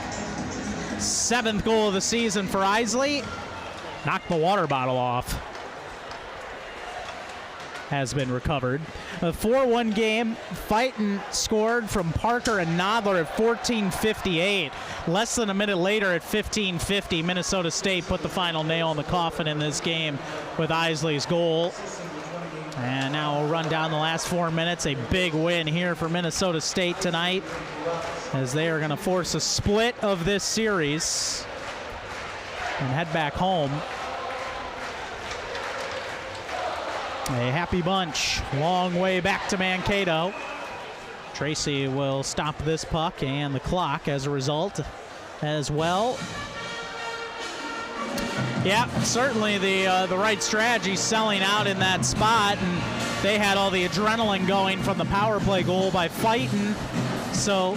7th goal of the season for Isley. Knocked the water bottle off. Has been recovered. A 4-1 game. Fighton scored from Parker and Nodler at 14:58. Less than a minute later at 15:50, Minnesota State put the final nail in the coffin in this game with Isley's goal. And now we'll run down the last 4 minutes. A big win here for Minnesota State tonight, as they are going to force a split of this series and head back home. A happy bunch. Long way back to Mankato. Tracy will stop this puck and the clock as a result as well. Yeah, certainly the right strategy, selling out in that spot, and they had all the adrenaline going from the power play goal by Fighton. So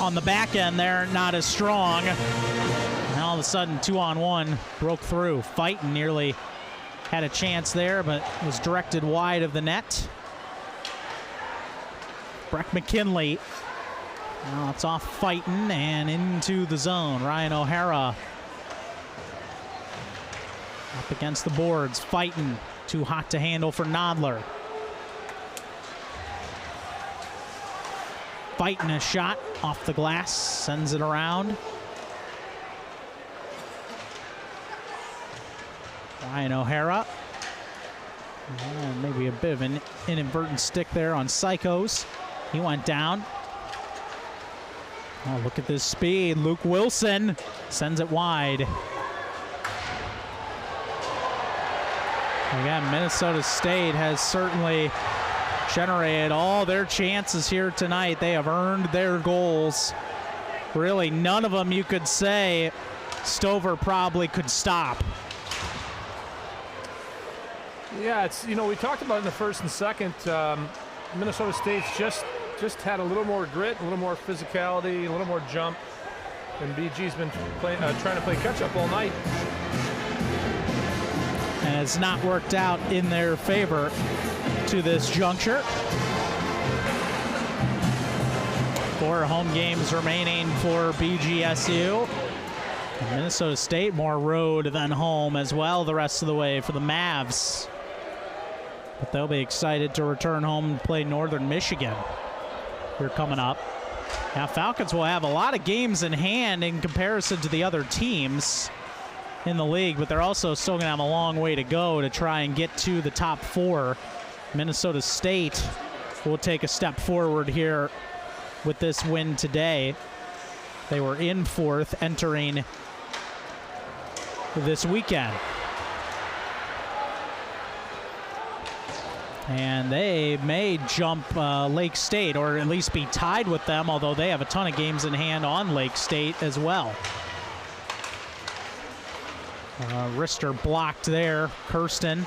on the back end there, not as strong. And all of a sudden, 2-on-1 broke through. Fighton nearly had a chance there, but was directed wide of the net. Breck McKinley. Now it's off Fighton and into the zone. Ryan O'Hara up against the boards. Fighton, too hot to handle for Nodler. Fighton a shot off the glass, sends it around. Ryan O'Hara. And maybe a bit of an inadvertent stick there on Psychos. He went down. Oh, look at this speed. Luke Wilson sends it wide. Again, Minnesota State has certainly generated all their chances here tonight. They have earned their goals. Really, none of them you could say Stover probably could stop. Yeah, it's, we talked about in the first and second, Minnesota State's just just had a little more grit, a little more physicality, a little more jump. And BG's been trying to play catch-up all night. And it's not worked out in their favor to this juncture. 4 home games remaining for BGSU. And Minnesota State, more road than home as well the rest of the way for the Mavs. But they'll be excited to return home and play Northern Michigan here coming up. Now, Falcons will have a lot of games in hand in comparison to the other teams in the league, but they're also still going to have a long way to go to try and get to the top 4. Minnesota State will take a step forward here with this win today. They were in 4th entering this weekend. And they may jump Lake State, or at least be tied with them, although they have a ton of games in hand on Lake State as well. Wrister blocked there, Kirsten.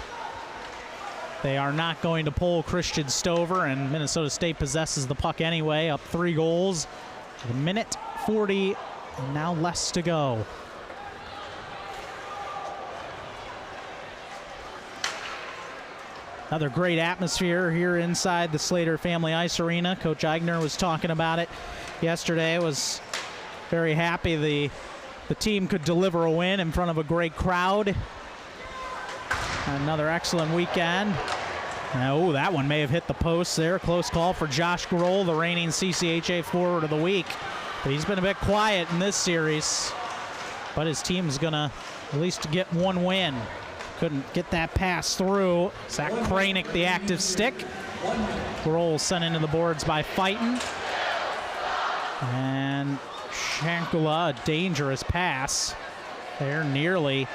They are not going to pull Christian Stover, and Minnesota State possesses the puck anyway, up 3 goals. A minute 40, and now less to go. Another great atmosphere here inside the Slater Family Ice Arena. Coach Eigner was talking about it yesterday. Was very happy the team could deliver a win in front of a great crowd. Another excellent weekend. Oh, that one may have hit the post there. Close call for Josh Grohl, the reigning CCHA Forward of the Week. But he's been a bit quiet in this series. But his team's going to at least get 1 win. Couldn't get that pass through. Zach Kranick, the active stick. Grohl sent into the boards by Fighton. And Shankula, a dangerous pass. There, nearly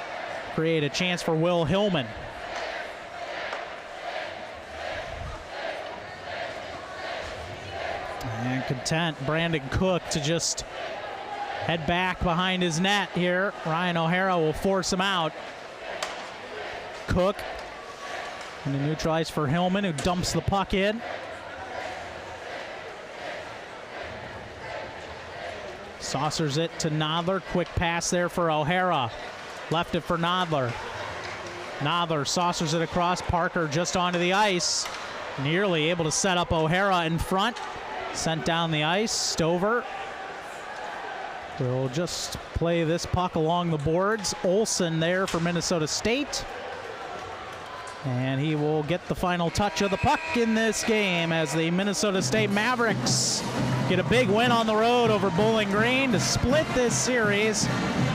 create a chance for Will Hillman. And content Brandon Cook to just head back behind his net here. Ryan O'Hara will force him out. Cook and the neutralize for Hillman, who dumps the puck in. Saucers it to Nodler. Quick pass there for O'Hara. Left it for Nodler. Nodler saucers it across. Parker just onto the ice. Nearly able to set up O'Hara in front. Sent down the ice. Stover will just play this puck along the boards. Olsen there for Minnesota State. And he will get the final touch of the puck in this game as the Minnesota State Mavericks get a big win on the road over Bowling Green to split this series.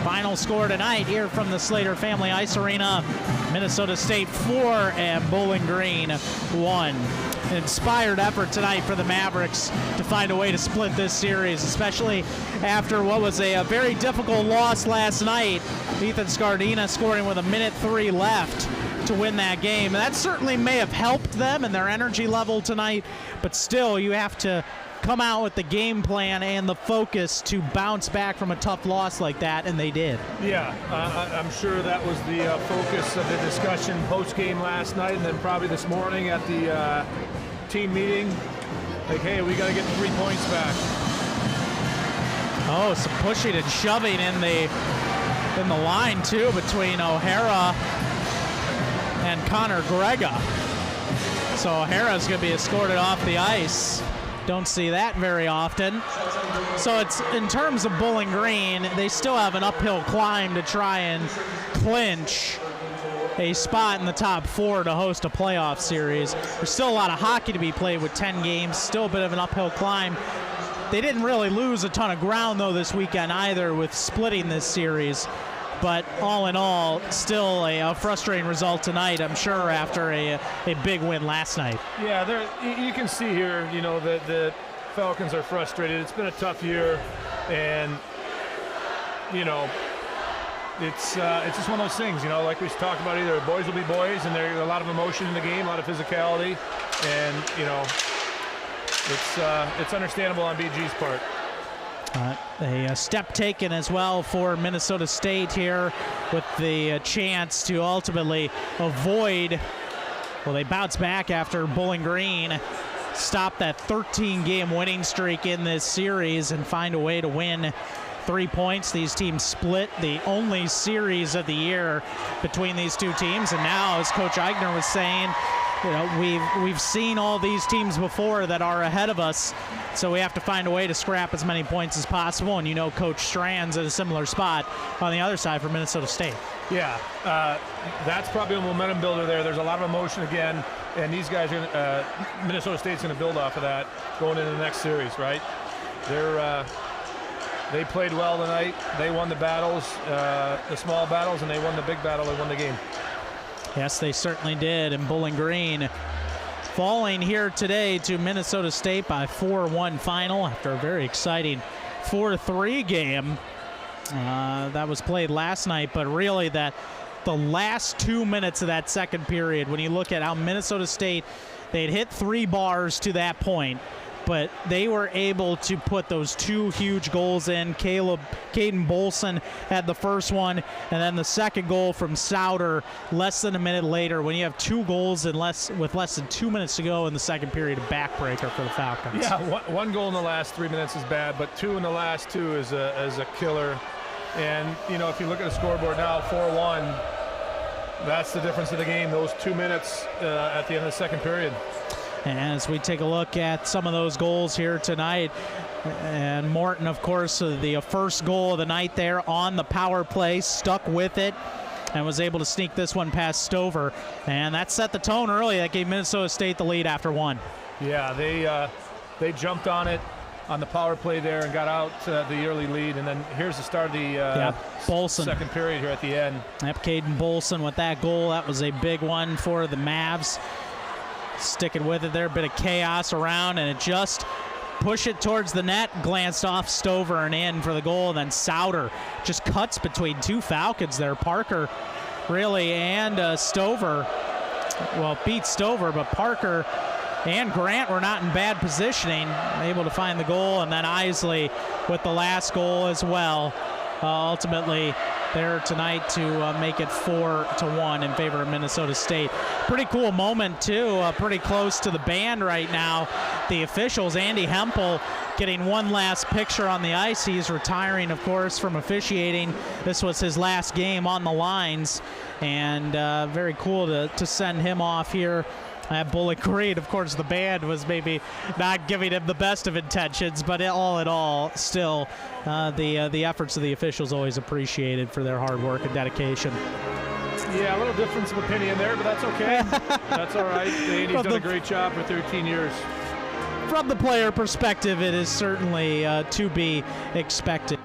Final score tonight here from the Slater Family Ice Arena. Minnesota State 4 and Bowling Green 1. An inspired effort tonight for the Mavericks to find a way to split this series, especially after what was a very difficult loss last night. Ethan Scardina scoring with 1:03 left to win that game. That certainly may have helped them and their energy level tonight, but still you have to come out with the game plan and the focus to bounce back from a tough loss like that, and they did. Yeah, I'm sure that was the focus of the discussion post-game last night, and then probably this morning at the team meeting. Like, hey, we got to get 3 points back. Oh, some pushing and shoving in the line too between O'Hara and Connor Grega. So O'Hara's going to be escorted off the ice. Don't see that very often. So it's, in terms of Bowling Green, they still have an uphill climb to try and clinch a spot in the top 4 to host a playoff series. There's still a lot of hockey to be played with 10 games, still a bit of an uphill climb. They didn't really lose a ton of ground, though, this weekend either with splitting this series. But all in all, still a frustrating result tonight, I'm sure, after a big win last night. Yeah, you can see here, you know, that the Falcons are frustrated. It's been a tough year, and, you know, it's just one of those things, you know, like we talked about, either boys will be boys, and there's a lot of emotion in the game, a lot of physicality, and, you know, it's understandable on BG's part. A step taken as well for Minnesota State here with the chance to ultimately avoid, well, they bounce back after Bowling Green stop that 13-game winning streak in this series and find a way to win 3 points. These teams split the only series of the year between these two teams. And now, as Coach Eigner was saying, you know, we've seen all these teams before that are ahead of us, so we have to find a way to scrap as many points as possible. And you know, Coach Strand's at a similar spot on the other side for Minnesota State. Yeah, that's probably a momentum builder there. There's a lot of emotion again, and these guys are Minnesota State's going to build off of that going into the next series, right? They played well tonight. They won the battles, the small battles, and they won the big battle. They won the game. Yes, they certainly did. And Bowling Green falling here today to Minnesota State by 4-1 final after a very exciting 4-3 game that was played last night. But really, that the last 2 minutes of that second period, when you look at how Minnesota State, they'd hit 3 bars to that point, but they were able to put those 2 huge goals in. Caden Bolson had the first one, and then the second goal from Souter less than a minute later. When you have 2 goals with less than 2 minutes to go in the second period, a backbreaker for the Falcons. Yeah, one goal in the last 3 minutes is bad, but 2 in the last 2 is a killer. And, you know, if you look at the scoreboard now, 4-1, that's the difference of the game, those 2 minutes at the end of the second period. As we take a look at some of those goals here tonight, and Morton, of course, the first goal of the night there on the power play, stuck with it and was able to sneak this one past Stover. And that set the tone early. That gave Minnesota State the lead after 1. Yeah, they jumped on it on the power play there and got out the early lead. And then here's the start of the second period here at the end. Yep, Caden Bolson with that goal. That was a big one for the Mavs. Sticking with it there, a bit of chaos around, and it just pushed it towards the net, glanced off Stover and in for the goal. And then Souter just cuts between 2 Falcons there. Parker really and Stover, well, beat Stover, but Parker and Grant were not in bad positioning, able to find the goal. And then Isley with the last goal as well. Ultimately there tonight to make it 4-1 in favor of Minnesota State. Pretty cool moment too, pretty close to the band right now. The officials, Andy Hempel, getting one last picture on the ice. He's retiring, of course, from officiating. This was his last game on the lines, and very cool to send him off here at Bowling Green. Of course, the band was maybe not giving him the best of intentions, but all in all, still, the efforts of the officials always appreciated for their hard work and dedication. Yeah, a little difference of opinion there, but that's okay. That's all right. Andy's done a great job for 13 years. From the player perspective, it is certainly to be expected.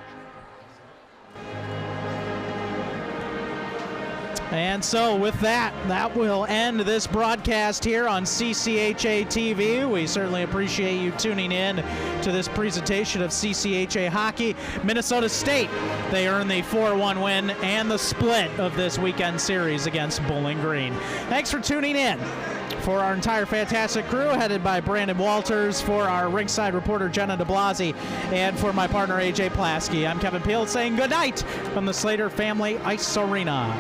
And so with that will end this broadcast here on CCHA TV. We certainly appreciate you tuning in to this presentation of CCHA hockey. Minnesota State, they earn the 4-1 win and the split of this weekend series against Bowling Green. Thanks for tuning in. For our entire fantastic crew, headed by Brandon Walters, for our ringside reporter Jenna DeBlasi, and for my partner AJ Plasky, I'm Kevin Peel saying good night from the Slater Family Ice Arena.